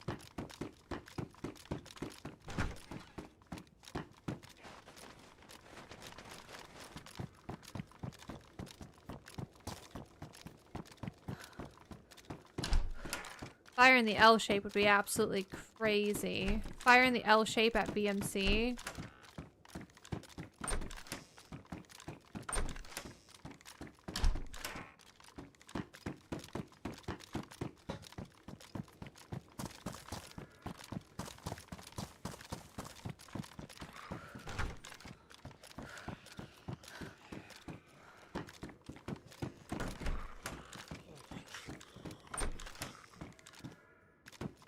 Fire in the L shape would be absolutely crazy. Fire in the L shape at BMC.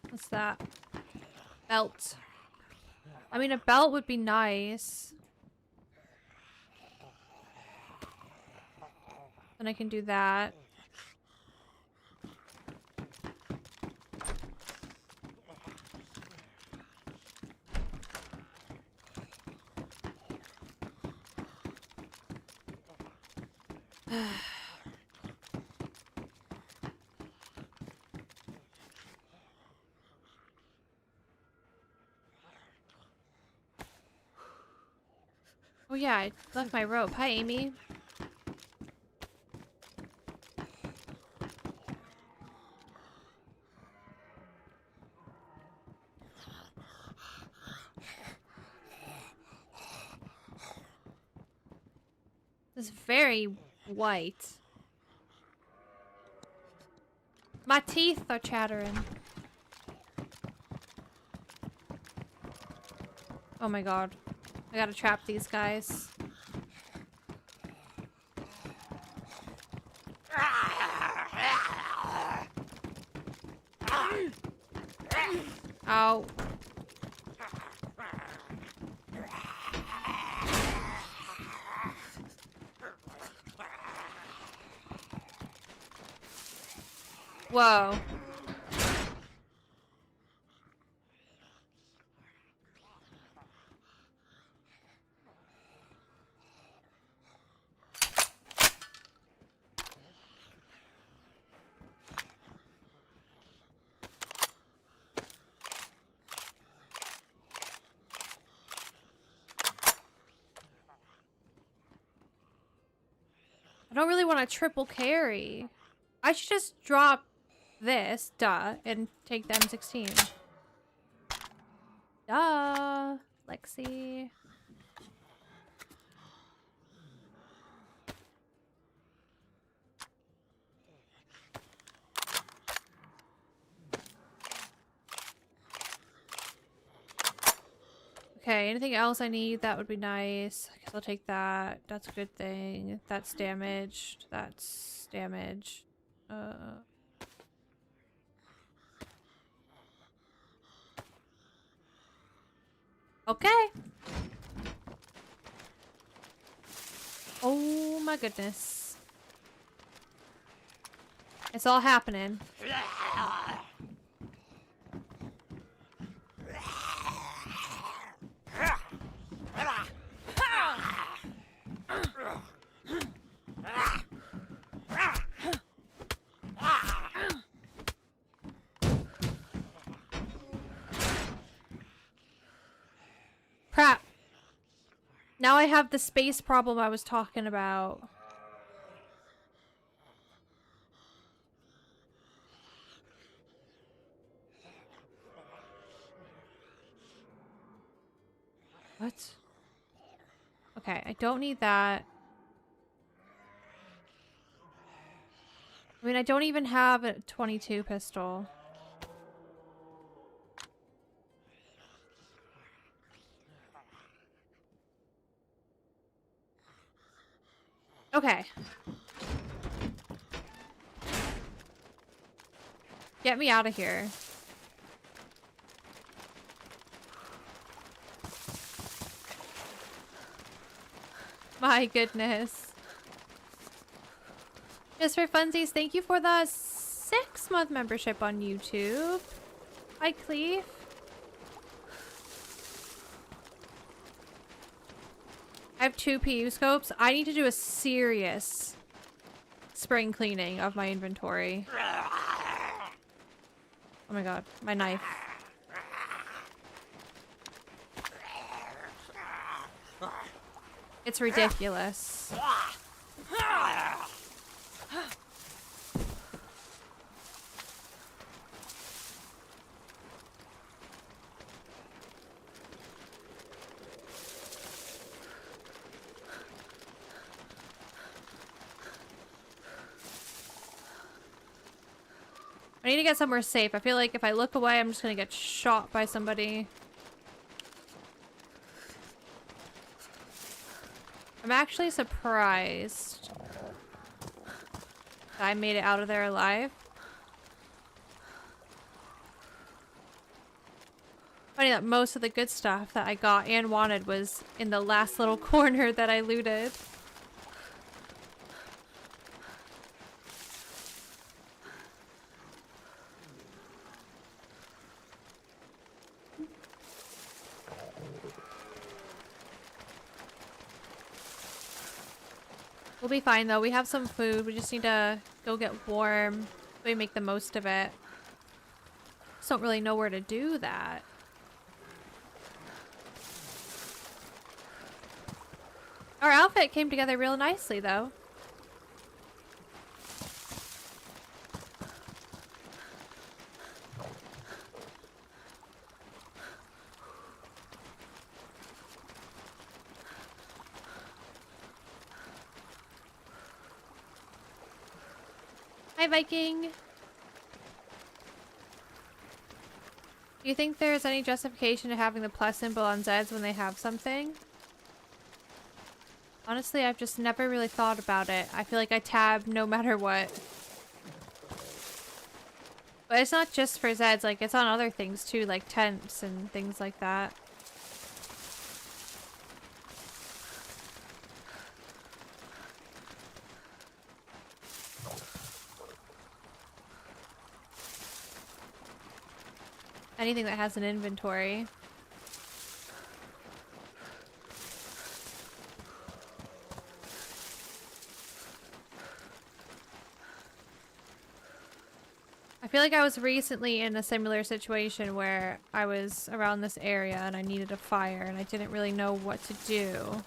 What's that? Belt. I mean, a belt would be nice. Then I can do that. Oh yeah, I left my rope. Hi, Amy. This is very white. My teeth are chattering. Oh my god. I gotta trap these guys. Ow. Whoa. I don't really want to triple carry. I should just drop this, duh, and take the M16. Duh, Lexi. Okay, anything else I need? That would be nice. I guess I'll take that. That's a good thing. That's damaged. That's damaged. Okay. Oh my goodness. It's all happening. Crap. Now I have the space problem I was talking about. What? Okay, I don't need that. I mean, I don't even have a 22 pistol. Okay. Get me out of here. My goodness. Just for funsies, thank you for the 6-month membership on YouTube. Hi, Cleve. I have 2 PU scopes. I need to do a serious spring cleaning of my inventory. Oh my god, my knife. It's ridiculous. I need to get somewhere safe. I feel like if I look away, I'm just gonna get shot by somebody. I'm actually surprised that I made it out of there alive. Funny that most of the good stuff that I got and wanted was in the last little corner that I looted. We'll be fine though. We have some food. We just need to go get warm. We make the most of it. Just don't really know where to do that. Our outfit came together real nicely though. Hi, Viking. Do you think there's any justification to having the plus symbol on Zeds when they have something? Honestly, I've just never really thought about it. I feel like I tab no matter what. But it's not just for Zeds, like it's on other things too, like tents and things like that. Anything that has an inventory. I feel like I was recently in a similar situation where I was around this area and I needed a fire and I didn't really know what to do.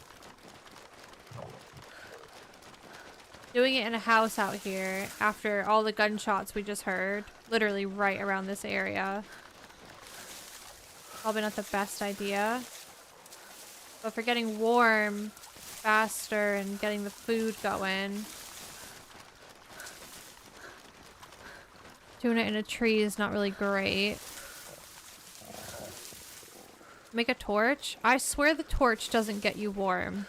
Doing it in a house out here after all the gunshots we just heard, literally right around this area. Probably not the best idea. But for getting warm faster and getting the food going. Doing it in a tree is not really great. Make a torch? I swear the torch doesn't get you warm.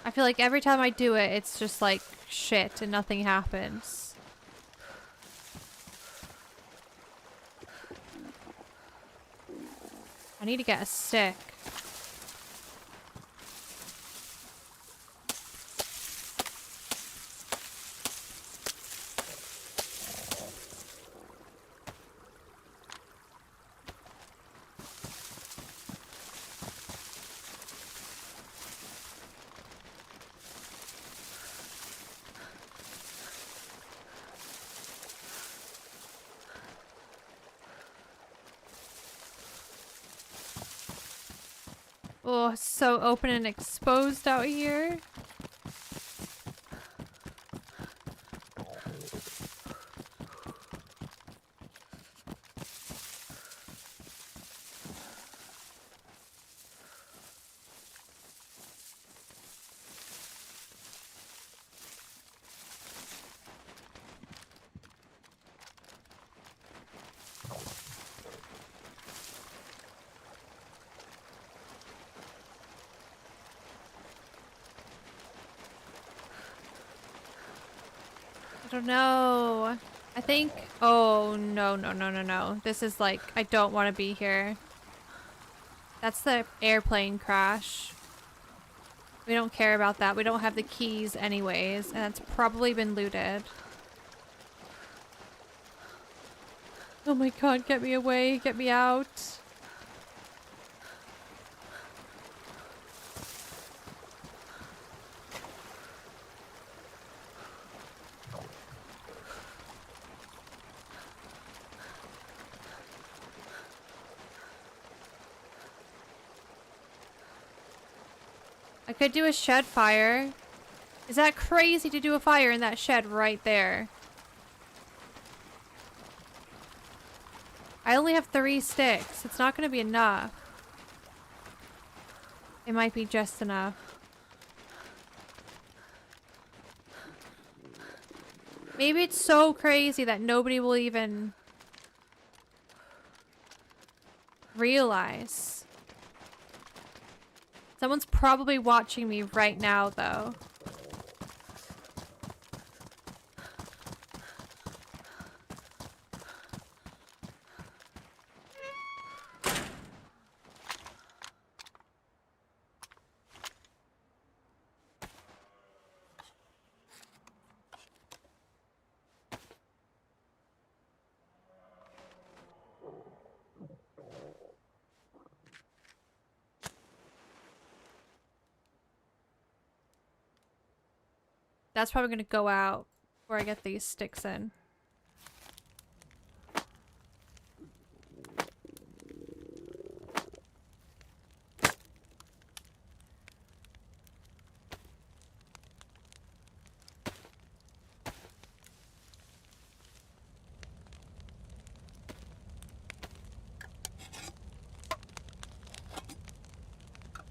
I feel like every time I do it, it's just like shit and nothing happens. I need to get a stick. Oh, it's so open and exposed out here. I don't know. I think... Oh, no, no, no, no, no. This is like... I don't want to be here. That's the airplane crash. We don't care about that. We don't have the keys anyways, and it's probably been looted. Oh my god, get me away, get me out. I could do a shed fire. Is that crazy to do a fire in that shed right there? I only have 3 sticks. It's not going to be enough. It might be just enough. Maybe it's so crazy that nobody will even realize. Someone's probably watching me right now, though. That's probably gonna go out before I get these sticks in.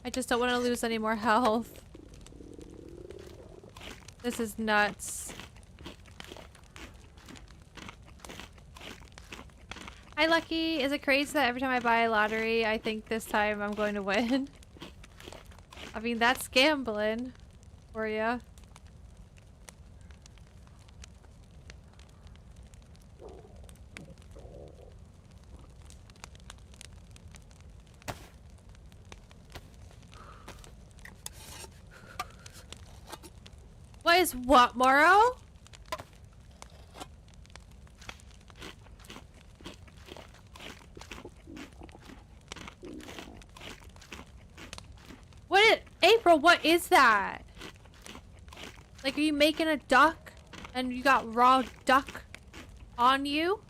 I just don't want to lose any more health. This is nuts. Hi, Lucky. Is it crazy that every time I buy a lottery, I think this time I'm going to win? I mean, that's gambling for you. What is what, Morrow? April, what is that? Like, are you making a duck and you got raw duck on you?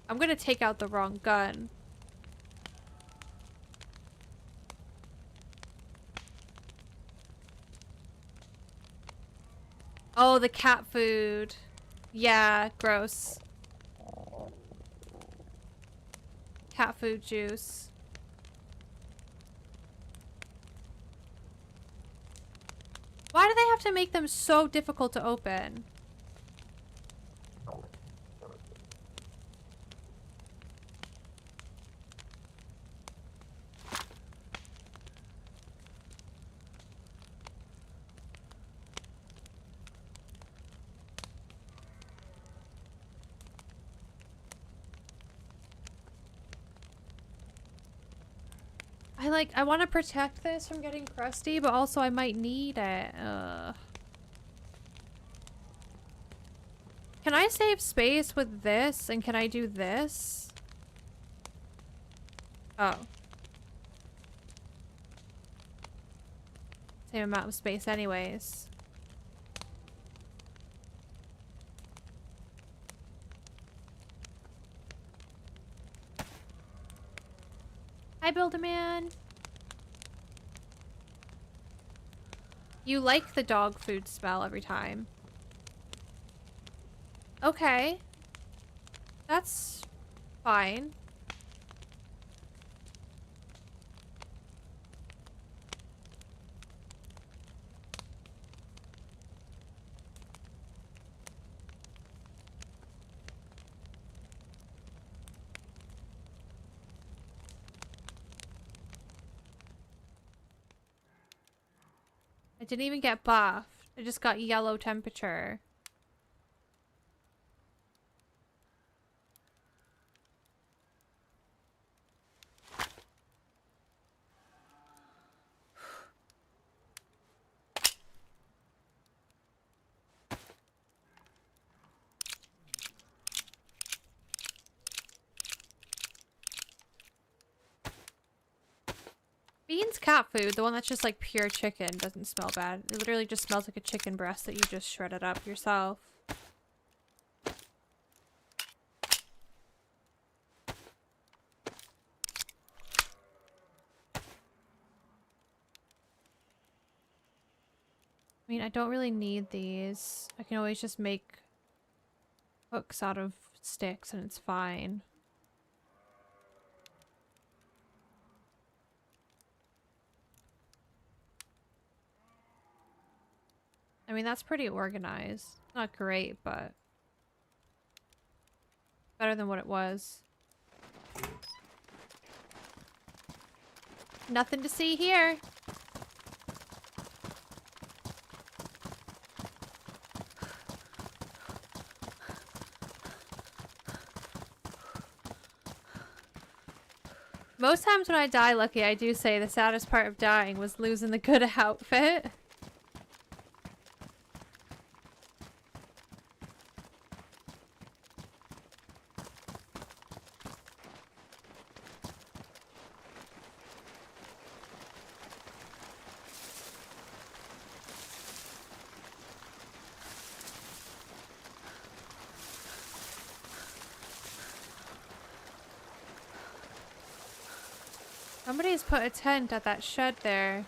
I'm gonna take out the wrong gun. Oh, the cat food. Yeah, gross. Cat food juice. Why do they have to make them so difficult to open? I want to protect this from getting crusty, but also I might need it. Can I save space with this? And can I do this? Oh. Same amount of space anyways. Hi, Build-A-Man. You like the dog food smell every time. Okay. That's fine. I didn't even get buffed. I just got yellow temperature. cat food. The one that's just like pure chicken doesn't smell bad. It literally just smells like a chicken breast that you just shredded up yourself. I mean, I don't really need these. I can always just make hooks out of sticks and it's fine. I mean, that's pretty organized. Not great, but better than what it was. Nothing to see here. Most times when I die, Lucky, I do say the saddest part of dying was losing the good outfit. Somebody's put a tent at that shed there.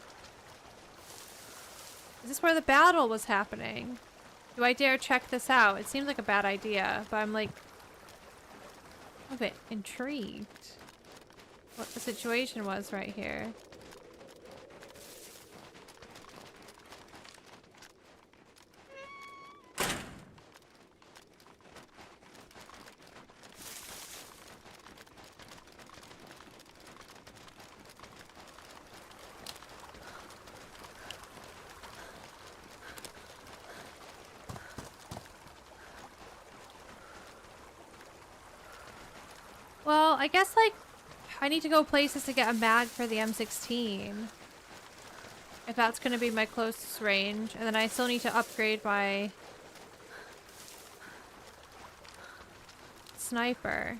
Is this where the battle was happening? Do I dare check this out? It seems like a bad idea, but I'm like a bit intrigued what the situation was right here. Well, I guess, like, I need to go places to get a mag for the M16. If that's going to be my closest range. And then I still need to upgrade my sniper.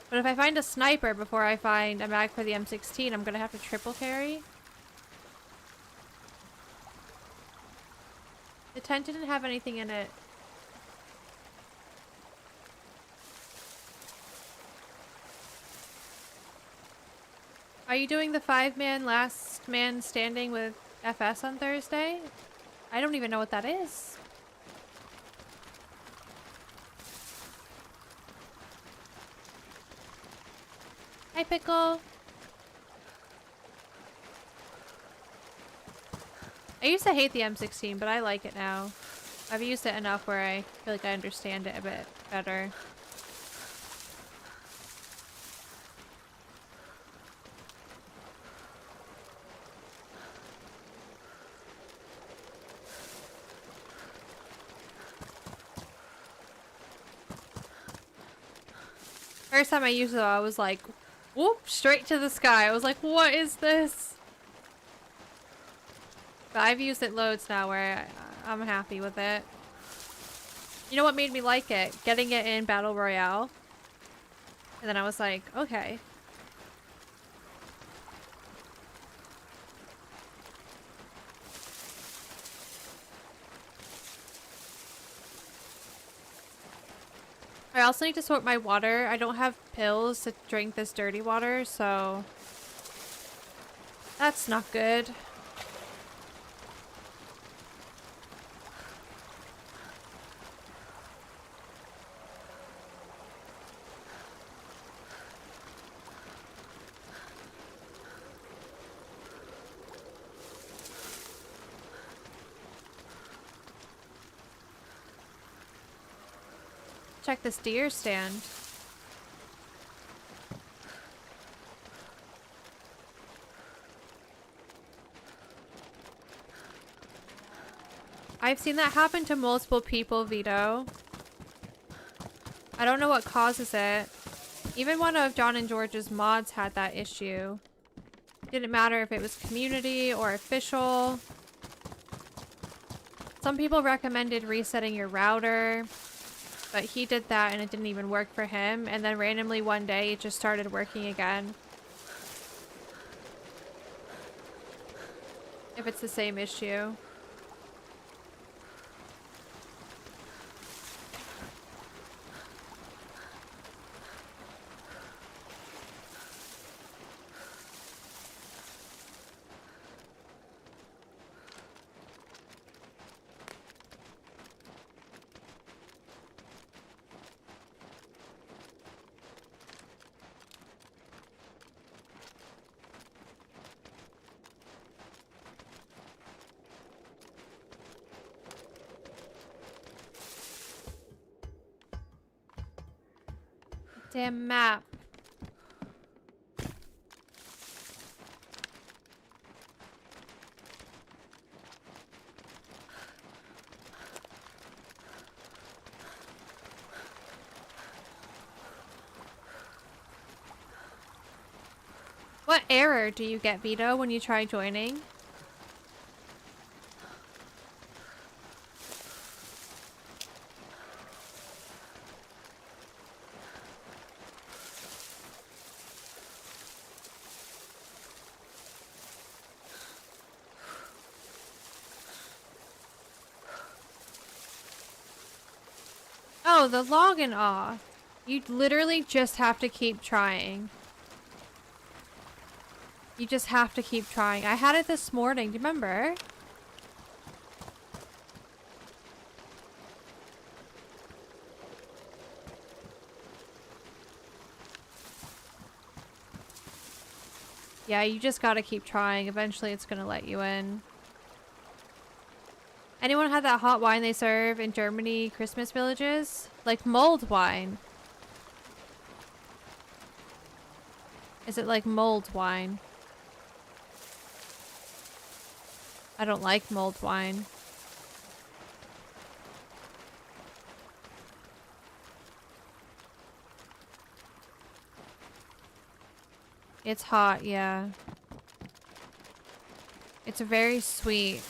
But if I find a sniper before I find a mag for the M16, I'm going to have to triple carry. The tent didn't have anything in it. Are you doing the 5-man last man standing with FS on Thursday? I don't even know what that is. Hi, Pickle. I used to hate the M16, but I like it now. I've used it enough where I feel like I understand it a bit better. First time I used it, I was like, whoop, straight to the sky. I was like, what is this? But I've used it loads now where I'm happy with it. You know what made me like it? Getting it in Battle Royale. And then I was like, okay. I also need to sort my water. I don't have pills to drink this dirty water, so that's not good. Check this deer stand. I've seen that happen to multiple people, Vito. I don't know what causes it. Even one of John and George's mods had that issue. Didn't matter if it was community or official. Some people recommended resetting your router. But he did that and it didn't even work for him. And then randomly one day it just started working again. If it's the same issue. Damn map. What error do you get, Vito, when you try joining? Oh, the login off. You literally just have to keep trying. You just have to keep trying. I had it this morning, do you remember? Yeah, you just gotta keep trying. Eventually it's gonna let you in. Anyone had that hot wine they serve in Germany Christmas villages? Like mulled wine. Is it like mulled wine? I don't like mulled wine. It's hot, yeah. It's very sweet.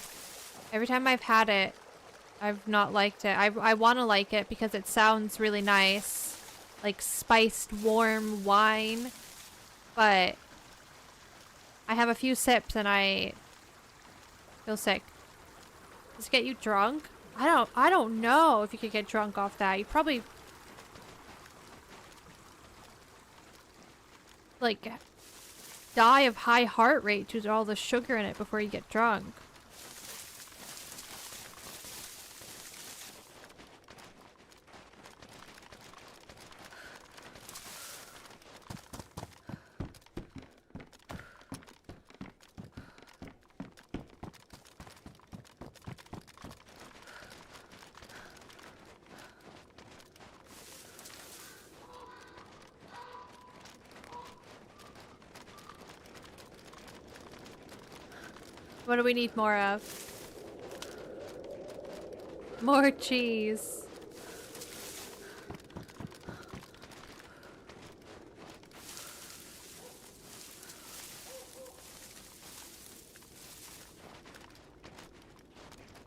Every time I've had it, I've not liked it. I want to like it because it sounds really nice. Like spiced, warm wine. But I have a few sips and I feel sick. Does it get you drunk? I don't know if you could get drunk off that. You probably like die of high heart rate due to all the sugar in it before you get drunk. What do we need more of? More cheese.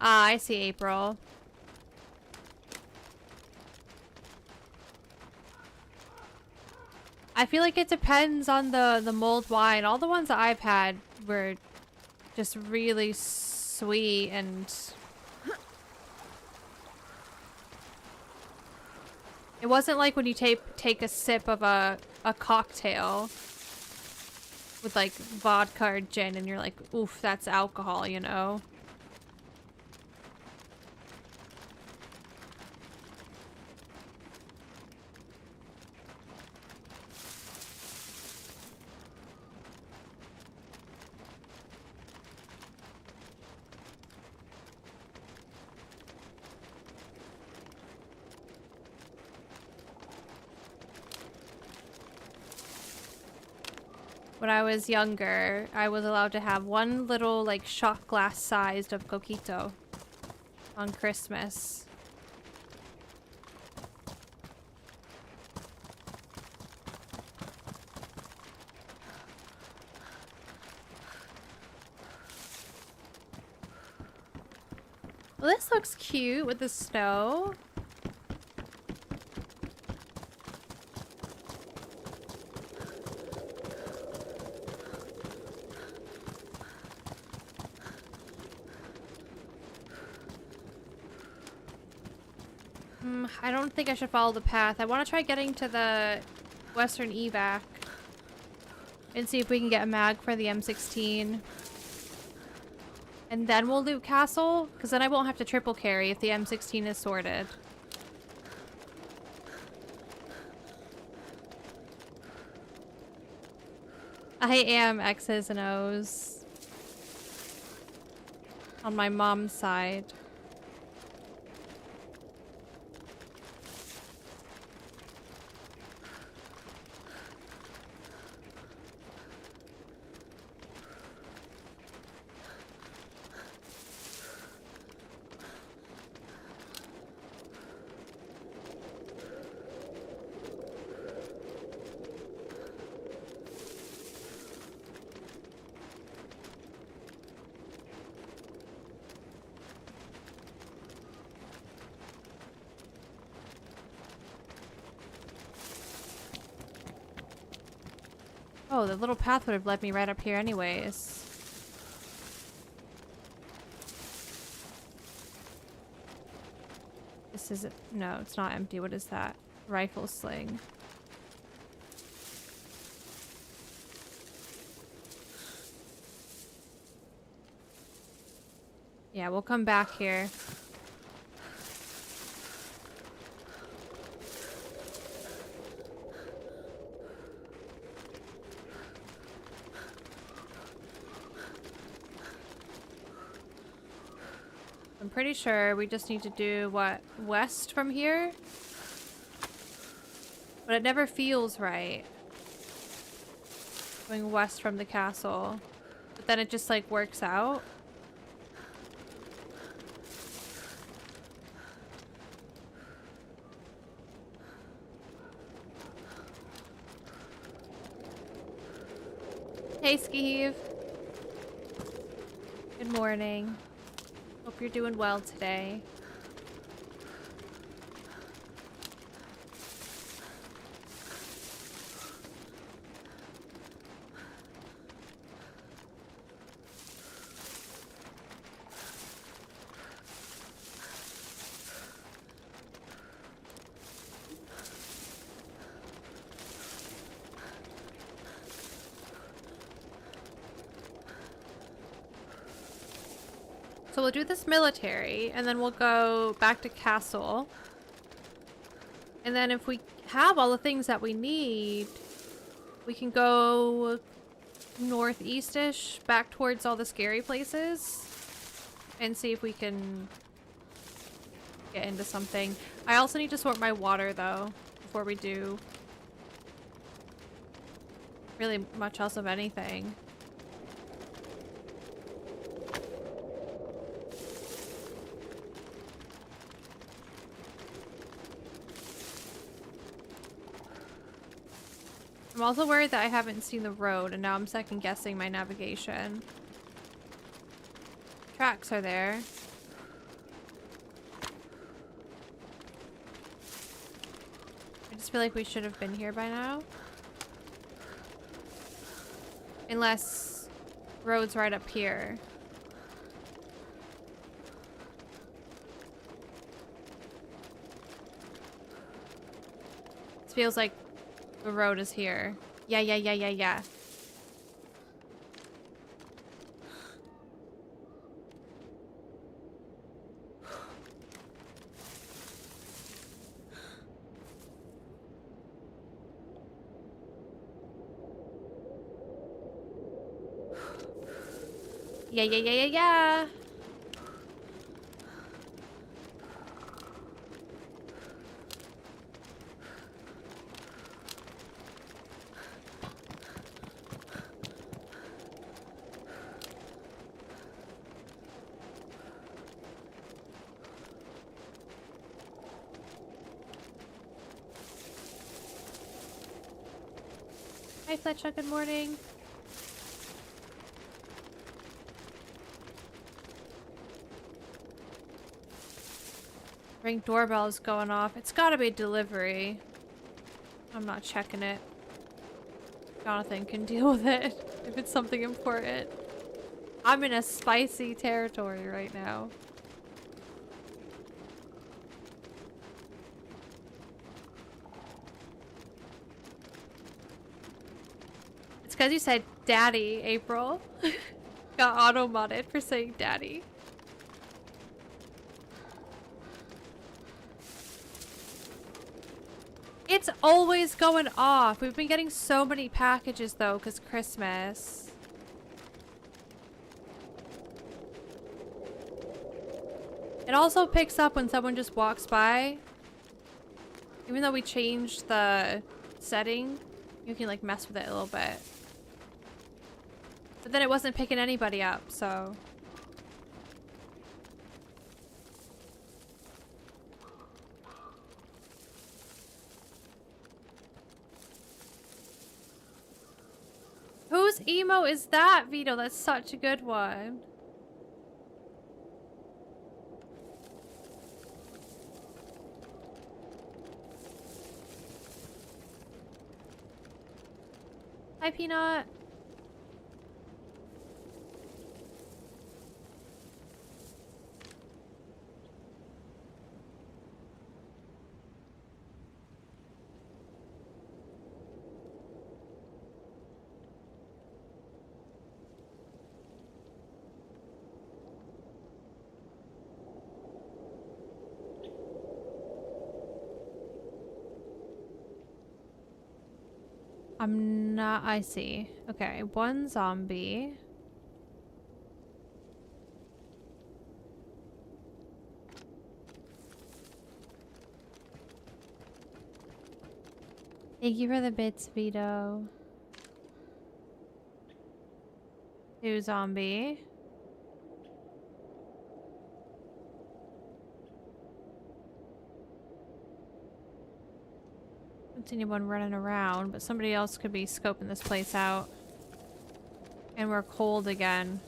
Ah, I see April. I feel like it depends on the mulled wine. All the ones that I've had were just really sweet and it wasn't like when you take a sip of a cocktail with like vodka or gin and you're like, oof, that's alcohol, you know? When I was younger, I was allowed to have one little, like, shot glass sized of coquito on Christmas. Well, this looks cute with the snow. I don't think I should follow the path. I want to try getting to the Western evac and see if we can get a mag for the M16. And then we'll loot Castle, because then I won't have to triple carry if the M16 is sorted. I am X's and O's on my mom's side. Oh, the little path would have led me right up here anyways. This is... no, it's not empty. What is that? Rifle sling. Yeah, we'll come back here. I'm pretty sure we just need to do, what, west from here? But it never feels right. Going west from the castle. But then it just, like, works out. Hey, Skeeve. Good morning. Hope you're doing well today. So we'll do this military, and then we'll go back to castle. And then if we have all the things that we need, we can go northeast-ish, back towards all the scary places, and see if we can get into something. I also need to sort my water, though, before we do really much else of anything. I'm also worried that I haven't seen the road, and now I'm second guessing my navigation. Tracks are there. I just feel like we should have been here by now. Unless road's right up here. This feels like the road is here. Yeah. Yeah, yeah. Hi, Fletcher. Good morning. Ring doorbell is going off. It's gotta be delivery. I'm not checking it. Jonathan can deal with it if it's something important. I'm in a spicy territory right now. because you said daddy, April. Got auto-modded for saying daddy. It's always going off. We've been getting so many packages though, because Christmas. It also picks up when someone just walks by. Even though we changed the setting, you can like mess with it a little bit. But then it wasn't picking anybody up, so. Whose emo is that, Vito? That's such a good one. Hi, Peanut. I'm not. I see. Okay, one zombie. Thank you for the bits, Vito. Two zombie. Don't see anyone running around, but somebody else could be scoping this place out. And we're cold again.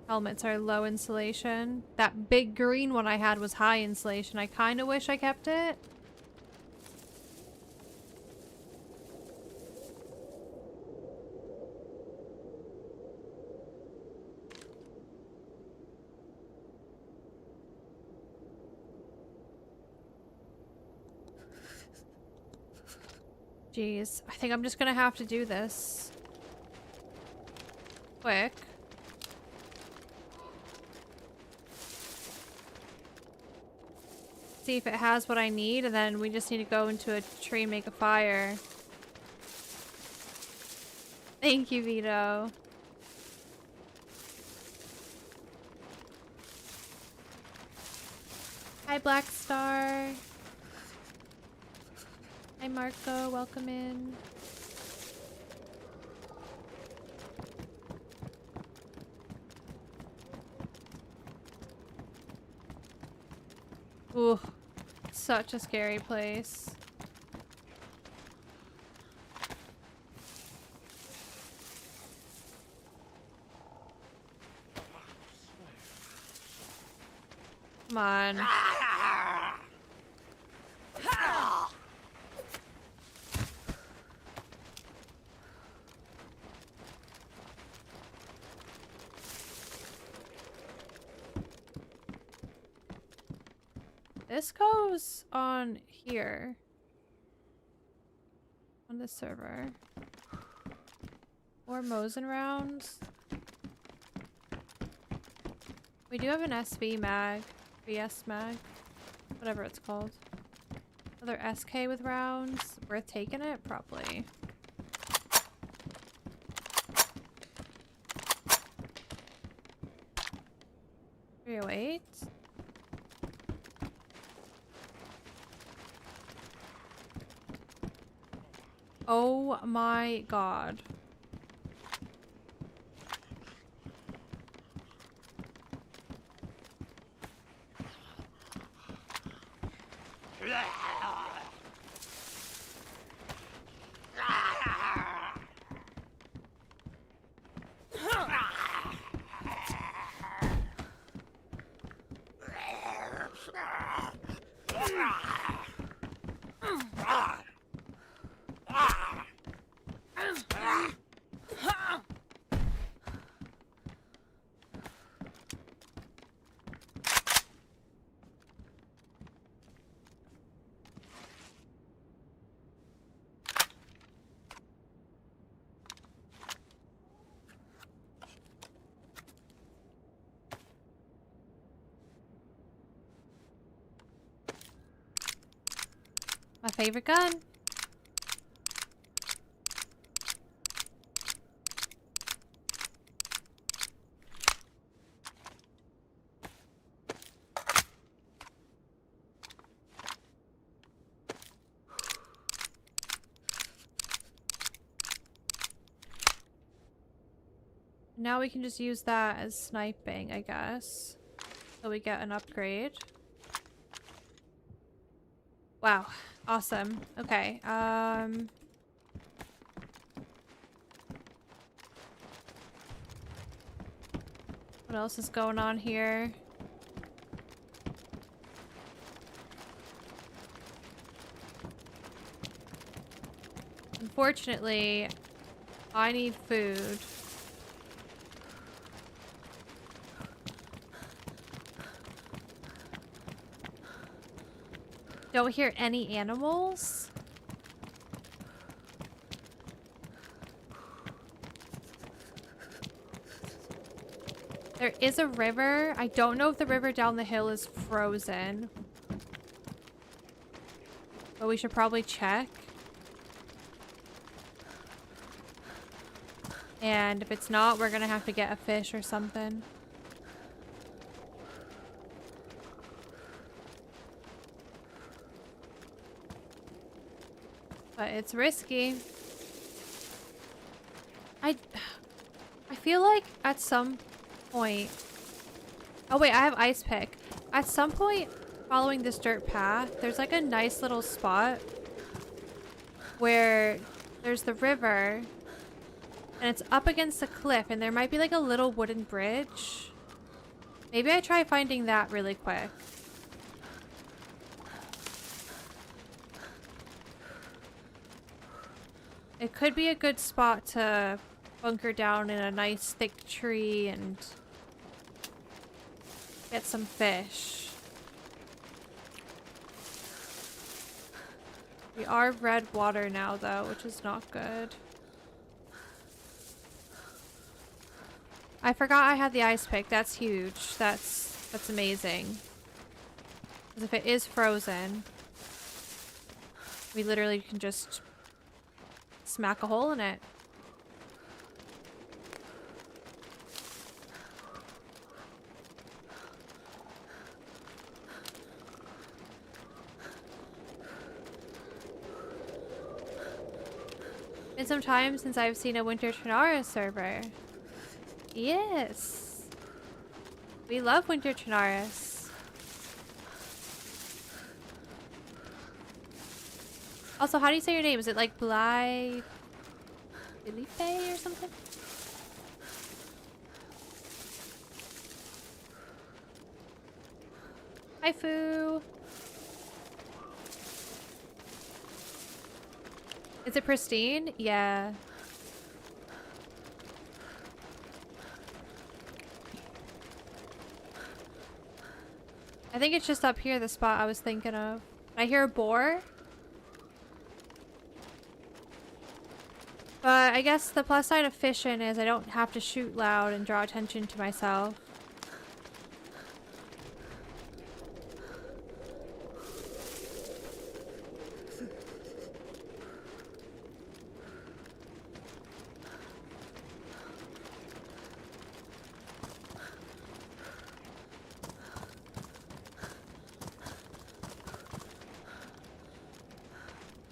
Helmets are low insulation. That big green one I had was high insulation. I kind of wish I kept it. Jeez, I think I'm just gonna have to do this quick. See if it has what I need, and then we just need to go into a tree and make a fire. Thank you, Vito. Hi, Black Star. Hi, Marco. Welcome in. Ooh, such a scary place. Come on. This goes on here. On this server. More Mosin rounds. We do have an SV mag. VS mag. Whatever it's called. Another SK with rounds. Worth taking it? Probably. Wait. Oh my god. My favorite gun. Now we can just use that as sniping, I guess. So we get an upgrade. Wow. Awesome. Okay. What else is going on here? Unfortunately, I need food. Don't hear any animals? There is a river. I don't know if the river down the hill is frozen. But we should probably check. And if it's not, we're gonna have to get a fish or something. But it's risky. I feel like at some point... Oh wait, I have ice pick. At some point following this dirt path, there's like a nice little spot where there's the river and it's up against a cliff and there might be like a little wooden bridge. Maybe I try finding that really quick. It could be a good spot to bunker down in a nice thick tree and get some fish. We are red water now though, which is not good. I forgot I had the ice pick. That's huge. That's amazing. Because if it is frozen, we literally can just smack a hole in it. Been some time since I've seen a Winter Trinara server. Yes. We love Winter Trinaris. Also, how do you say your name? Is it like Bly Felipe or something? Hi, Foo. Is it pristine? Yeah. I think it's just up here, the spot I was thinking of. I hear a boar. But I guess the plus side of fishing is I don't have to shoot loud and draw attention to myself.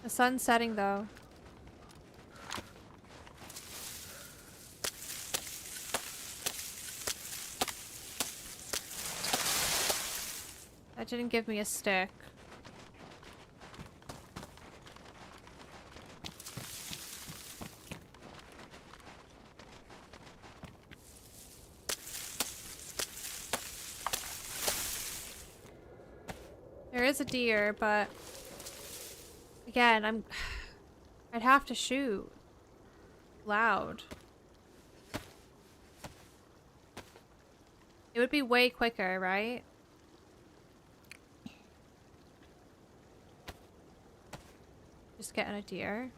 The sun's setting though. That didn't give me a stick. There is a deer, but again, I'd have to shoot loud. It would be way quicker, right? Just getting a deer.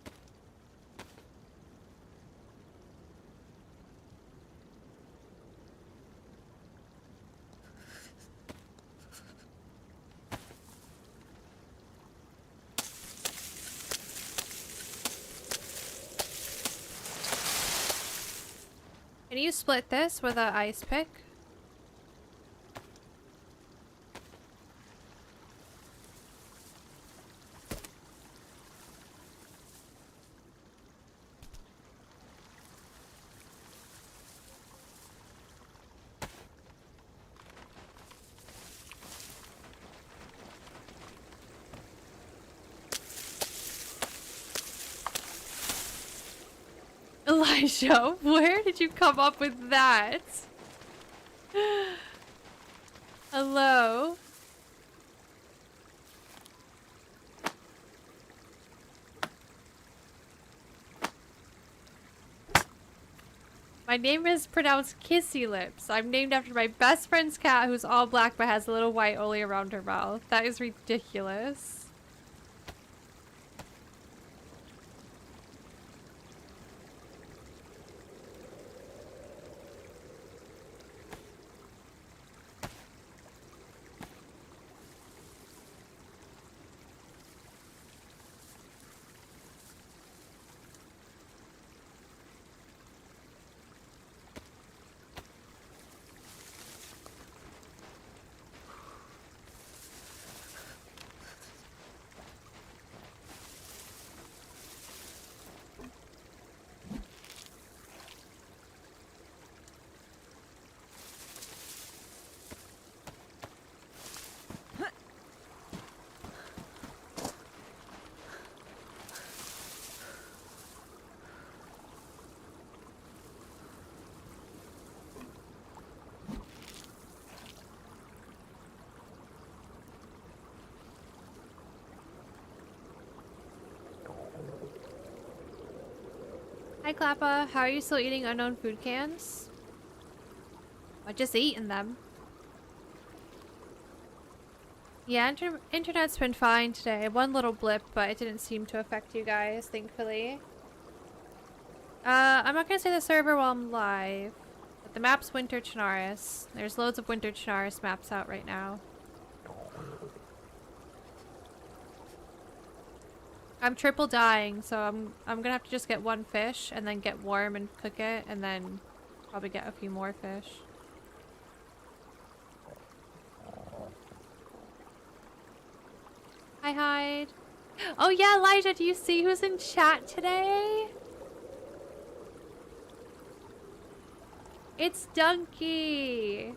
Can you split this with an ice pick? Elijah, where did you come up with that? Hello? My name is pronounced Kissy Lips. I'm named after my best friend's cat who's all black but has a little white only around her mouth. That is ridiculous. Hi Klappa, how are you still eating unknown food cans? I'm just eating them. Yeah, internet's been fine today. One little blip, but it didn't seem to affect you guys, thankfully. I'm not gonna say the server while I'm live. But the map's Winter Chinaris. There's loads of Winter Chinaris maps out right now. I'm triple dying, so I'm gonna have to just get one fish and then get warm and cook it and then probably get a few more fish. Hi Hyde. Oh yeah, Elijah, do you see who's in chat today? It's Donkey.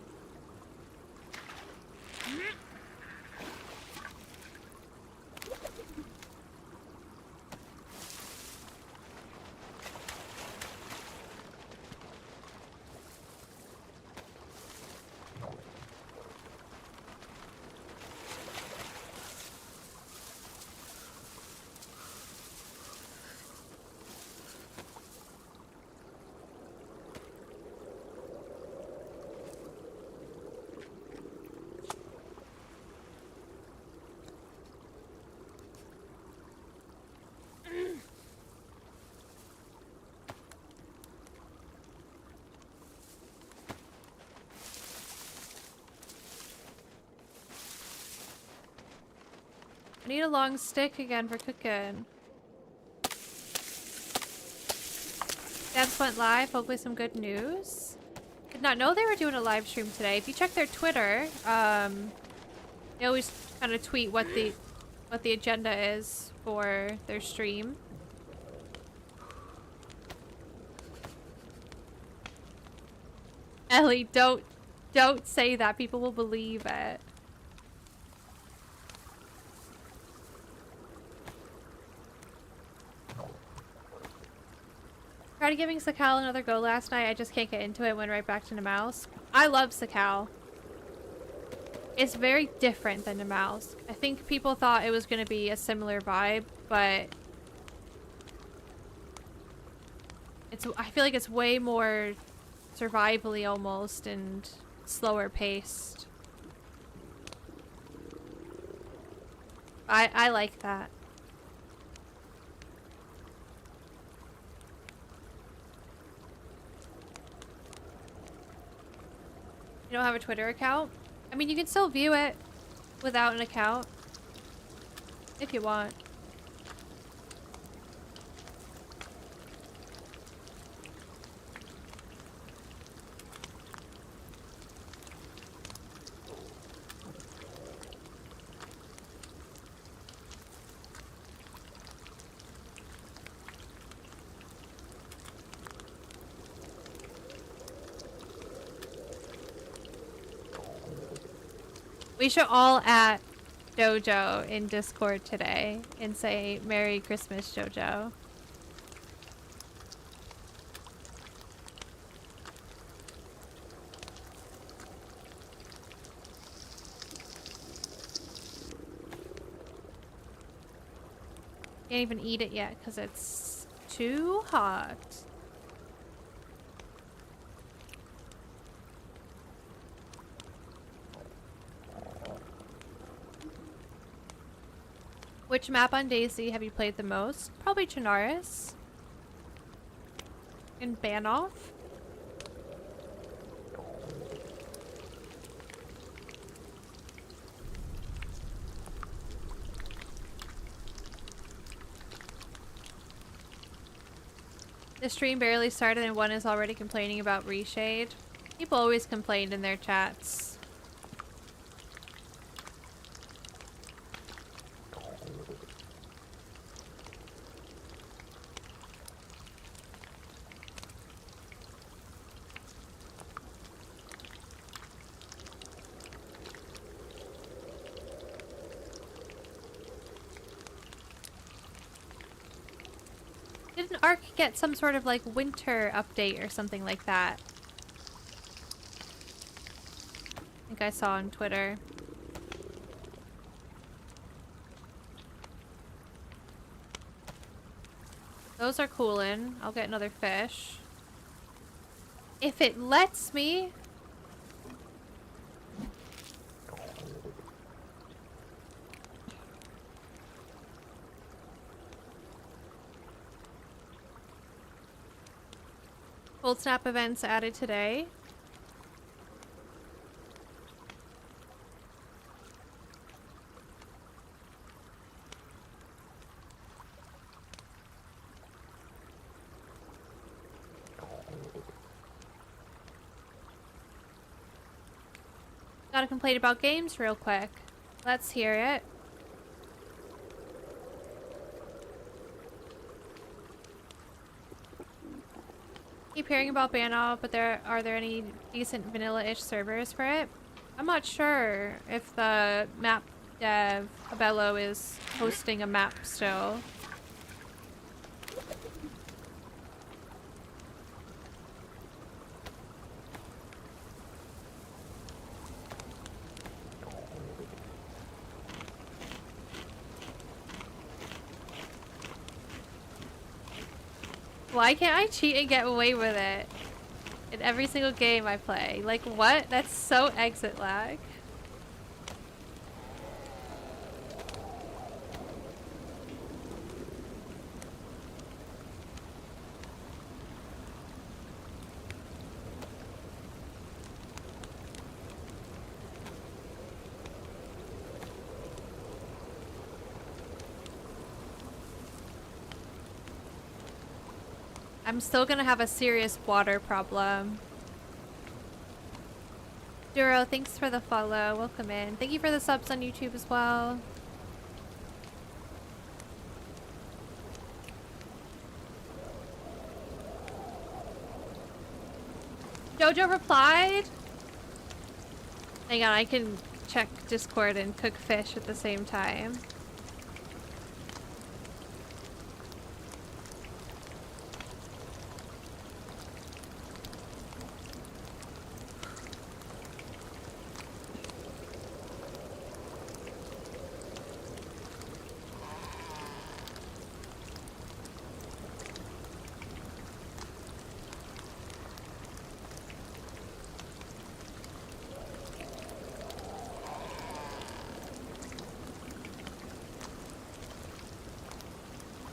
I need a long stick again for cooking. Dance went live, hopefully some good news. Did not know they were doing a live stream today. If you check their Twitter, they always kind of tweet what the agenda is for their stream. Ellie, don't say that. People will believe it. Tried giving Sakal another go last night. I just can't get into it. Went right back to Namalsk. I love Sakal. It's very different than Namalsk. I think people thought it was going to be a similar vibe, but I feel like it's way more survivally almost and slower paced. I like that. You don't have a Twitter account? I mean, you can still view it without an account if you want. We should all at Jojo in Discord today and say Merry Christmas, Jojo. Can't even eat it yet because it's too hot. Which map on DayZ have you played the most? Probably Chinaris. And Banoff. The stream barely started and one is already complaining about reshade. People always complain in their chats. Didn't Ark get some sort of like winter update or something like that? I think I saw on Twitter. Those are coolin'. I'll get another fish. If it lets me. Cold Snap events added today. Gotta complain about games real quick. Let's hear it. Keep hearing about Banoff, but are there any decent vanilla-ish servers for it? I'm not sure if the map dev Abello is hosting a map still. Why can't I cheat and get away with it in every single game I play? Like, what? That's so exit lag. I'm still gonna have a serious water problem. Duro, thanks for the follow. Welcome in. Thank you for the subs on YouTube as well. Jojo replied? Hang on, I can check Discord and cook fish at the same time.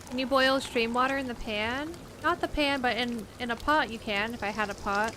Can you boil stream water in the pan? Not the pan, but in a pot you can, if I had a pot.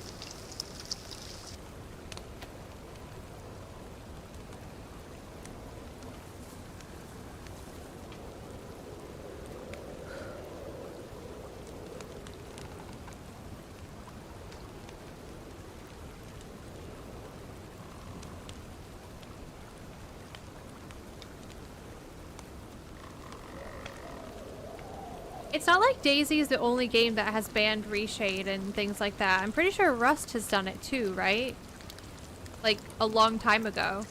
It's not like DayZ is the only game that has banned reshade and things like that. I'm pretty sure Rust has done it too, right? Like, a long time ago.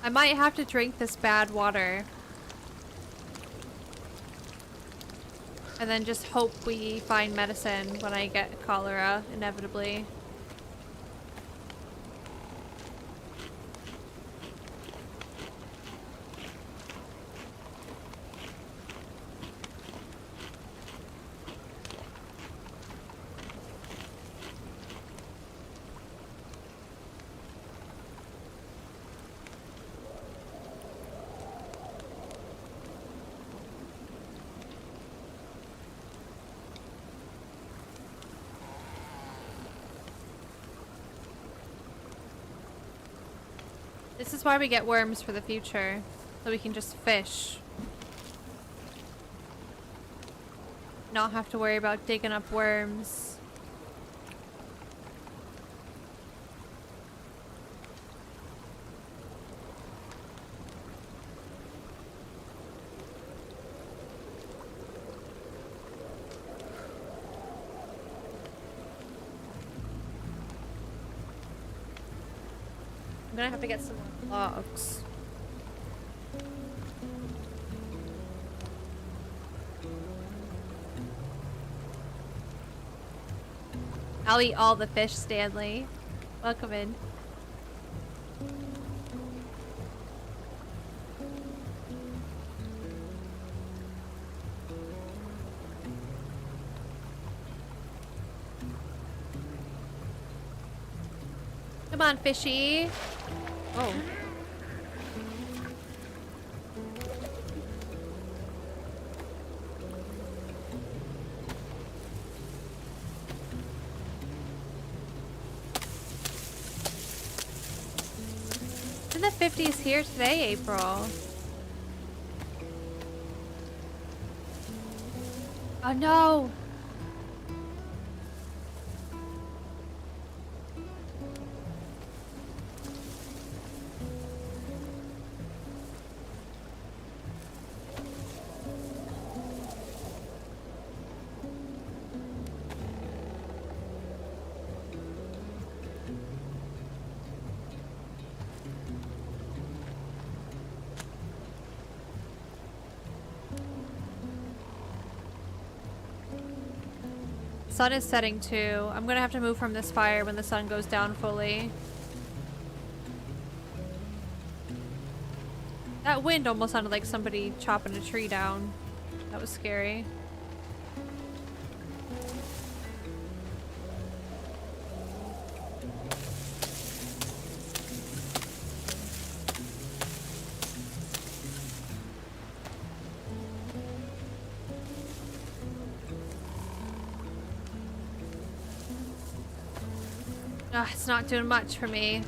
I might have to drink this bad water. And then just hope we find medicine when I get cholera, inevitably. This is why we get worms for the future, so we can just fish. Not have to worry about digging up worms. I'm gonna have to get some more logs. I'll eat all the fish, Stanley. Welcome in. Come on, fishy. Oh. It's in the 50s here today, April. Oh no! Sun is setting too. I'm gonna have to move from this fire when the sun goes down fully. That wind almost sounded like somebody chopping a tree down. That was scary. It's not doing much for me.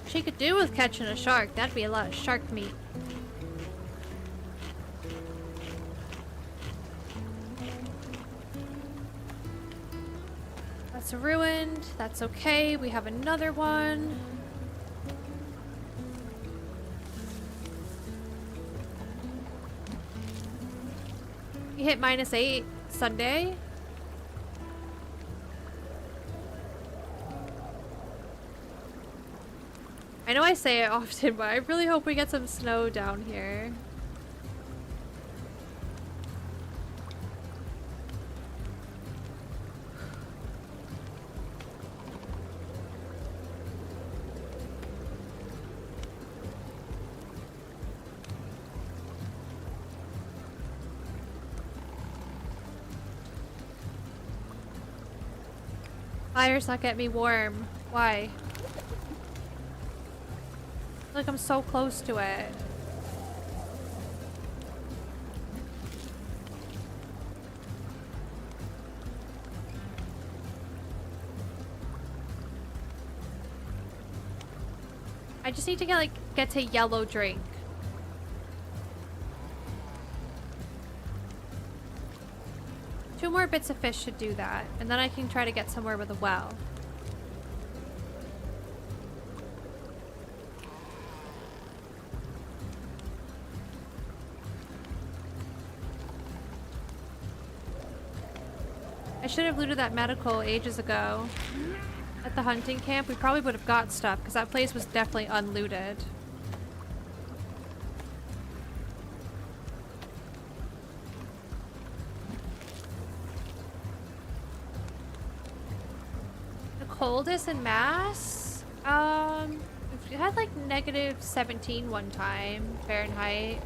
She could do with catching a shark. That'd be a lot of shark meat. That's ruined. That's okay. We have another one. You hit -8 Sunday. I know I say it often, but I really hope we get some snow down here. Fire's not getting me warm. Why? Like I'm so close to it. I just need to get to yellow drink. 2 more bits of fish should do that, and then I can try to get somewhere with a well. I should have looted that medical ages ago. At the hunting camp, we probably would have got stuff, because that place was definitely unlooted. Coldest in Mass? We had like -17 one time, Fahrenheit.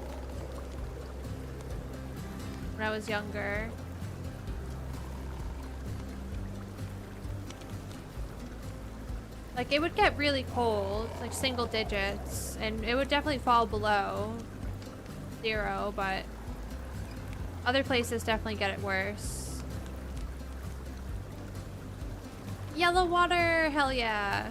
When I was younger. Like, it would get really cold, like single digits, and it would definitely fall below 0, but other places definitely get it worse. Yellow water, hell yeah.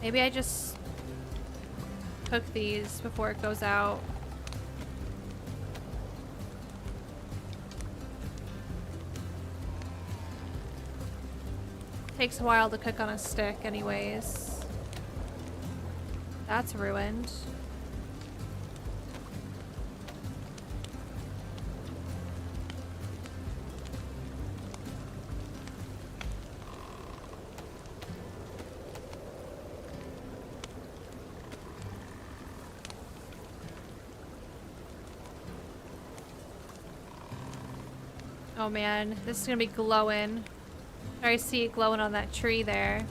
Maybe I just cook these before it goes out. Takes a while to cook on a stick anyways. That's ruined. Oh man, this is gonna be glowing. I see it glowing on that tree there.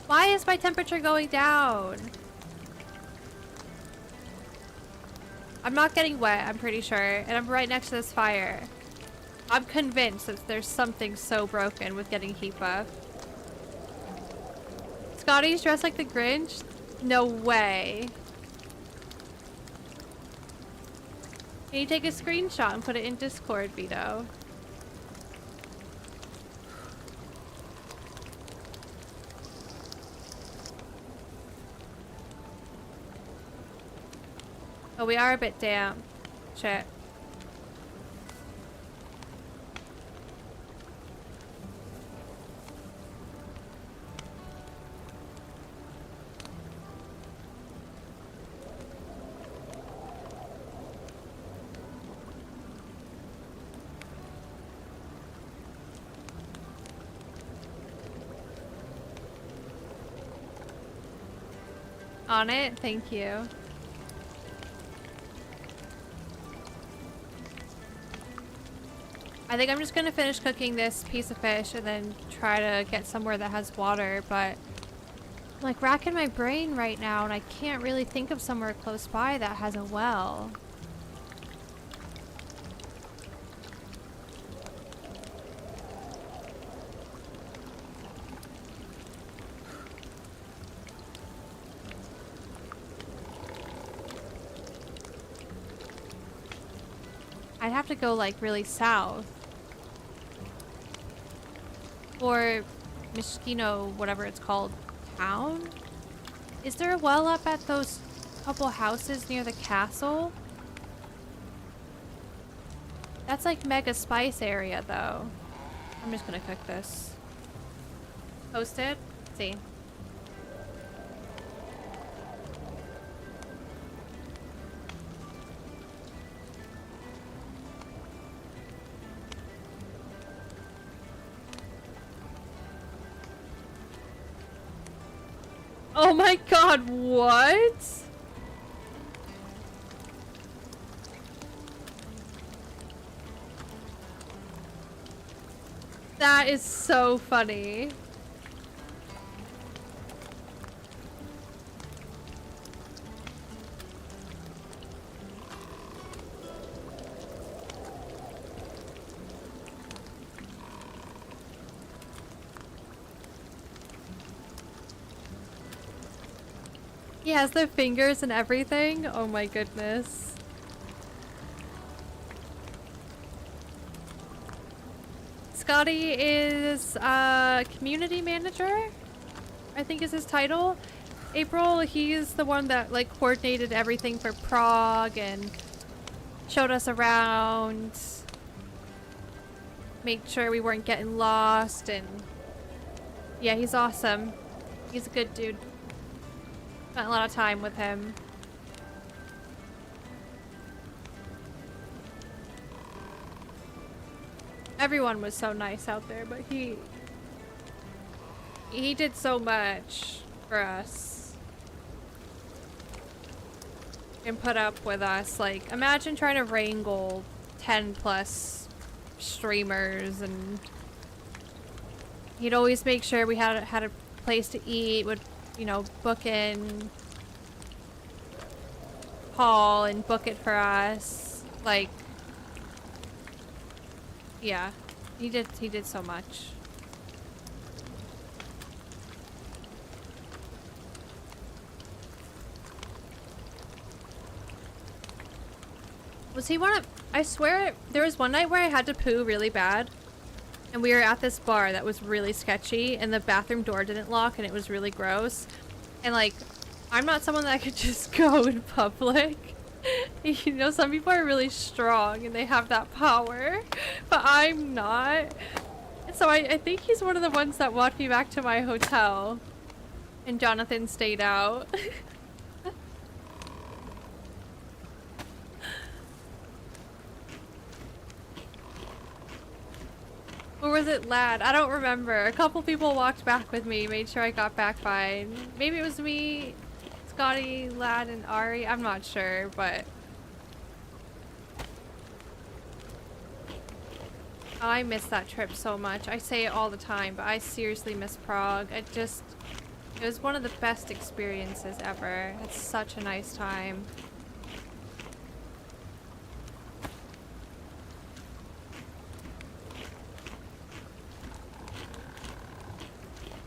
Why is my temperature going down? I'm not getting wet, I'm pretty sure, and I'm right next to this fire. I'm convinced that there's something so broken with getting heat buff. Scotty's dressed like the Grinch? No way. Can you take a screenshot and put it in Discord, Vito? Oh, we are a bit damp. Shit. On it? Thank you. I think I'm just gonna finish cooking this piece of fish and then try to get somewhere that has water, but I'm like racking my brain right now and I can't really think of somewhere close by that has a well. I'd have to go like really south. Or Miskino, whatever it's called, town? Is there a well up at those couple houses near the castle? That's like mega spice area though. I'm just gonna cook this. Post it? Let's see. Oh my god, what? That is so funny. has the fingers and everything. Oh my goodness. Scotty is community manager, I think is his title. April, he's the one that like coordinated everything for Prague and showed us around, made sure we weren't getting lost, and yeah, he's awesome. He's a good dude. Spent a lot of time with him. Everyone was so nice out there, but he did so much for us and put up with us. Like, imagine trying to wrangle 10 plus streamers, and he'd always make sure we had a place to eat, would, you know, book in Paul and book it for us. Like, yeah, he did so much. Was he one of, I swear there was one night where I had to poo really bad, and we were at this bar that was really sketchy, and the bathroom door didn't lock, and it was really gross. And like, I'm not someone that could just go in public. You know, some people are really strong and they have that power, but I'm not. And so I think he's one of the ones that walked me back to my hotel, and Jonathan stayed out. Or was it Lad? I don't remember. A couple people walked back with me, made sure I got back fine. Maybe it was me, Scotty, Lad, and Ari. I'm not sure, but I miss that trip so much. I say it all the time, but I seriously miss Prague. It was one of the best experiences ever. It's such a nice time.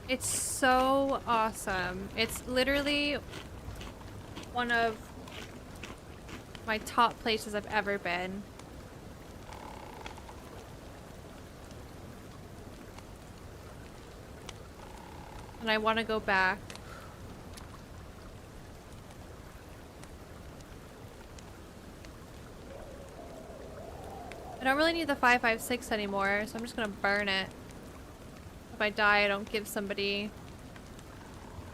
It's so awesome. It's literally one of my top places I've ever been. And I want to go back. I don't really need the 5.56 anymore, so I'm just gonna burn it. If I die, I don't give somebody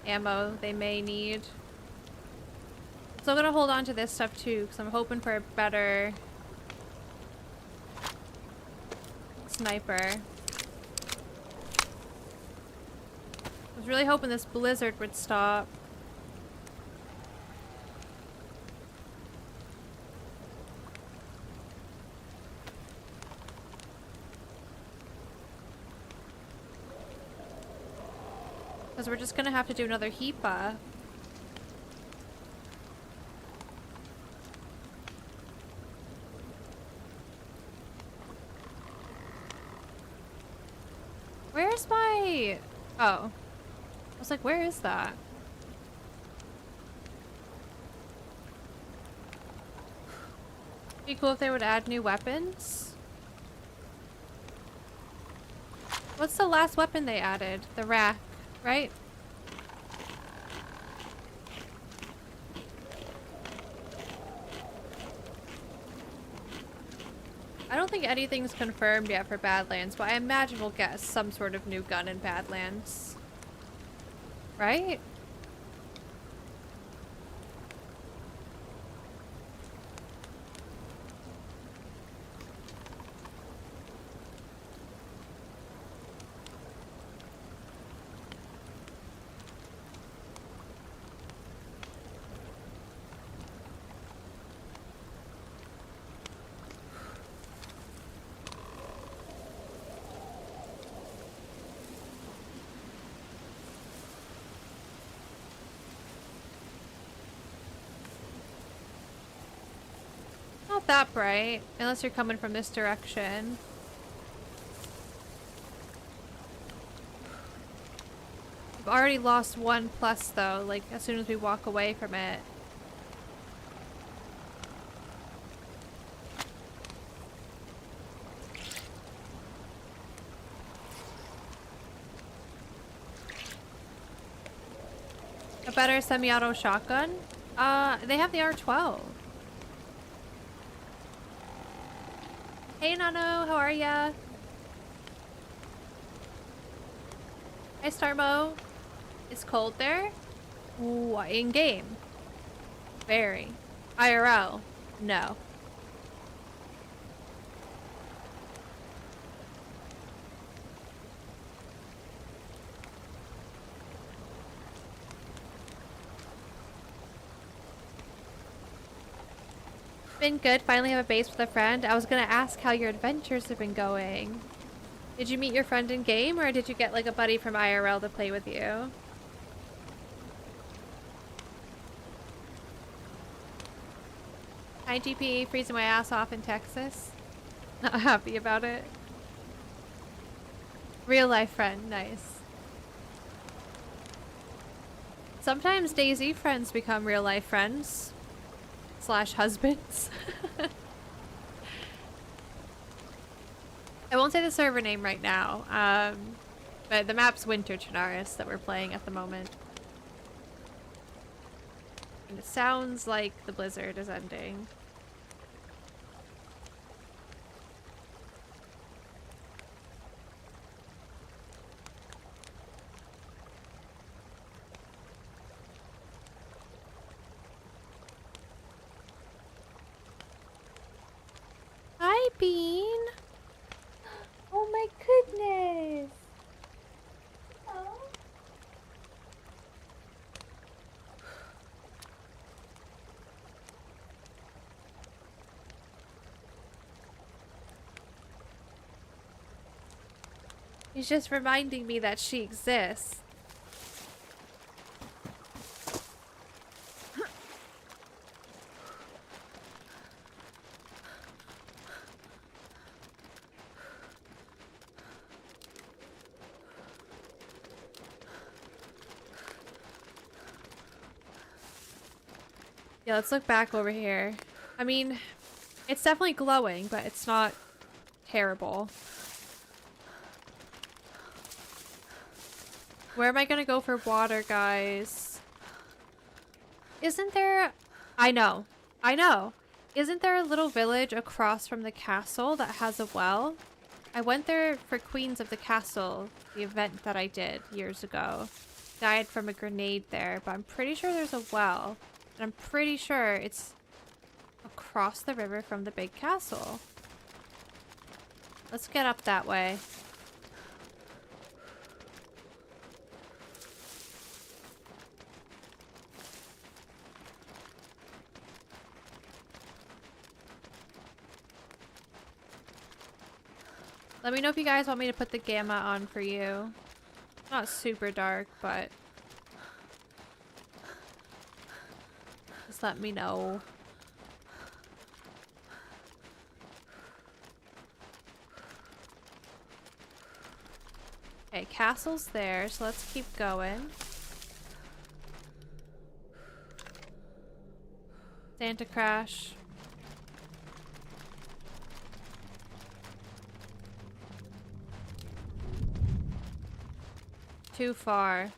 ammo they may need. So I'm gonna hold on to this stuff too, because I'm hoping for a better sniper. I was really hoping this blizzard would stop. Because we're just gonna have to do another HEPA. Where's my... Oh. I was like, where is that? Be cool if they would add new weapons. What's the last weapon they added? The rack, right? I don't think anything's confirmed yet for Badlands, but I imagine we'll get some sort of new gun in Badlands. Right? Not that bright, unless you're coming from this direction. I've already lost 1+ though, like as soon as we walk away from it. A better semi-auto shotgun? They have the R12. Hey Nano, how are ya? Hi Starmo. It's cold there? Ooh, in-game. Very. IRL? No. Been good. Finally have a base with a friend. I was gonna ask how your adventures have been going. Did you meet your friend in game or did you get like a buddy from IRL to play with you? Hi GP, freezing my ass off in Texas. Not happy about it. Real life friend, nice. Sometimes DayZ friends become real life friends. / husbands. I won't say the server name right now, but the map's Winter Chinaris that we're playing at the moment. And it sounds like the blizzard is ending. Hi, Bean! Oh my goodness! Oh. He's just reminding me that she exists. Yeah, let's look back over here. I mean, it's definitely glowing, but it's not terrible. Where am I gonna go for water, guys? Isn't there... I know. Isn't there a little village across from the castle that has a well? I went there for Queens of the Castle, the event that I did years ago. Died from a grenade there, but I'm pretty sure there's a well. And I'm pretty sure it's across the river from the big castle. Let's get up that way. Let me know if you guys want me to put the gamma on for you. Not super dark, but just let me know. Okay, castle's there, so let's keep going. Santa Crash. Too far.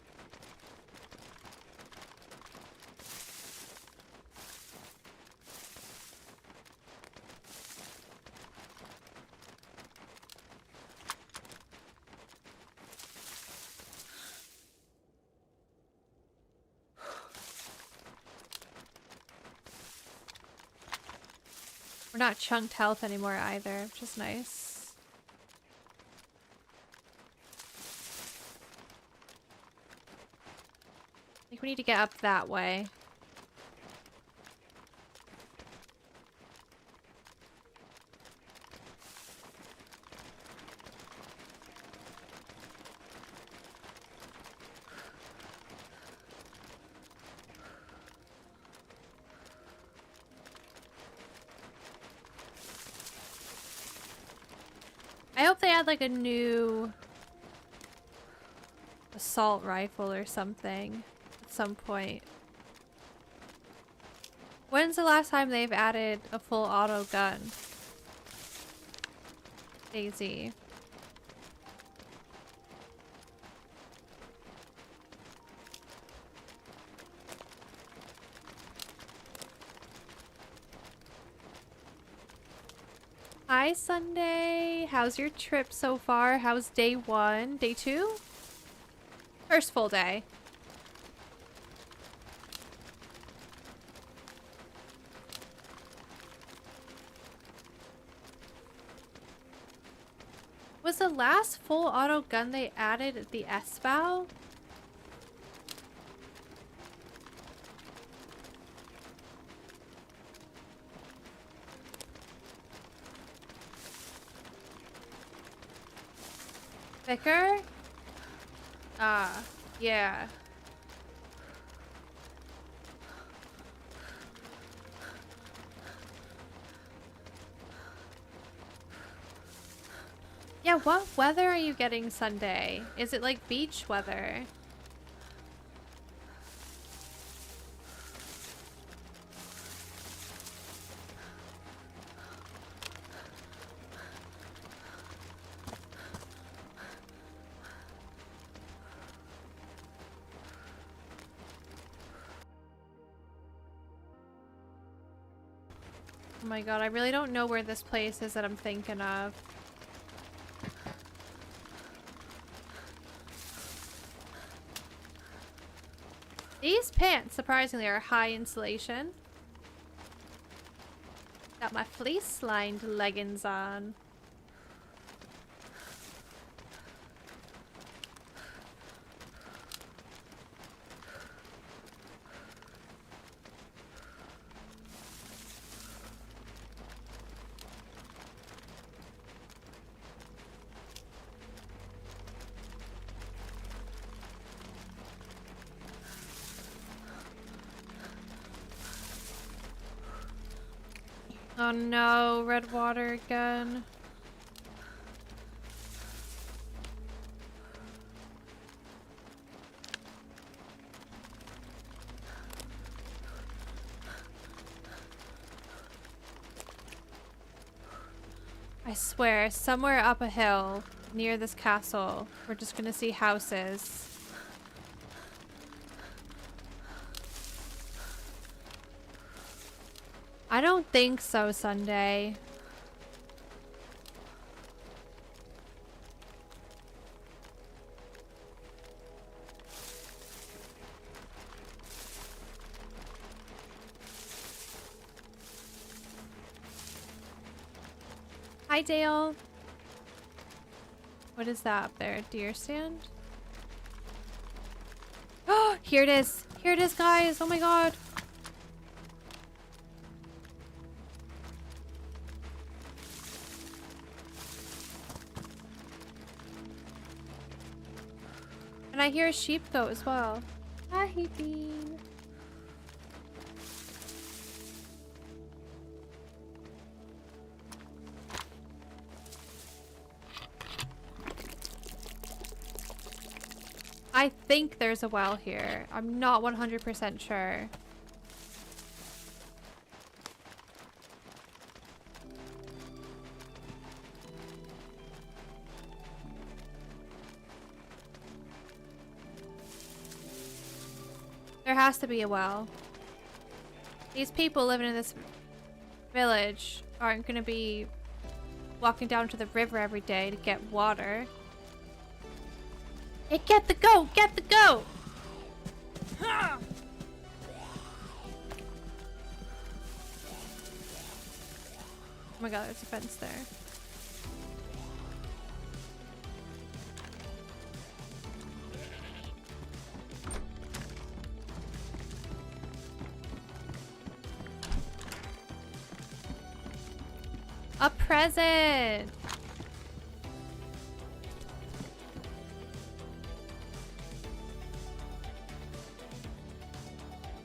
We're not chunked health anymore either, which is nice. I think we need to get up that way. I hope they add like a assault rifle or something at some point. When's the last time they've added a full auto gun? DayZ. Hi Sunday, how's your trip so far? How's day 1? Day 2? First full day. Was the last full auto gun they added the S-Bow? Thicker? Ah, yeah. Yeah, what weather are you getting Sunday? Is it like beach weather? Oh my god, I really don't know where this place is that I'm thinking of. These pants, surprisingly, are high insulation. Got my fleece-lined leggings on. Oh no, red water again. I swear, somewhere up a hill near this castle, we're just gonna see houses. I don't think so, Sunday. Hi, Dale. What is that up there? Deer stand? Oh, here it is. Here it is, guys. Oh my god. And I hear a sheep goat as well. Hi, Bean. I think there's a well here. I'm not 100% sure. There has to be a well. These people living in this village aren't going to be walking down to the river every day to get water. Hey, get the goat! Get the goat! Oh my god, there's a fence there. A present!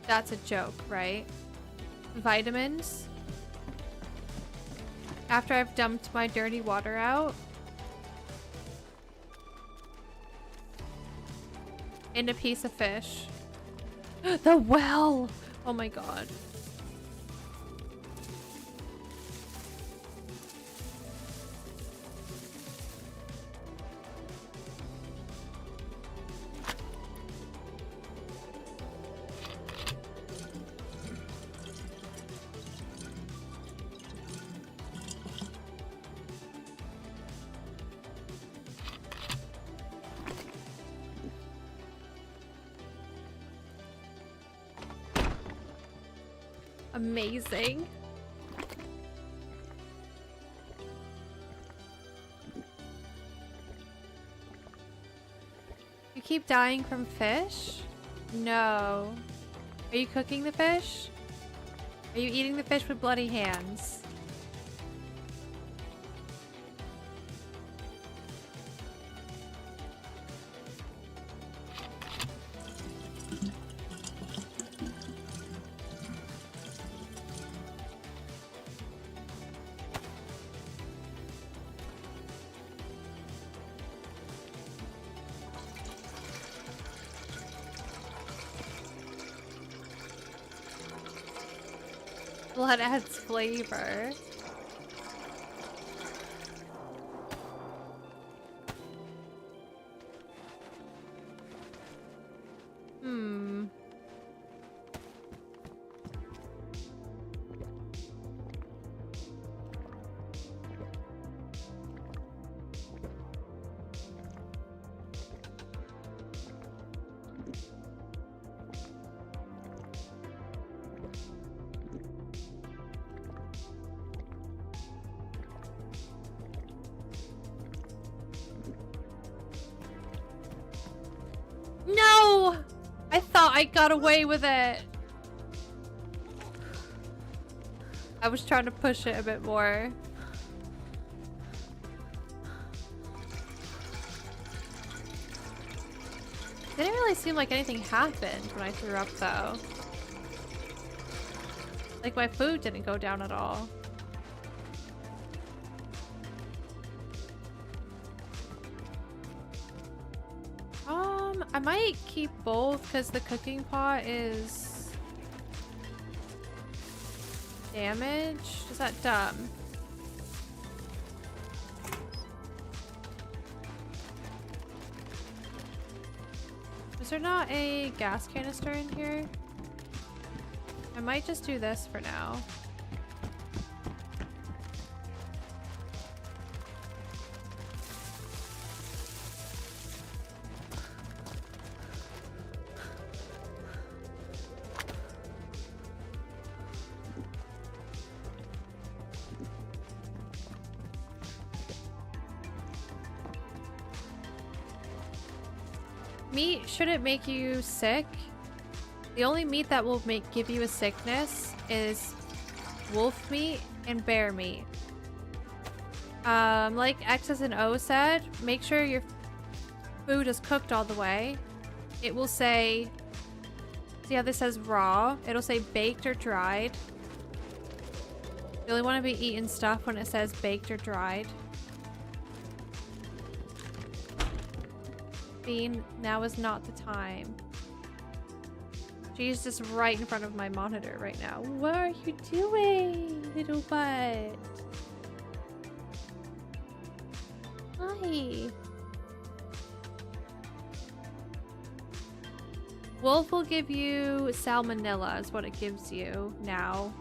That's a joke, right? Vitamins? After I've dumped my dirty water out? In a piece of fish. The well! Oh my god. Amazing. You keep dying from fish? No. Are you cooking the fish? Are you eating the fish with bloody hands? Blood adds flavor. Hmm. No! I thought I got away with it. I was trying to push it a bit more. Didn't really seem like anything happened when I threw up though. Like my food didn't go down at all. I might keep both because the cooking pot is damaged. Is that dumb? Is there not a gas canister in here? I might just do this for now. Meat shouldn't make you sick. The only meat that will give you a sickness is wolf meat and bear meat. Like X's and O said, make sure your food is cooked all the way. It will say, see how this says raw? It'll say baked or dried. You only want to be eating stuff when it says baked or dried. Bean, now is not the time. She's just right in front of my monitor right now. What are you doing, little butt? Hi. Wolf will give you salmonella is what it gives you now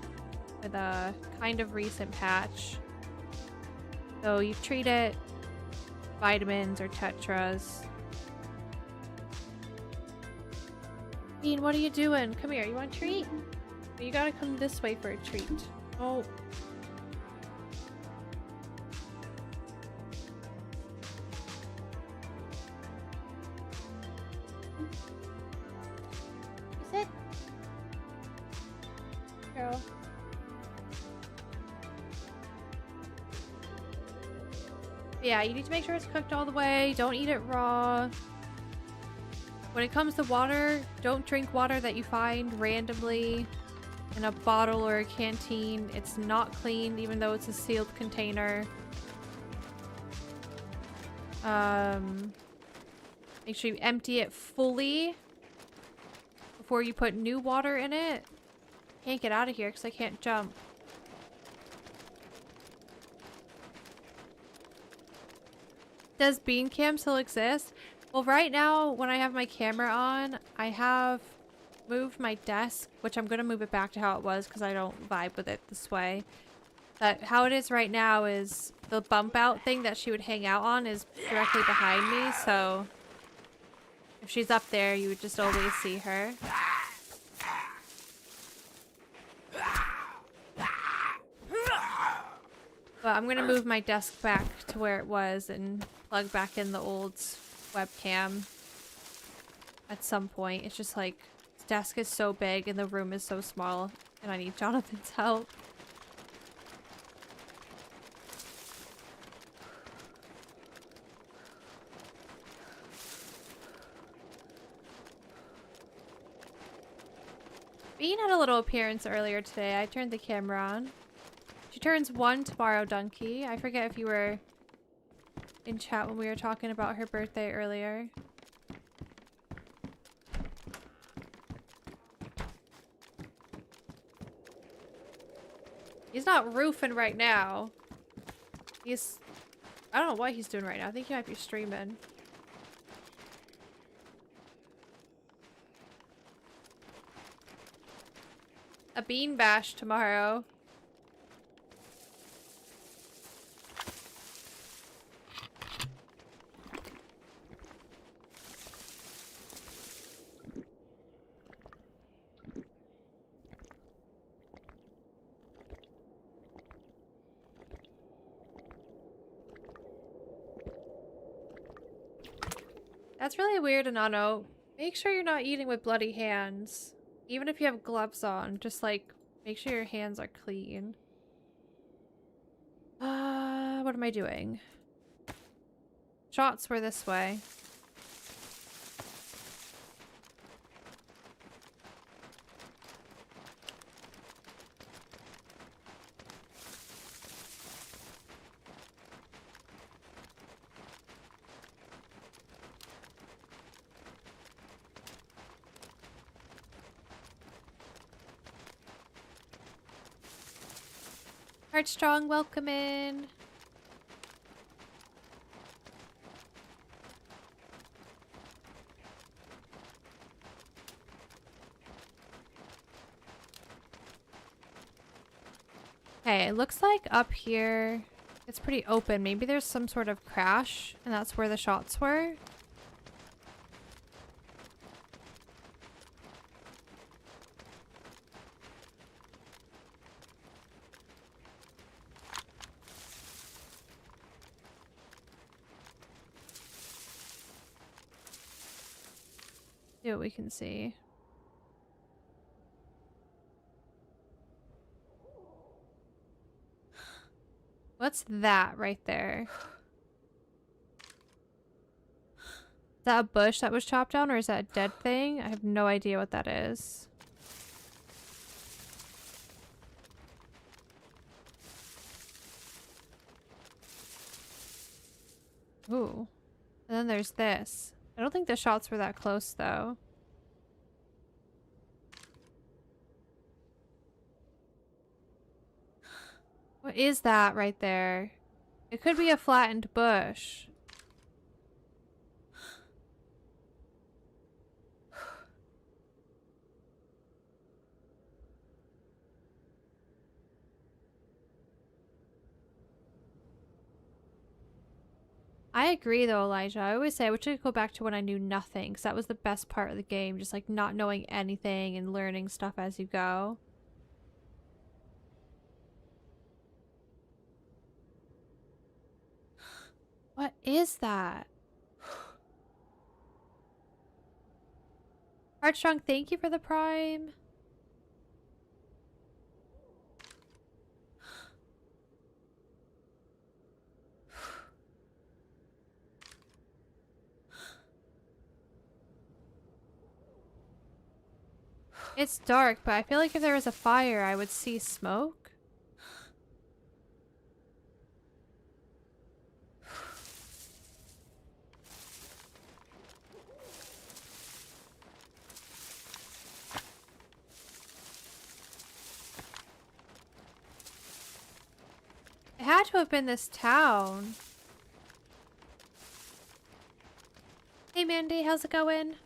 with a kind of recent patch. So you treat it vitamins or tetras. Bean, what are you doing? Come here. You want a treat? You gotta come this way for a treat. Oh. Sit. Girl. Yeah, you need to make sure it's cooked all the way. Don't eat it raw. When it comes to water, don't drink water that you find randomly in a bottle or a canteen. It's not clean, even though it's a sealed container. Make sure you empty it fully before you put new water in it. Can't get out of here because I can't jump. Does Bean Cam still exist? Well, right now, when I have my camera on, I have moved my desk, which I'm going to move it back to how it was because I don't vibe with it this way. But how it is right now is the bump out thing that she would hang out on is directly behind me, so if she's up there, you would just always see her. But I'm gonna move my desk back to where it was and plug back in the old webcam at some point. It's just like, this desk is so big and the room is so small and I need Jonathan's help. Bean had a little appearance earlier today. I turned the camera on. She turns 1 tomorrow, Donkey. I forget if you were in chat when we were talking about her birthday earlier. He's not roofing right now. He's... I don't know what he's doing right now. I think he might be streaming. A bean bash tomorrow. That's really weird, Anano. Make sure you're not eating with bloody hands. Even if you have gloves on, just like, make sure your hands are clean. What am I doing? Shots were this way. Heartstrong, welcome in. Okay, it looks like up here it's pretty open. Maybe there's some sort of crash and that's where the shots were. See what we can see. What's that right there? Is that a bush that was chopped down or is that a dead thing? I have no idea what that is. Ooh. And then there's this. I don't think the shots were that close though. What is that right there? It could be a flattened bush. I agree though, Elijah. I always say I wish I could go back to when I knew nothing, because that was the best part of the game. Just like not knowing anything and learning stuff as you go. What is that? Heartstrong, thank you for the prime. It's dark, but I feel like if there was a fire, I would see smoke. had to have been this town. Hey Mandy, how's it going?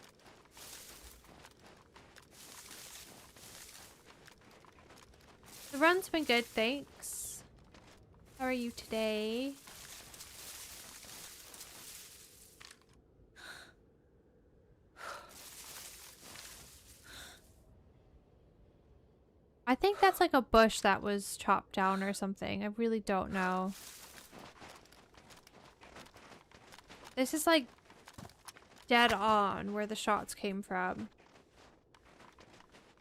The run's been good, thanks. How are you today? I think that's like a bush that was chopped down or something. I really don't know. This is like dead on where the shots came from.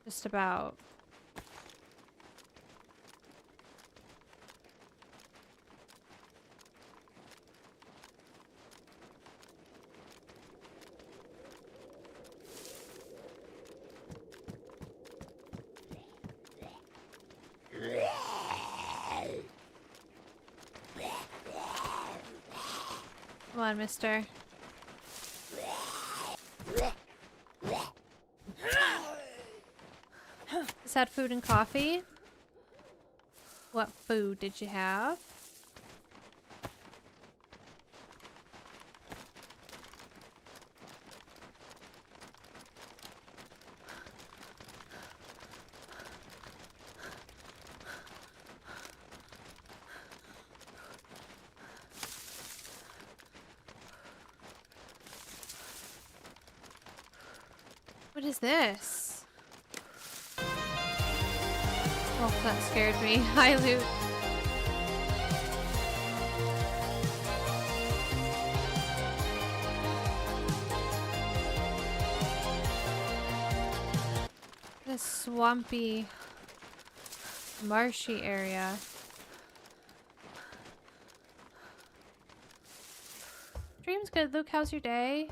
Just about. Come on, mister. Just had food and coffee. What food did you have? What is this? Oh, that scared me. Hi, Luke. This swampy, marshy area. Dream's good. Luke, how's your day?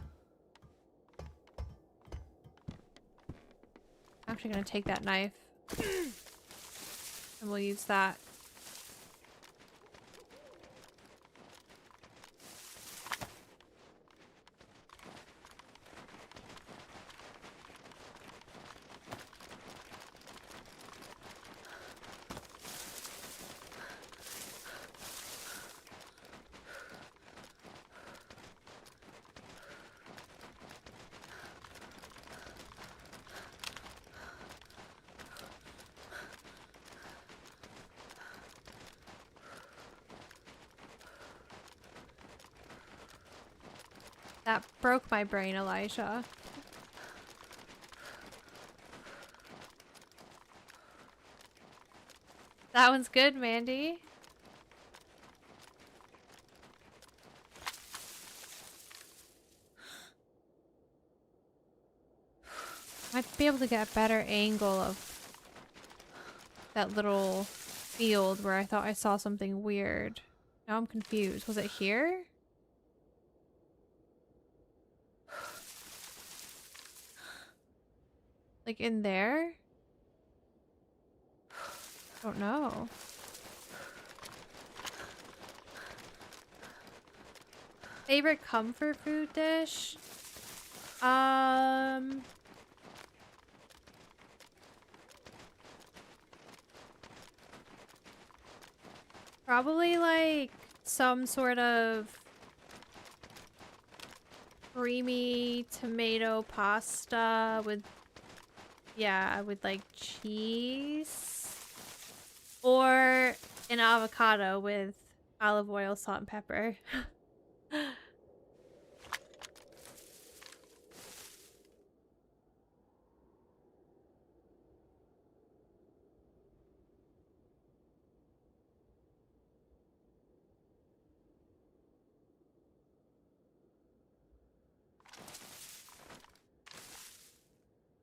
I'm actually gonna take that knife. And we'll use that. That broke my brain, Elijah. That one's good, Mandy. Might be able to get a better angle of that little field where I thought I saw something weird. Now I'm confused. Was it here? Like in there? Don't know. Favorite comfort food dish? Probably like some sort of creamy tomato pasta with, yeah, with like cheese. Or an avocado with olive oil, salt, and pepper.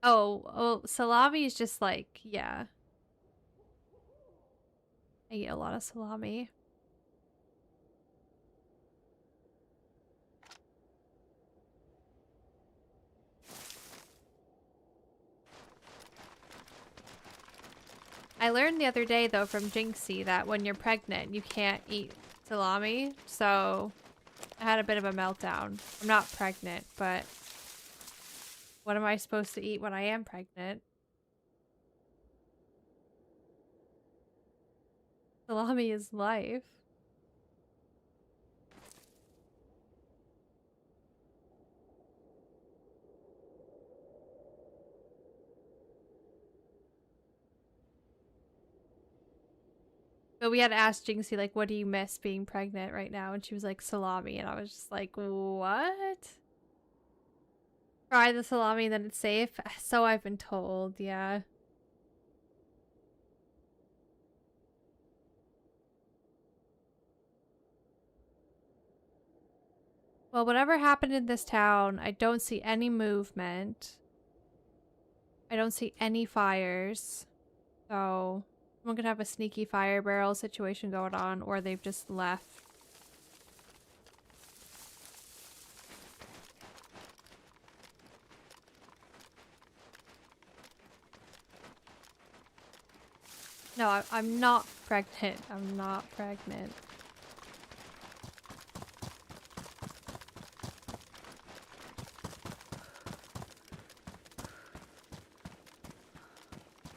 Oh, salami is just like, yeah. I eat a lot of salami. I learned the other day, though, from Jinxie that when you're pregnant, you can't eat salami. So I had a bit of a meltdown. I'm not pregnant, but what am I supposed to eat when I am pregnant? Salami is life. But we had asked Jinxie, like, what do you miss being pregnant right now? And she was like, salami. And I was just like, what? Fry the salami, then it's safe? So I've been told, yeah. Well, whatever happened in this town, I don't see any movement. I don't see any fires. So I'm gonna have a sneaky fire barrel situation going on, or they've just left. No, I'm not pregnant. I'm not pregnant.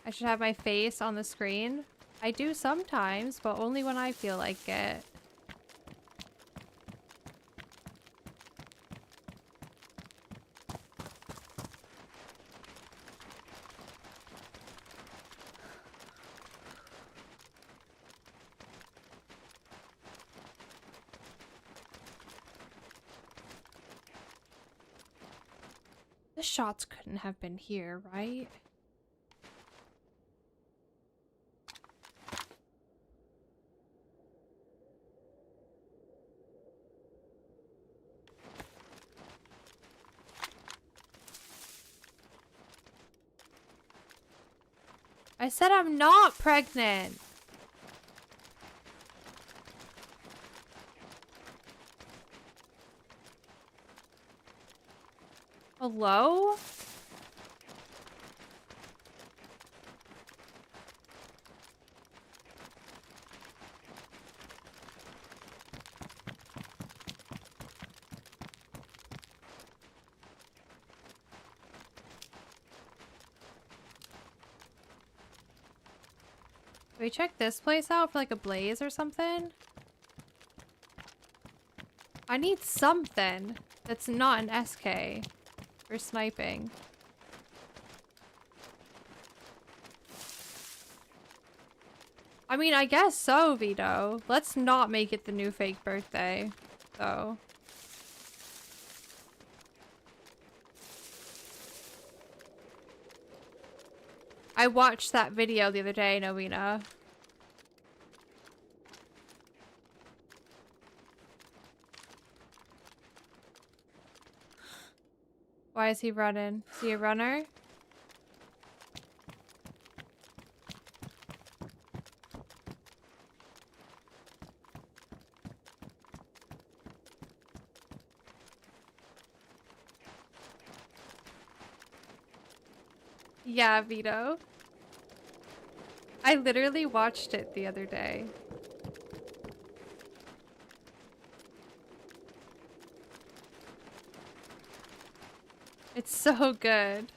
I should have my face on the screen. I do sometimes, but only when I feel like it. The shots couldn't have been here, right? I said I'm not pregnant. Hello? Can we check this place out for like a blaze or something? I need something that's not an SK for sniping. I mean, I guess so, Vito. Let's not make it the new fake birthday, though. I watched that video the other day, Novena. Why is he running? Is he a runner? Yeah, Vito. I literally watched it the other day. It's so good.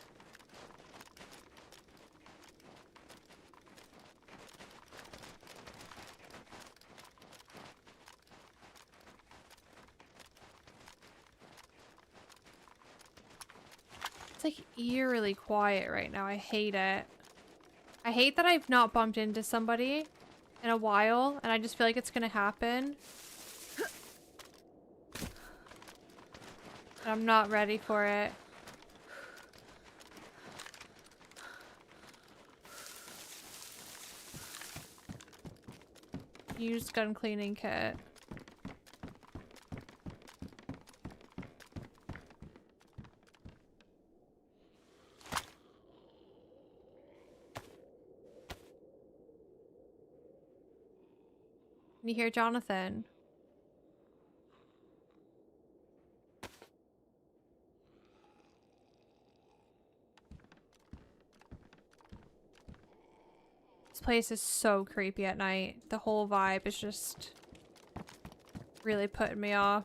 It's like eerily quiet right now. I hate it. I hate that I've not bumped into somebody in a while, and I just feel like it's gonna happen. And I'm not ready for it. Used gun cleaning kit. Can you hear Jonathan? This place is so creepy at night. The whole vibe is just really putting me off.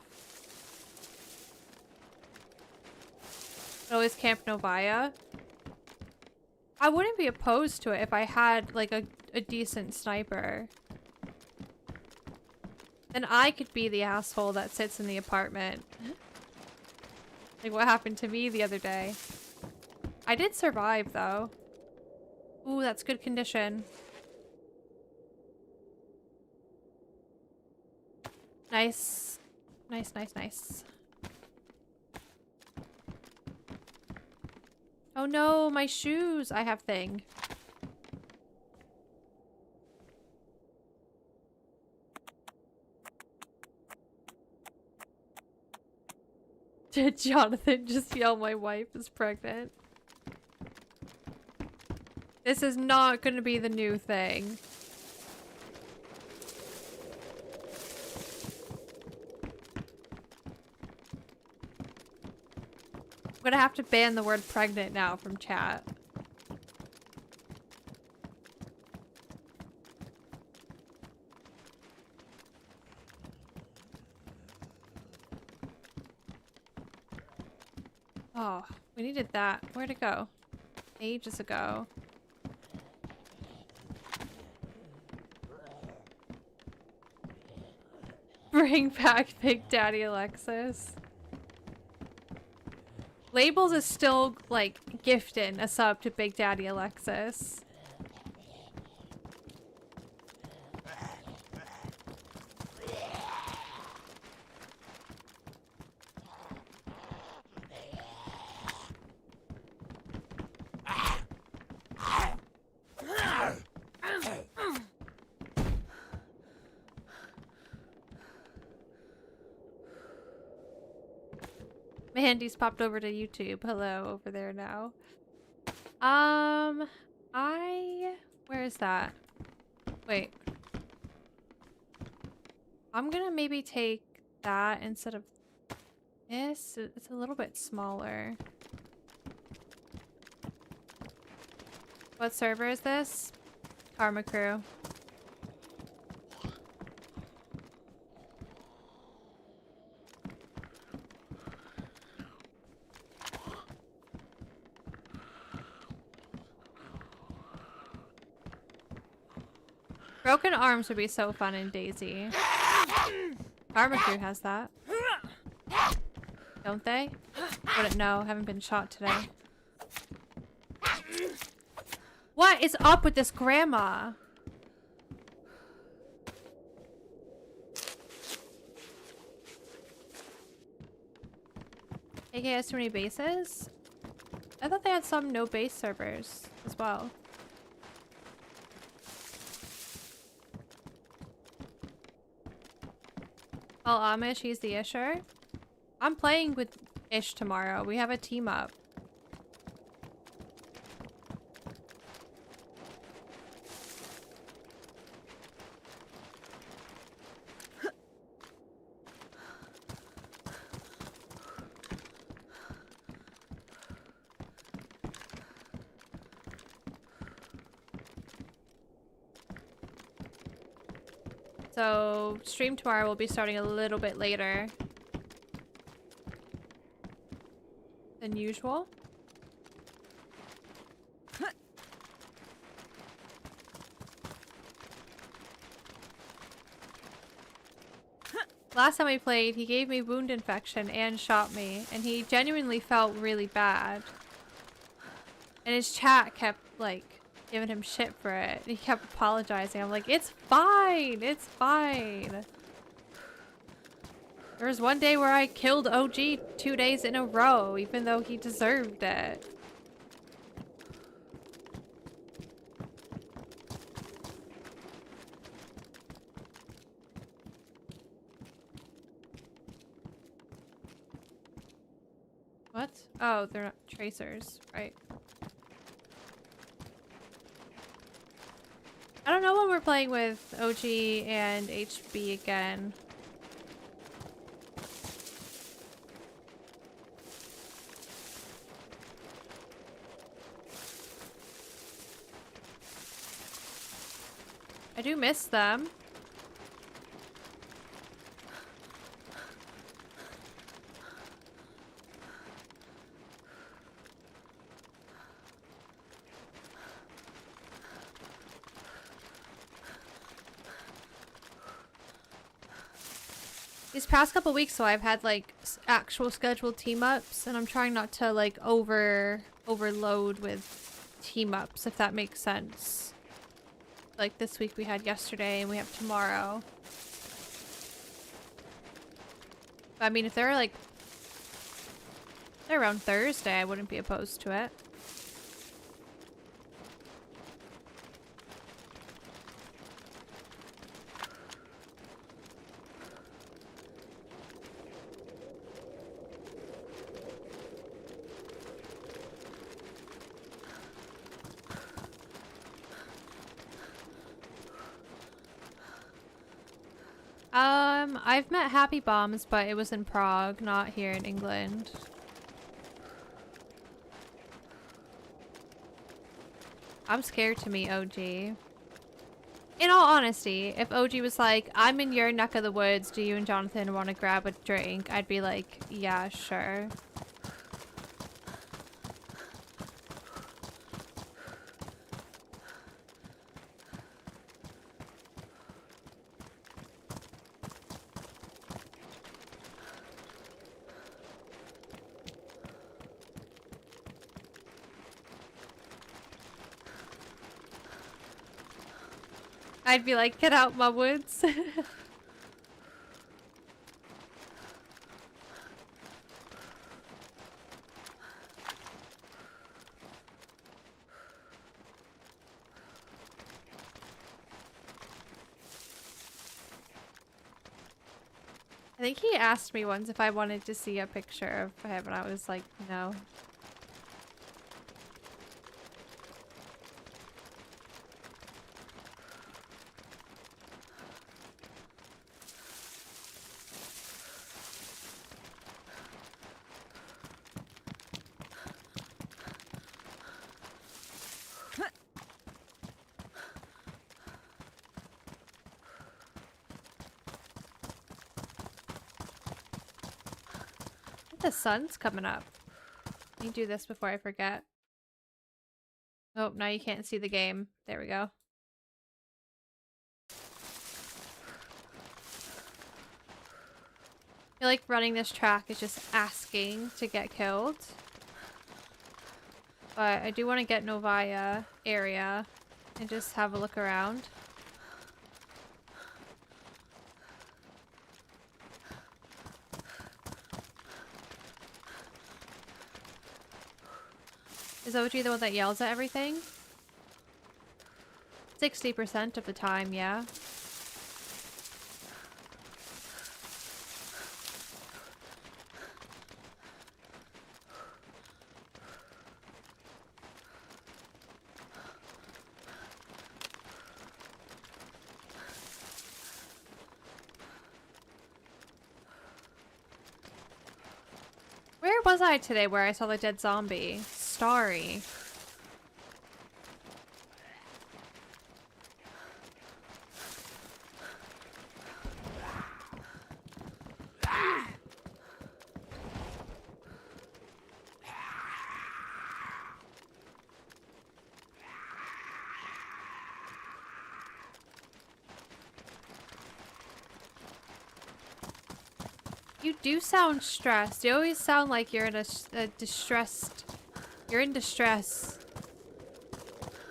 Always Camp Novaya. I wouldn't be opposed to it if I had like a decent sniper. Then I could be the asshole that sits in the apartment. Like what happened to me the other day. I did survive though. Ooh, that's good condition. Nice. Nice, nice, nice. Oh no, my shoes! I have thing. Did Jonathan just yell my wife is pregnant? This is not gonna be the new thing. I'm gonna have to ban the word pregnant now from chat. Oh, we needed that. Where'd it go? Ages ago. Bring back Big Daddy Alexis. Labels is still, like, gifting a sub to Big Daddy Alexis. Mandy's popped over to YouTube. Hello, over there now. Where is that? Wait. I'm gonna maybe take that instead of this. It's a little bit smaller. What server is this? Karma Crew. Broken arms would be so fun in DayZ. Karma Crew has that. Don't they? Wouldn't know. Haven't been shot today. What is up with this grandma? AK has too many bases? I thought they had some no base servers as well. Well, Amish, he's the Isher. I'm playing with Ish tomorrow. We have a team up. So, stream tomorrow will be starting a little bit later than usual. Last time we played, he gave me wound infection and shot me, and he genuinely felt really bad. And his chat kept, like, giving him shit for it. He kept apologizing. I'm like, it's fine! It's fine! There was one day where I killed OG 2 days in a row, even though he deserved it. What? Oh, they're not tracers, right? I don't know when we're playing with OG and HB again. I do miss them. These past couple weeks, so I've had like actual scheduled team ups, and I'm trying not to like overload with team ups, if that makes sense. Like this week we had yesterday, and we have tomorrow. I mean, if they're like, they're around Thursday, I wouldn't be opposed to it. I've met Happy Bombs, but it was in Prague, not here in England. I'm scared to meet OG. In all honesty, if OG was like, I'm in your neck of the woods, do you and Jonathan want to grab a drink? I'd be like, yeah, sure. I'd be like, get out my woods. I think he asked me once if I wanted to see a picture of him, and I was like, no. The sun's coming up. Let me do this before I forget. Oh, now you can't see the game. There we go. I feel like running this track is just asking to get killed. But I do want to get Novaya area and just have a look around. Is OG the one that yells at everything? 60% of the time, yeah. Where was I today where I saw the dead zombie? Starry. You do sound stressed. You always sound like you're in a distressed... You're in distress.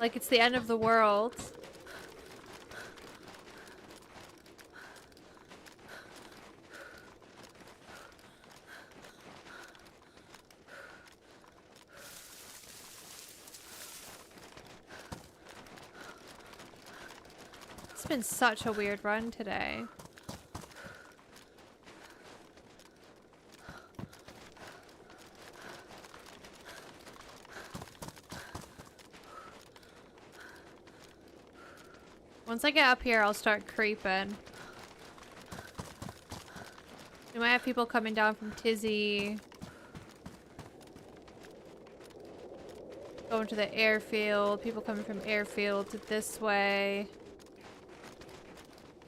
Like it's the end of the world. It's been such a weird run today. Once I get up here, I'll start creeping. We might have people coming down from Tizzy. Going to the airfield. People coming from airfield to this way.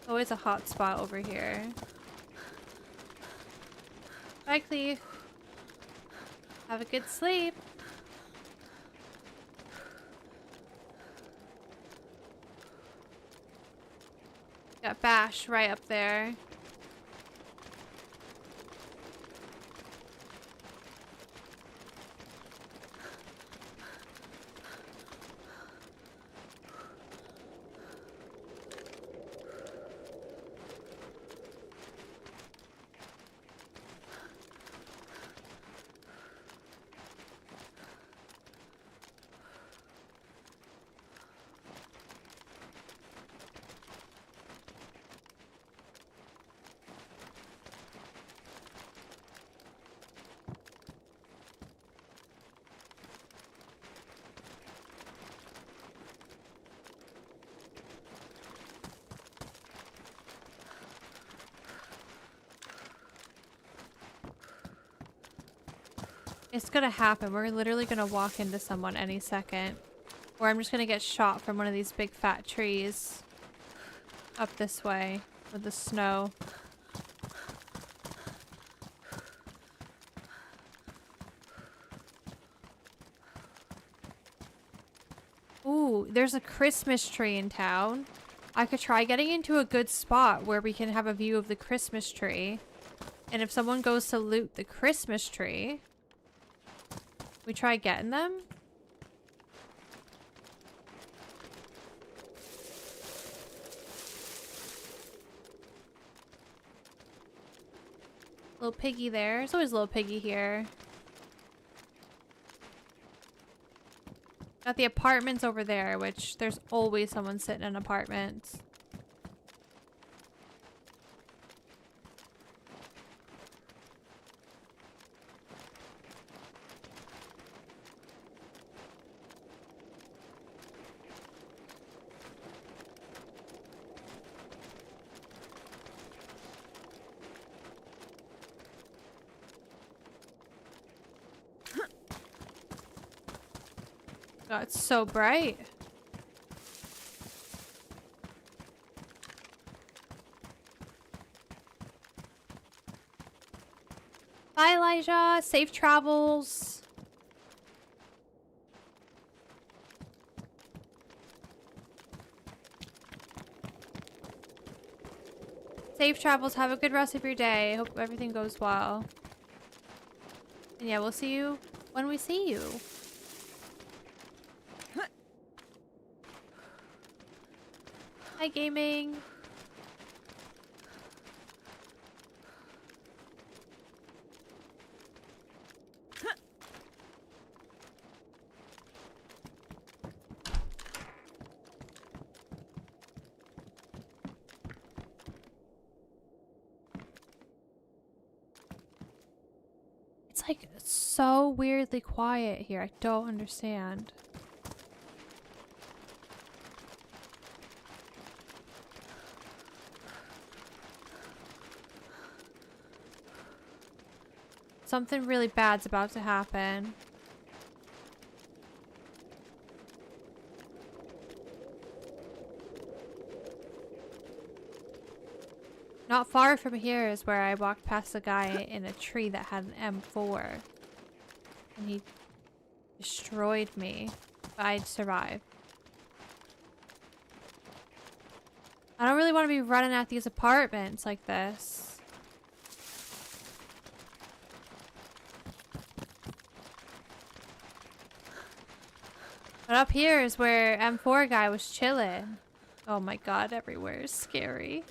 Always a hot spot over here. Bye, Cleve. Have a good sleep. Got Bash right up there. It's gonna happen. We're literally gonna walk into someone any second. Or I'm just gonna get shot from one of these big fat trees. Up this way. With the snow. Ooh, there's a Christmas tree in town. I could try getting into a good spot where we can have a view of the Christmas tree. And if someone goes to loot the Christmas tree, we try getting them? Little piggy there. There's always a little piggy here. Got the apartments over there, which there's always someone sitting in apartments. God, it's so bright. Bye, Elijah. Safe travels. Safe travels. Have a good rest of your day. Hope everything goes well. And yeah, we'll see you when we see you. Hi, gaming. It's like so weirdly quiet here. I don't understand. Something really bad's about to happen. Not far from here is where I walked past a guy in a tree that had an M4. And he destroyed me. But I'd survive. I don't really want to be running at these apartments like this. But up here is where M4 guy was chilling. Oh my god, everywhere is scary.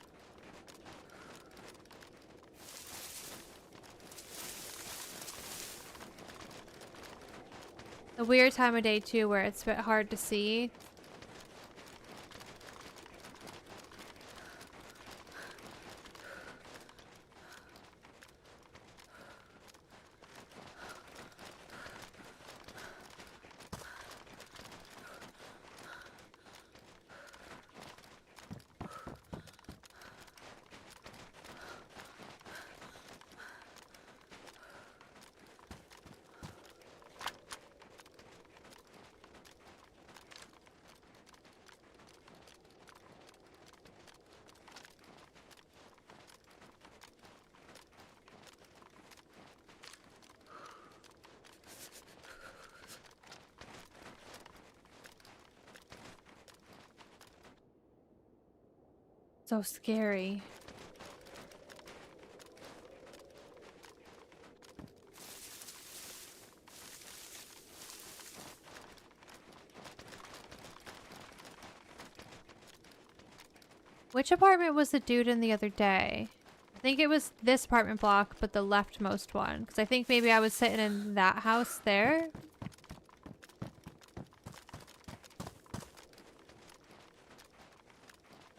The weird time of day too where it's a bit hard to see. So scary. Which apartment was the dude in the other day? I think it was this apartment block, but the leftmost one. Because I think maybe I was sitting in that house there.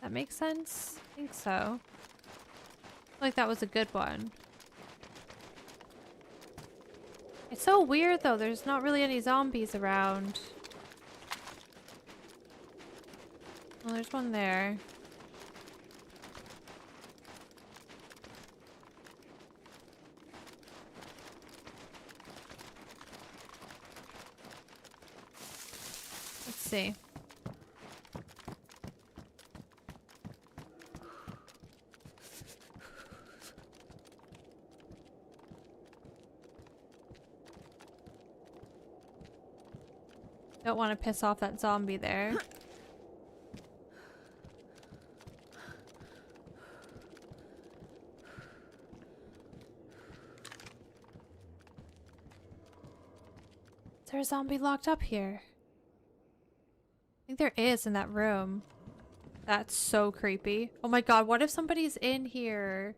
That makes sense? I think so. I feel like that was a good one. It's so weird though, there's not really any zombies around. Oh, there's one there. see. Don't want to piss off that zombie there. Is there a zombie locked up here? I think there is in that room. That's so creepy. Oh my god, what if somebody's in here?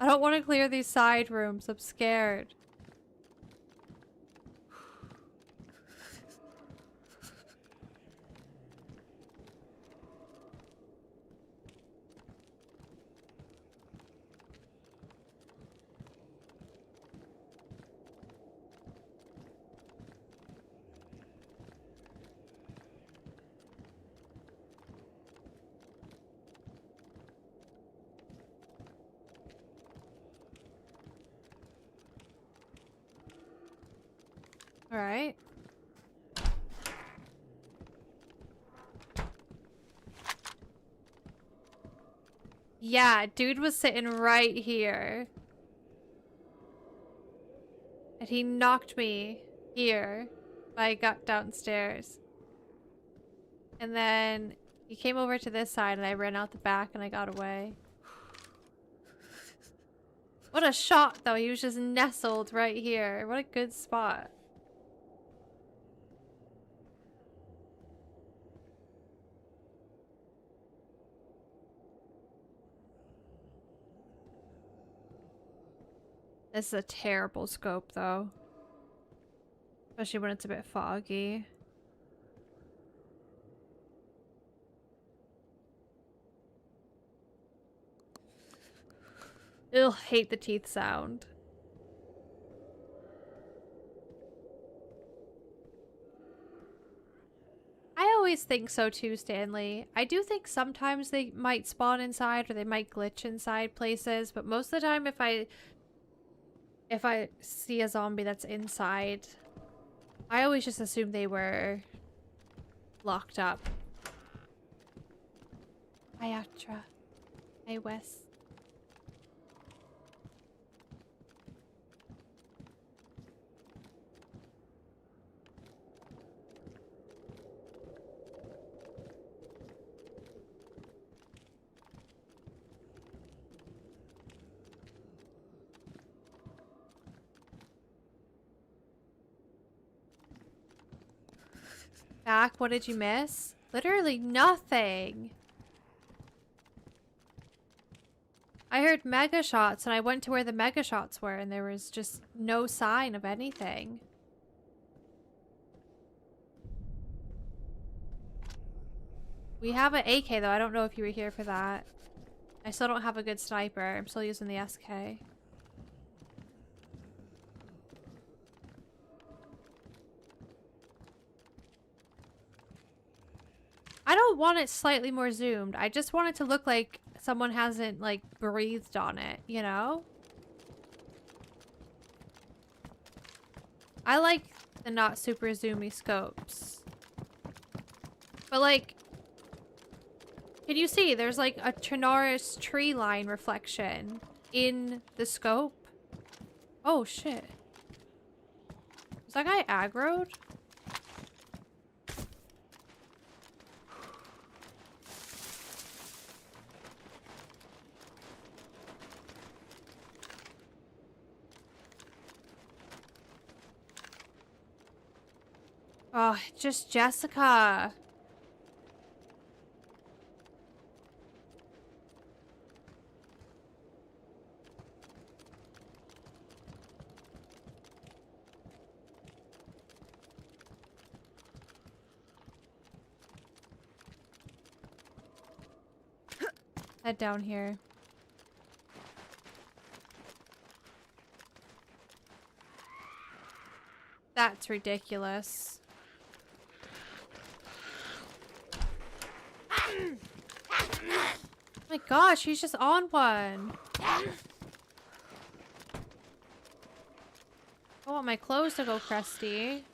I don't want to clear these side rooms. I'm scared. All right. Yeah, dude was sitting right here. And he knocked me here. I got downstairs. And then he came over to this side and I ran out the back and I got away. What a shot though, he was just nestled right here. What a good spot. This is a terrible scope though. Especially when it's a bit foggy. Ugh, hate the teeth sound. I always think so too, Stanley. I do think sometimes they might spawn inside or they might glitch inside places, but most of the time if I see a zombie that's inside, I always just assume they were locked up. Hi, Atra. Hi, Wes. Back, what did you miss? Literally nothing. I heard mega shots and I went to where the mega shots were and there was just no sign of anything. We have an AK though. I don't know if you were here for that. I still don't have a good sniper. I'm still using the SK. I don't want it slightly more zoomed. I just want it to look like someone hasn't, like, breathed on it, you know? I like the not super zoomy scopes. But, like, can you see? There's, like, a Trinaris tree line reflection in the scope. Oh, shit. Was that guy aggroed? Oh, just Jessica. Head down here. That's ridiculous. My gosh, he's just on one. I want my clothes to go crusty.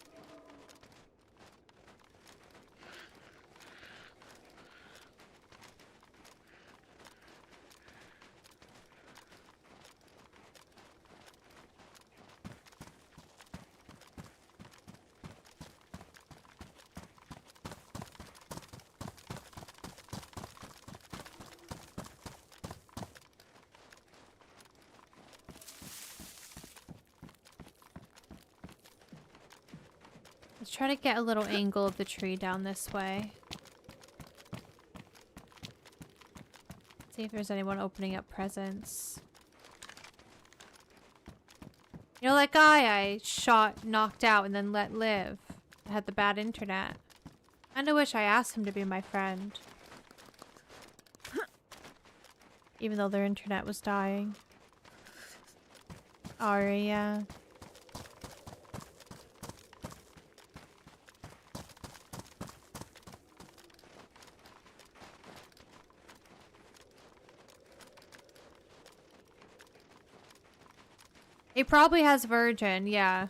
Let's try to get a little angle of the tree down this way. See if there's anyone opening up presents. You know that guy I shot, knocked out, and then let live? I had the bad internet. Kinda wish I asked him to be my friend. Even though their internet was dying. Ari, yeah. He probably has Virgin, yeah.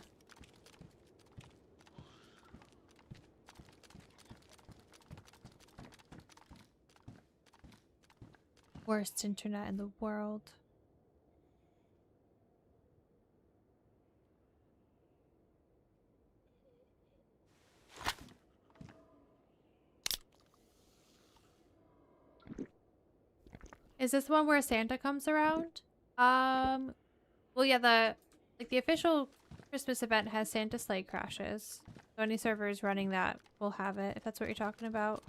Worst internet in the world. Is this one where Santa comes around? Well, yeah, the official Christmas event has Santa sleigh crashes. So any servers running that will have it, if that's what you're talking about.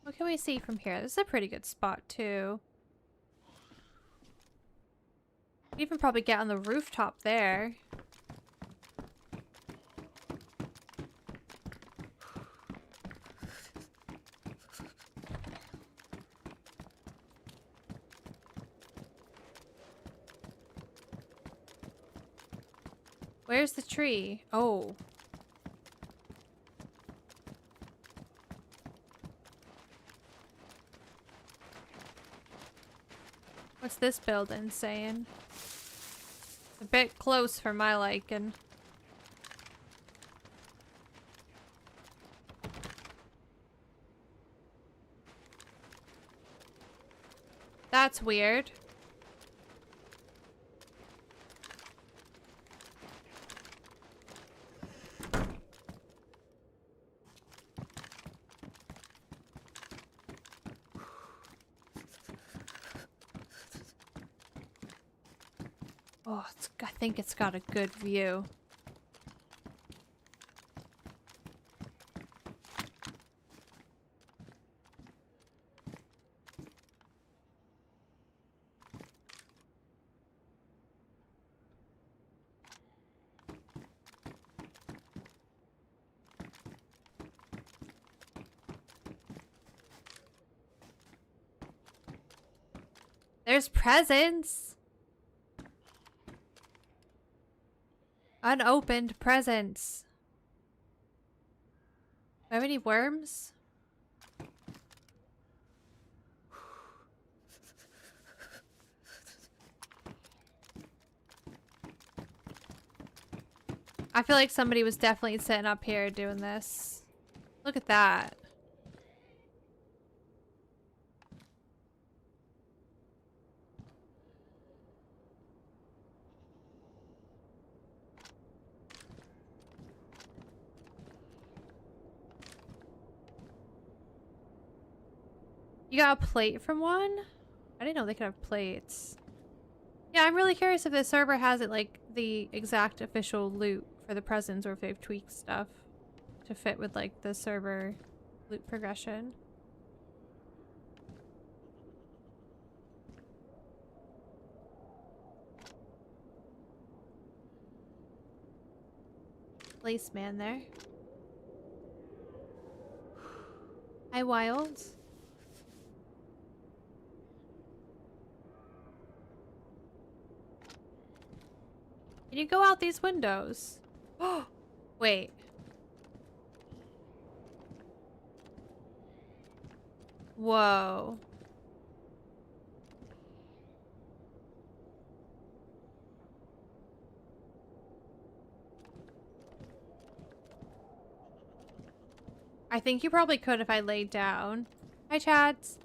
What can we see from here? This is a pretty good spot, too. You can even probably get on the rooftop there. Where's the tree? Oh. What's this building saying? A bit close for my liking. That's weird. Oh, I think it's got a good view. There's presents. Unopened presents. Do I have any worms? I feel like somebody was definitely sitting up here doing this. Look at that. You got a plate from one? I didn't know they could have plates. Yeah, I'm really curious if this server has it like the exact official loot for the presents or if they've tweaked stuff to fit with like the server loot progression. policeman there. Hi, Wild. Can you go out these windows? Oh, wait. Whoa. I think you probably could if I laid down. Hi, Chads.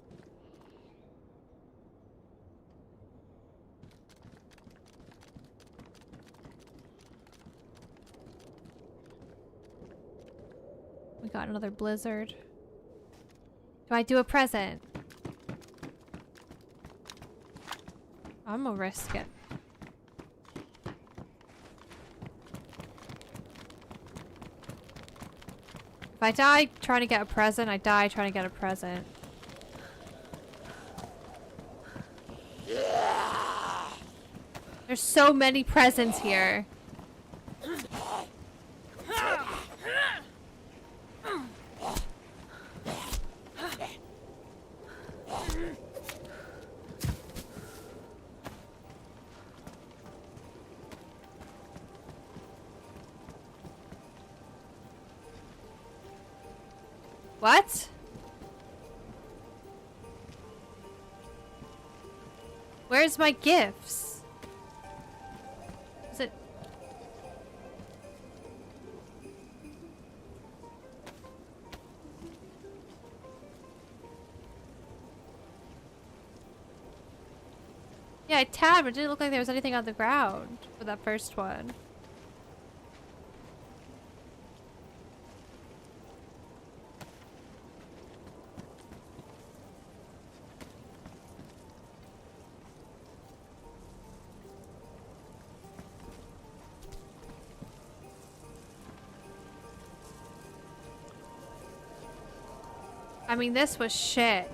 We got another blizzard. Do I do a present? I'm gonna risk it. If I die trying to get a present, I die trying to get a present. There's so many presents here. What? Where's my gifts? Is it? Yeah, I tabbed, but it didn't look like there was anything on the ground for that first one. I mean, this was shit.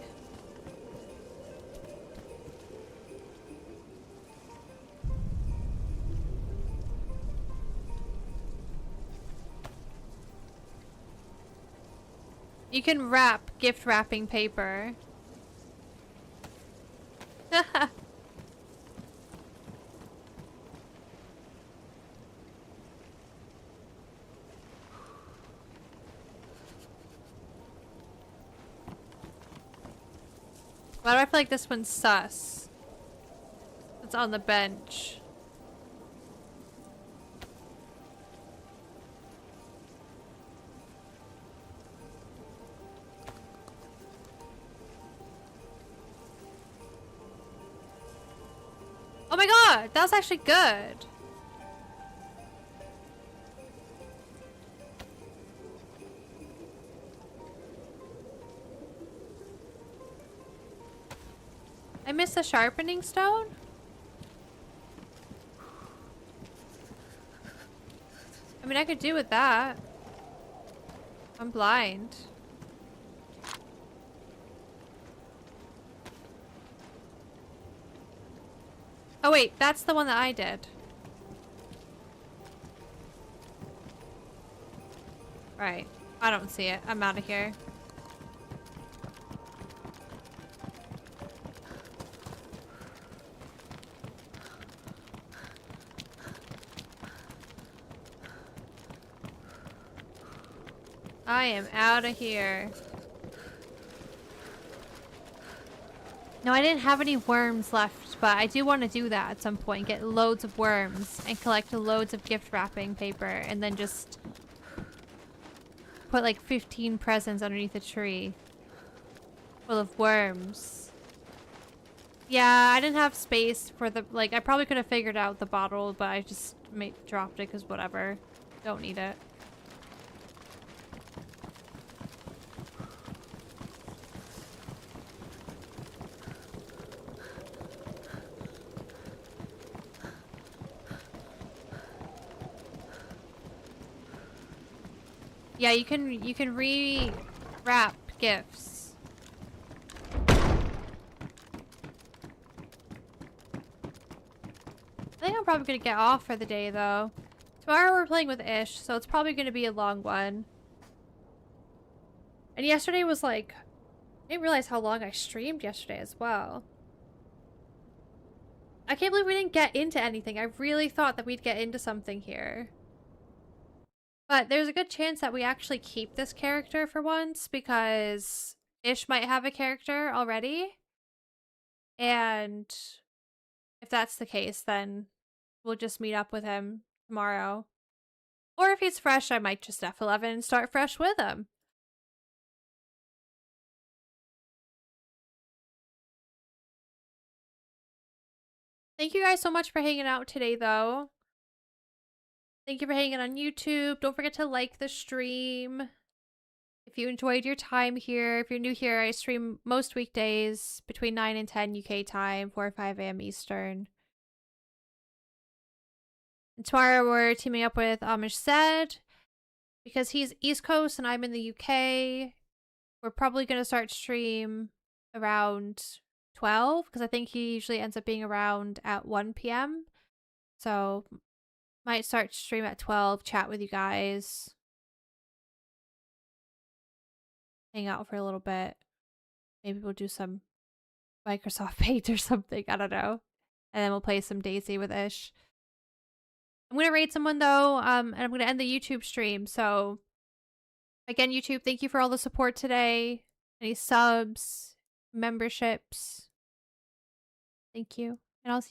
You can wrap gift wrapping paper. Why do I feel like this one's sus? It's on the bench. Oh my god, that was actually good. I missed a sharpening stone? I mean, I could do with that. I'm blind. Oh wait, that's the one that I did. Right. I don't see it. I'm out of here. I am out of here. No, I didn't have any worms left, but I do want to do that at some point. Get loads of worms and collect loads of gift wrapping paper and then just put like 15 presents underneath a tree full of worms. Yeah, I didn't have space for the, like, I probably could have figured out the bottle, but I just dropped it because whatever. Don't need it. Yeah, you can re-wrap gifts. I think I'm probably gonna get off for the day though. Tomorrow we're playing with Ish, so it's probably going to be a long one. And yesterday was like... I didn't realize how long I streamed yesterday as well. I can't believe we didn't get into anything. I really thought that we'd get into something here. But there's a good chance that we actually keep this character for once, because Ish might have a character already. And if that's the case, then we'll just meet up with him tomorrow. Or if he's fresh, I might just F11 and start fresh with him. Thank you guys so much for hanging out today, though. Thank you for hanging on YouTube. Don't forget to like the stream. If you enjoyed your time here, if you're new here, I stream most weekdays between 9 and 10 UK time, 4 or 5 a.m. Eastern. And tomorrow we're teaming up with Amish Zed because he's East Coast and I'm in the UK. We're probably going to start stream around 12 because I think he usually ends up being around at 1 p.m. So might start stream at 12, chat with you guys. Hang out for a little bit. Maybe we'll do some Microsoft Paint or something. I don't know. And then we'll play some DayZ with Ish. I'm going to raid someone though, and I'm going to end the YouTube stream. So again, YouTube, thank you for all the support today. Any subs, memberships. Thank you. And I'll see